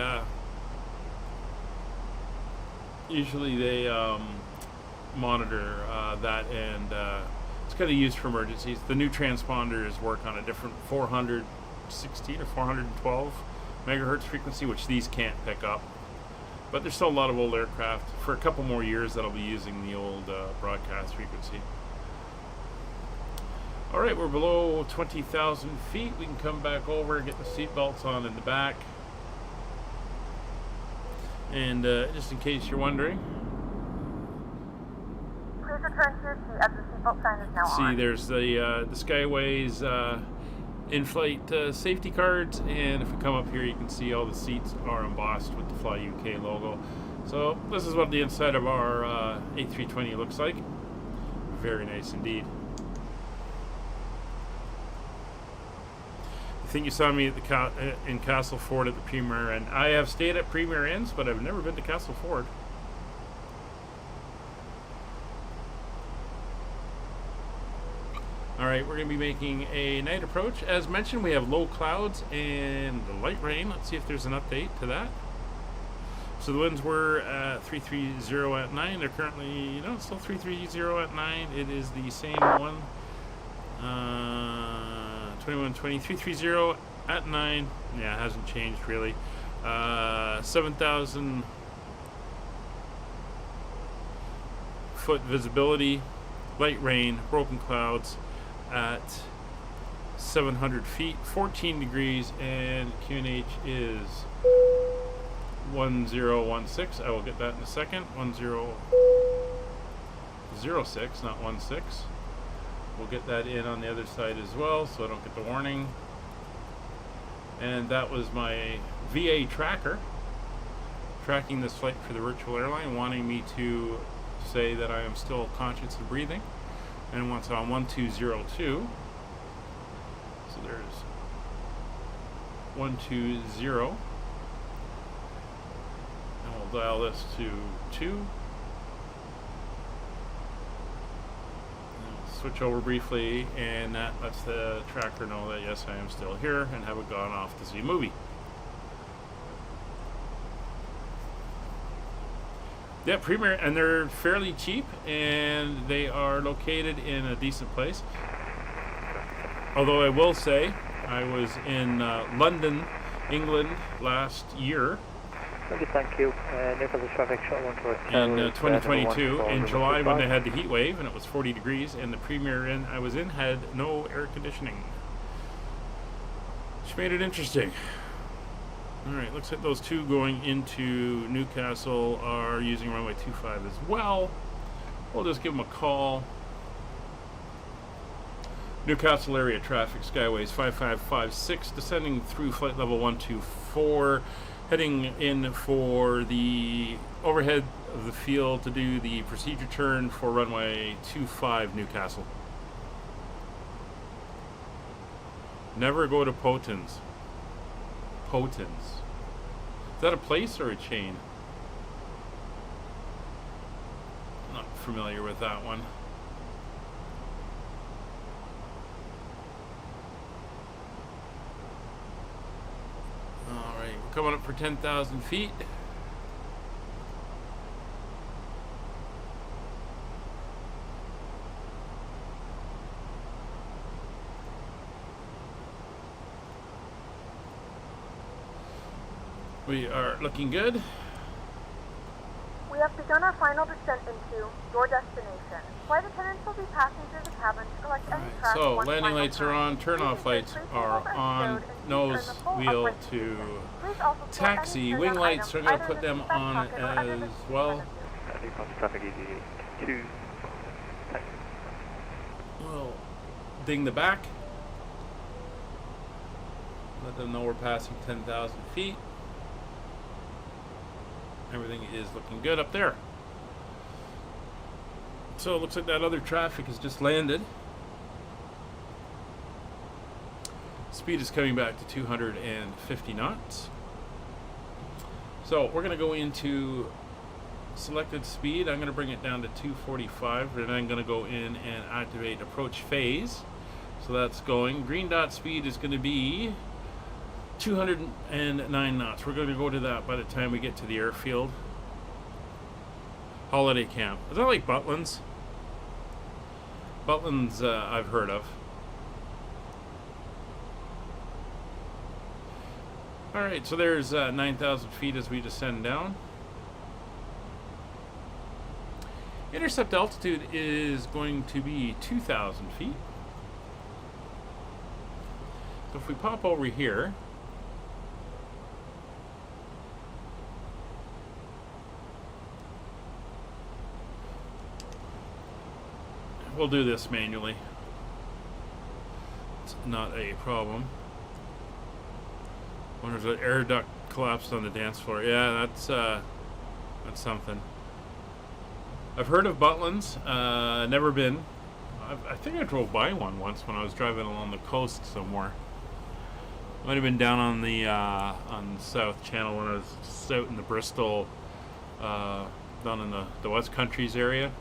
monitor that, and it's kind of used for emergencies. The new transponders work on a different 416 or 412 megahertz frequency, which these can't pick up. But there's still a lot of old aircraft. For a couple more years, that'll be using the old broadcast frequency. All right, we're below 20,000 feet. We can come back over, get the seat belts on in the back. And just in case you're wondering, please return to your seat as the seatbelt sign is now on. See, there's the Skyways in-flight safety cards, and if we come up here, you can see all the seats are embossed with the Fly UK logo. So this is what the inside of our A320 looks like. Very nice indeed. I think you saw me at the in Castleford at the Premier Inn. I have stayed at Premier Inns, but I've never been to Castleford. Alright, we're going to be making a night approach. As mentioned, we have low clouds and light rain. Let's see if there's an update to that. So the winds were 330 at 9. They're currently, it's still 330 at 9. It is the same one. 2120, 330 at 9. Yeah, it hasn't changed really. 7,000 foot visibility, light rain, broken clouds at 700 feet, 14 degrees, and QNH is 1016. I will get that in a second. 1006, not 16. We'll get that in on the other side as well, so I don't get the warning. And that was my VA tracker tracking this flight for the virtual airline, wanting me to say that I am still conscious and breathing. And once on 1202, so there's 120, and we'll dial this to 2. Switch over briefly, and that lets the tracker know that yes, I am still here, and haven't gone off to see a movie. Yeah, Premier, and they're fairly cheap, and they are located in a decent place. Although I will say, I was in London, England last year. Thank you. Newcastle traffic shot 1 to in 2022 in July when they had the heat wave and it was 40 degrees, and the Premier Inn I was in had no air conditioning, which made it interesting. Alright, looks like those two going into Newcastle are using runway 25 as well. We'll just give them a call. Newcastle area traffic, Skyways 5556, descending through flight level 124. Heading in for the overhead of the field to do the procedure turn for runway 25 Newcastle. Never go to Potens. Potens. Is that a place or a chain? Not familiar with that one. Alright, we're coming up for 10,000 feet. We are looking good. We have begun our final descent into your destination. Flight attendants will be passing through the cabin to collect any trash. So landing lights are on, turn-off lights are on, nose wheel to taxi. Wing lights are going to put them on as well. Traffic easy 2. We'll ding the back. Let them know we're passing 10,000 feet. Everything is looking good up there. So it looks like that other traffic has just landed. Speed is coming back to 250 knots. So we're going to go into selected speed. I'm going to bring it down to 245, and I'm going to go in and activate approach phase. So that's going. Green dot speed is going to be 209 knots. We're going to go to that by the time we get to the airfield. Holiday camp. Is that like Butlins? Butlins I've heard of. Alright, so there's 9,000 feet as we descend down. Intercept altitude is going to be 2,000 feet. So if we pop over here, we'll do this manually. It's not a problem. Wonder if the air duct collapsed on the dance floor. Yeah, that's something. I've heard of Butlins, never been. I think I drove by one once when I was driving along the coast somewhere. Might have been down on the South Channel when I was just out in the Bristol, down in the West Countries area.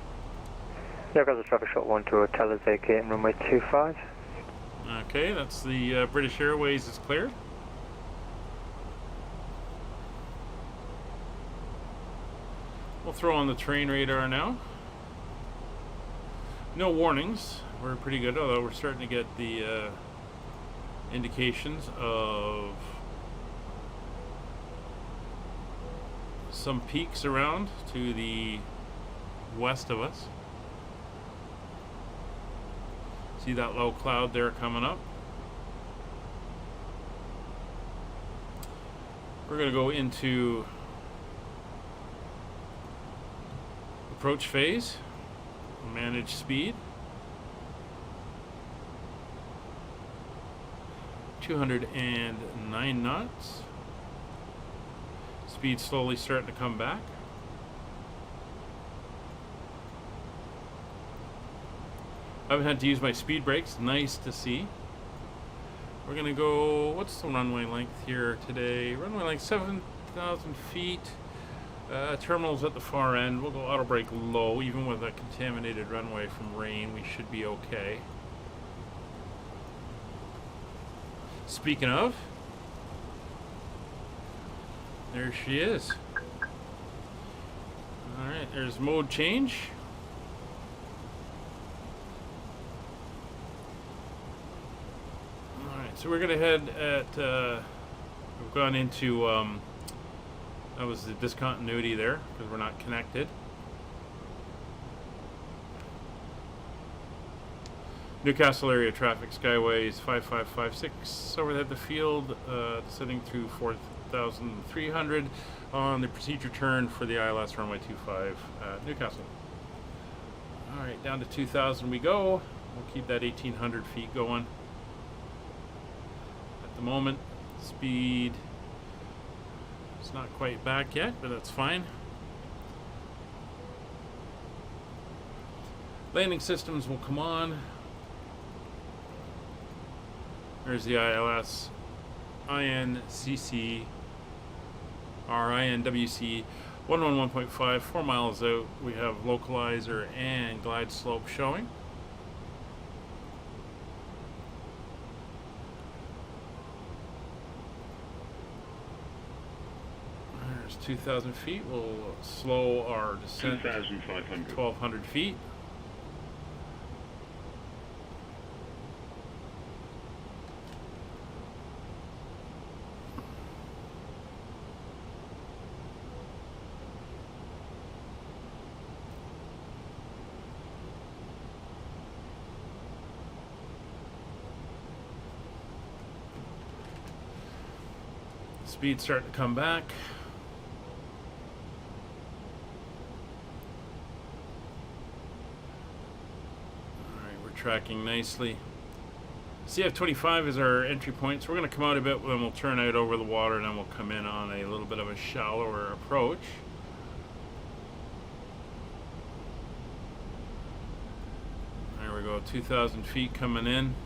Yeah, I've got the traffic shot 1 to hotel is vacating runway 25. Okay, that's the British Airways is cleared. We'll throw on the terrain radar now. No warnings. We're pretty good, although we're starting to get the indications of some peaks around to the west of us. See that low cloud there coming up? We're going to go into approach phase, manage speed, 209 knots. Speed slowly starting to come back. I haven't had to use my speed brakes. Nice to see. We're going to go, what's the runway length here today? Runway length 7,000 feet. Terminals at the far end. We'll go auto brake low. Even with a contaminated runway from rain, we should be okay. Speaking of, there she is. Alright, there's mode change. Alright, so we're going to head at, we've gone into, that was the discontinuity there, because we're not connected. Newcastle area traffic, Skyways 5556, overhead the field, descending through 4,300 on the procedure turn for the ILS runway 25 Newcastle. Alright, down to 2,000 we go. We'll keep that 1,800 feet going. At the moment, speed, it's not quite back yet, but that's fine. Landing systems will come on. There's the ILS, INCC, or INWC 111.5, 4 miles out. We have localizer and glide slope showing. There's 2,000 feet. We'll slow our descent 2,500. 1,200 feet. Speed starting to come back. Alright, we're tracking nicely. CF25 is our entry point, so we're going to come out a bit, then we'll turn out over the water, and then we'll come in on a little bit of a shallower approach. There we go, 2,000 feet coming in.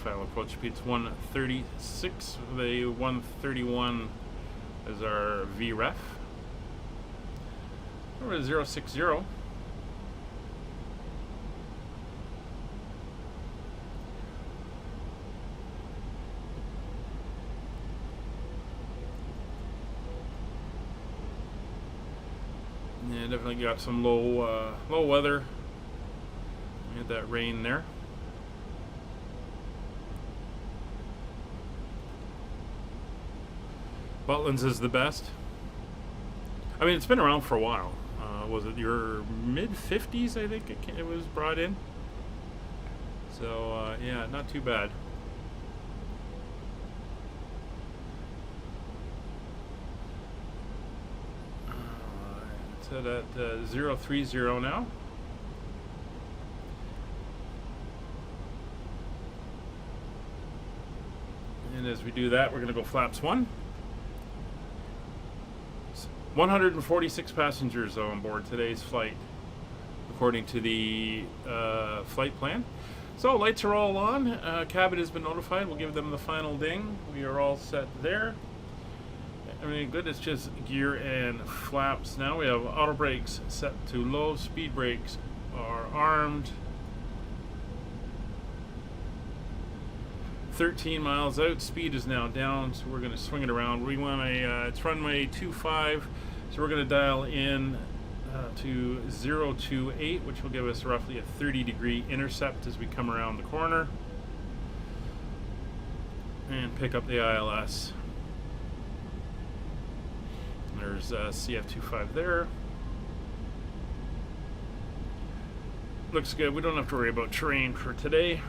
Final approach speed's 136. The 131 is our VREF. We're at 060. Yeah, definitely got some low weather. We had that rain there. Butlins is the best. I mean, it's been around for a while. Was it your mid-50s, I think it was brought in? So, yeah, not too bad. It's at 030 now. And as we do that, we're going to go flaps 1. 146 passengers on board today's flight, according to the flight plan. So lights are all on. Cabin has been notified. We'll give them the final ding. We are all set there. Everything good. It's just gear and flaps now. We have auto brakes set to low. Speed brakes are armed. 13 miles out. Speed is now down, so we're going to swing it around. We want a it's runway 25, so we're going to dial in to 028, which will give us roughly a 30-degree intercept as we come around the corner and pick up the ILS. There's CF25 there. Looks good. We don't have to worry about terrain for today.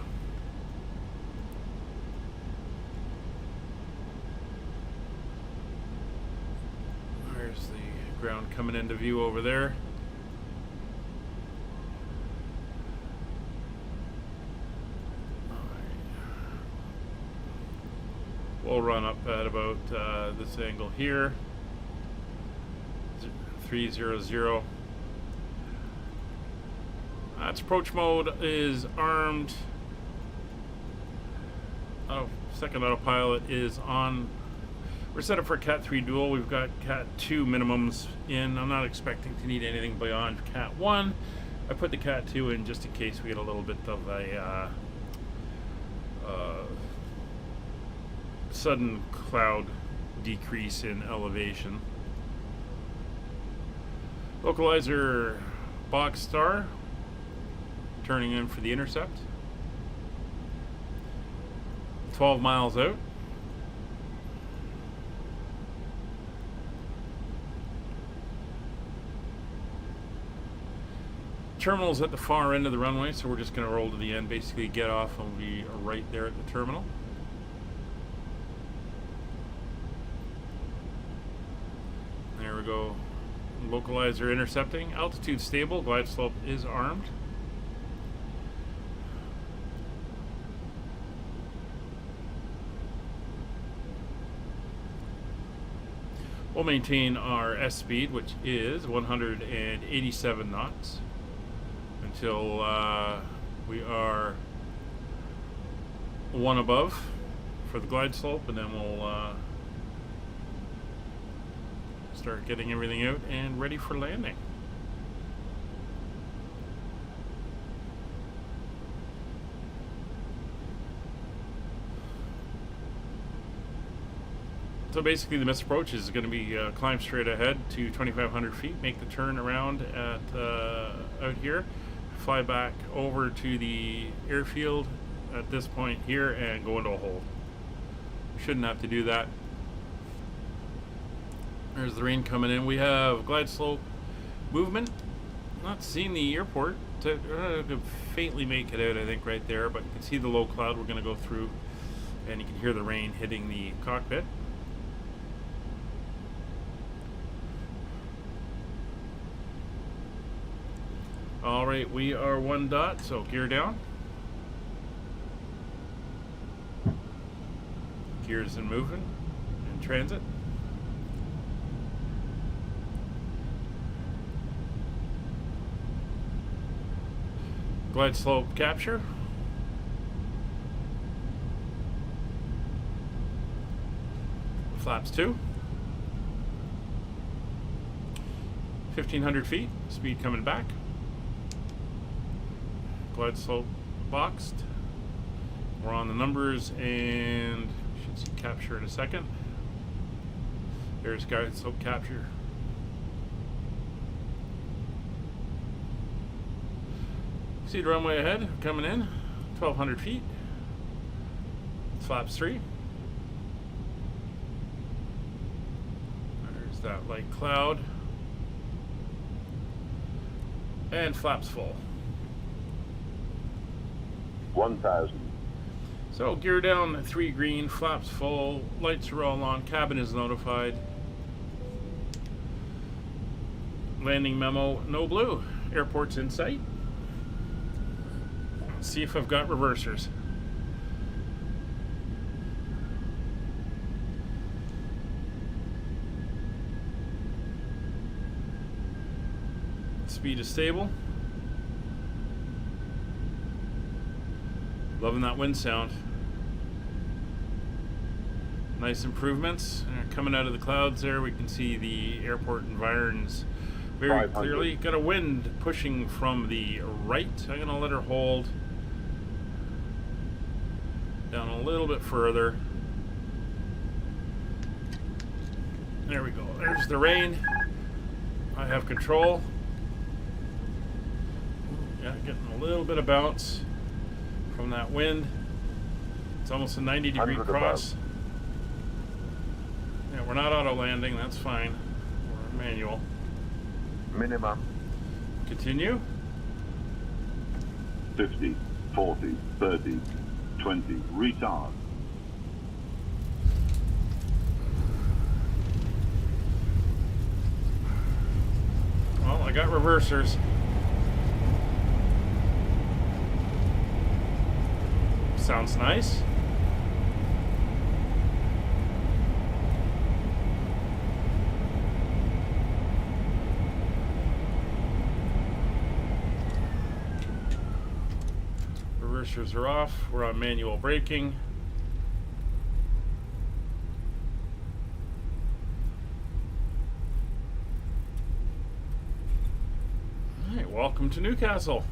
Ground coming into view over there. We'll run up at about this angle here. 300. Its approach mode is armed. Second autopilot is on. We're set up for Cat 3 dual. We've got Cat 2 minimums in. I'm not expecting to need anything beyond Cat 1. I put the Cat 2 in just in case we get a little bit of a sudden cloud decrease in elevation. Localizer box star turning in for the intercept. 12 miles out. Terminal's at the far end of the runway, so we're just going to roll to the end, basically get off and we are right there at the terminal. There we go. Localizer intercepting. Altitude stable. Glide slope is armed. We'll maintain our S speed, which is 187 knots, until we are one above for the glide slope, and then we'll start getting everything out and ready for landing. So basically the missed approach is going to be climb straight ahead to 2,500 feet, make the turn around at out here, fly back over to the airfield at this point here and go into a hold. We shouldn't have to do that. There's the rain coming in. We have glide slope movement. Not seeing the airport. I could faintly make it out, I think, right there, but you can see the low cloud we're going to go through, and you can hear the rain hitting the cockpit. Alright, we are 1 dot, so gear down. Gears in moving, in transit. Glide slope capture. Flaps 2. 1,500 feet, speed coming back. Glide slope boxed. We're on the numbers and should see capture in a second. There's glide slope capture. See the runway ahead coming in, 1,200 feet. Flaps 3. There's that light cloud. And flaps full. 1,000. So gear down 3 green, flaps full, lights are all on, cabin is notified. Landing memo, no blue. Airport's in sight. Let's see if I've got reversers. Speed is stable. Loving that wind sound. Nice improvements. Coming out of the clouds there, we can see the airport environs very clearly. Got a wind pushing from the right. I'm going to let her hold down a little bit further. There we go. There's the rain. I have control. Yeah, getting a little bit of bounce from that wind. It's almost a 90-degree cross. Yeah, we're not auto landing, that's fine. We're manual. Minimum. Continue. 50, 40, 30, 20, retard. Well, I got reversers. Sounds nice. sensors are off. We're on manual braking. Alright, welcome to Newcastle.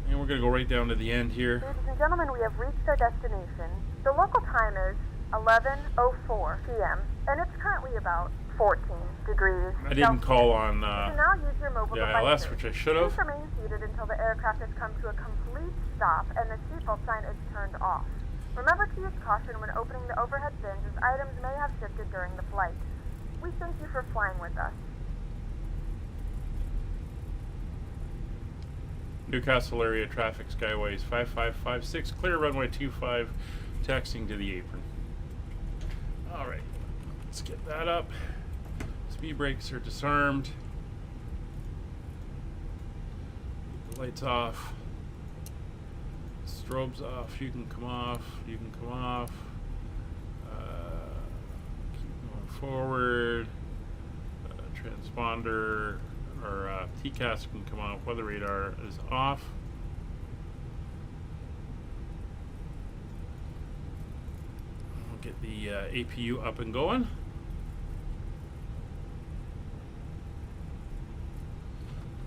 And we're going to go right down to the end here. Ladies and gentlemen, we have reached our destination. The local time is 11:04 p.m. and it's currently about 14 degrees. I didn't call on you can now use your mobile ILS, devices. which I should have. Please remain seated until the aircraft has come to a complete stop and the seatbelt sign is turned off. Remember to use caution when opening the overhead bins as items may have shifted during the flight. We thank you for flying with us. Newcastle area traffic, Skyways 5556, clear runway 25, taxiing to the apron. Alright, let's get that up. Speed brakes are disarmed. The lights off. Strobes off. You can come off. You can come off. Keep going forward. Transponder or TCAS can come off. Weather radar is off. We'll get the APU up and going.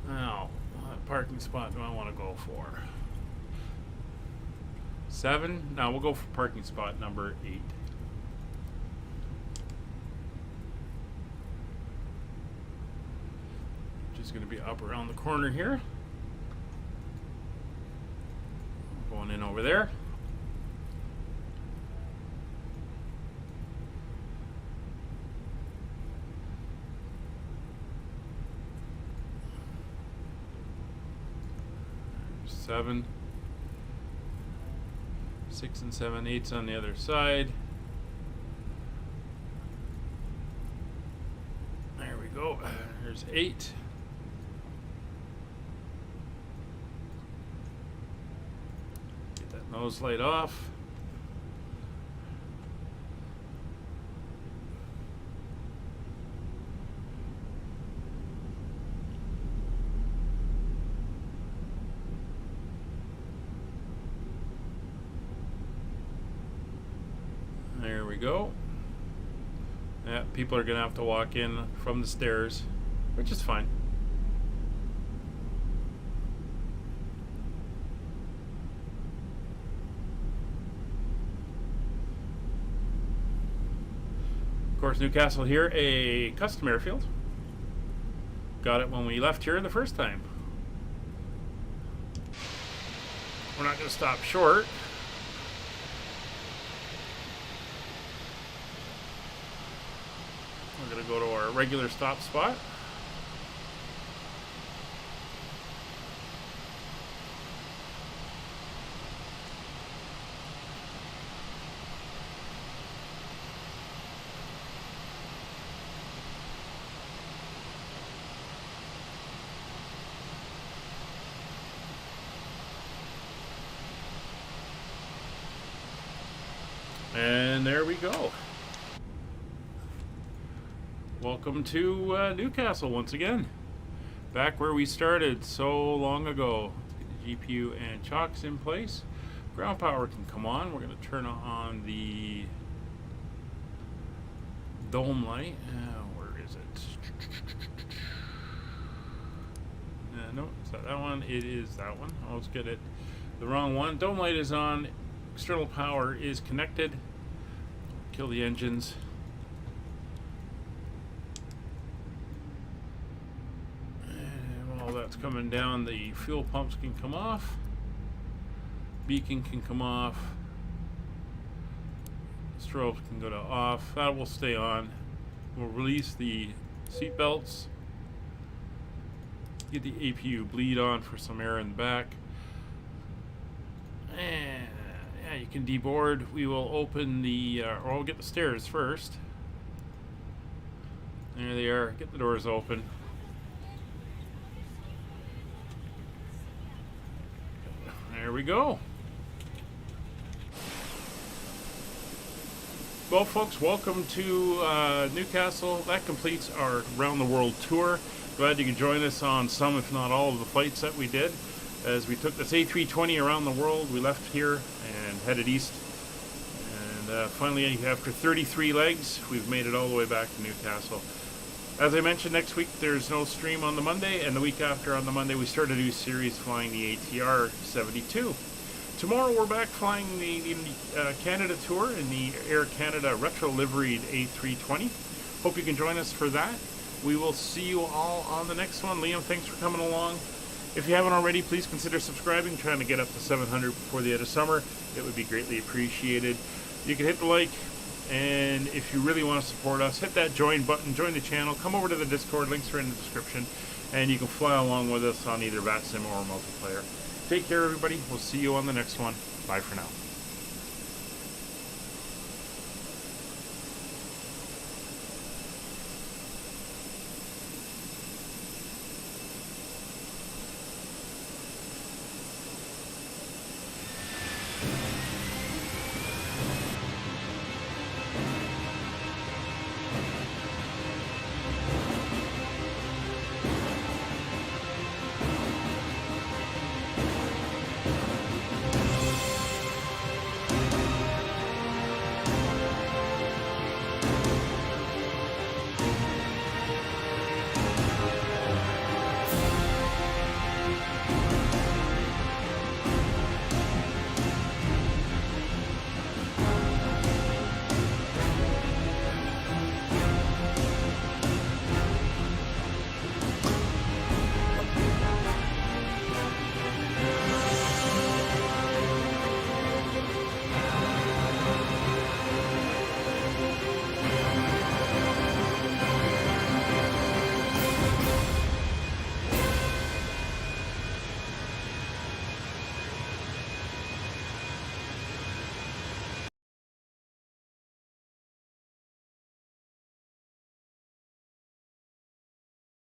Now, what parking spot do I want to go for? 7? Now we'll go for parking spot number 8. Just going to be up around the corner here. Going in over there. There's 7. 6 and 7, 8's on the other side. There we go. There's 8. Get that nose light off. There we go. Yeah, people are gonna have to walk in from the stairs, which is fine. Of course, Newcastle here, a custom airfield. Got it when we left here the first time. We're not gonna stop short. We're going to go to our regular stop spot. And there we go. Welcome to Newcastle once again. Back where we started so long ago. Get the GPU and chocks in place. Ground power can come on. We're going to turn on the dome light. Where is it? No, is that one? It is that one. Oh, let's get it. The wrong one. Dome light is on. External power is connected. Kill the engines. That's coming down. The fuel pumps can come off. Beacon can come off. Strobes can go to off. That will stay on. We'll release the seat belts. Get the APU bleed on for some air in the back. And yeah, you can deboard. We will open the, or we'll get the stairs first. There they are. Get the doors open. There we go. Well, folks, welcome to Newcastle. That completes our round the world tour. Glad you could join us on some, if not all, of the flights that we did. as we took this A320 around the world. We left here and headed east. And finally, after 33 legs, we've made it all the way back to Newcastle. As I mentioned, next week there's no stream on the Monday, and the week after on the Monday we start a new series flying the ATR 72. Tomorrow we're back flying the Canada tour in the Air Canada retro liveried A320. Hope you can join us for that. We will see you all on the next one. Liam, thanks for coming along. If you haven't already, please consider subscribing, trying to get up to 700 before the end of summer. It would be greatly appreciated. You can hit the like, and if you really want to support us, hit that join button, join the channel, come over to the Discord, links are in the description, and you can fly along with us on either VATSim or multiplayer. Take care, everybody. We'll see you on the next one. Bye for now.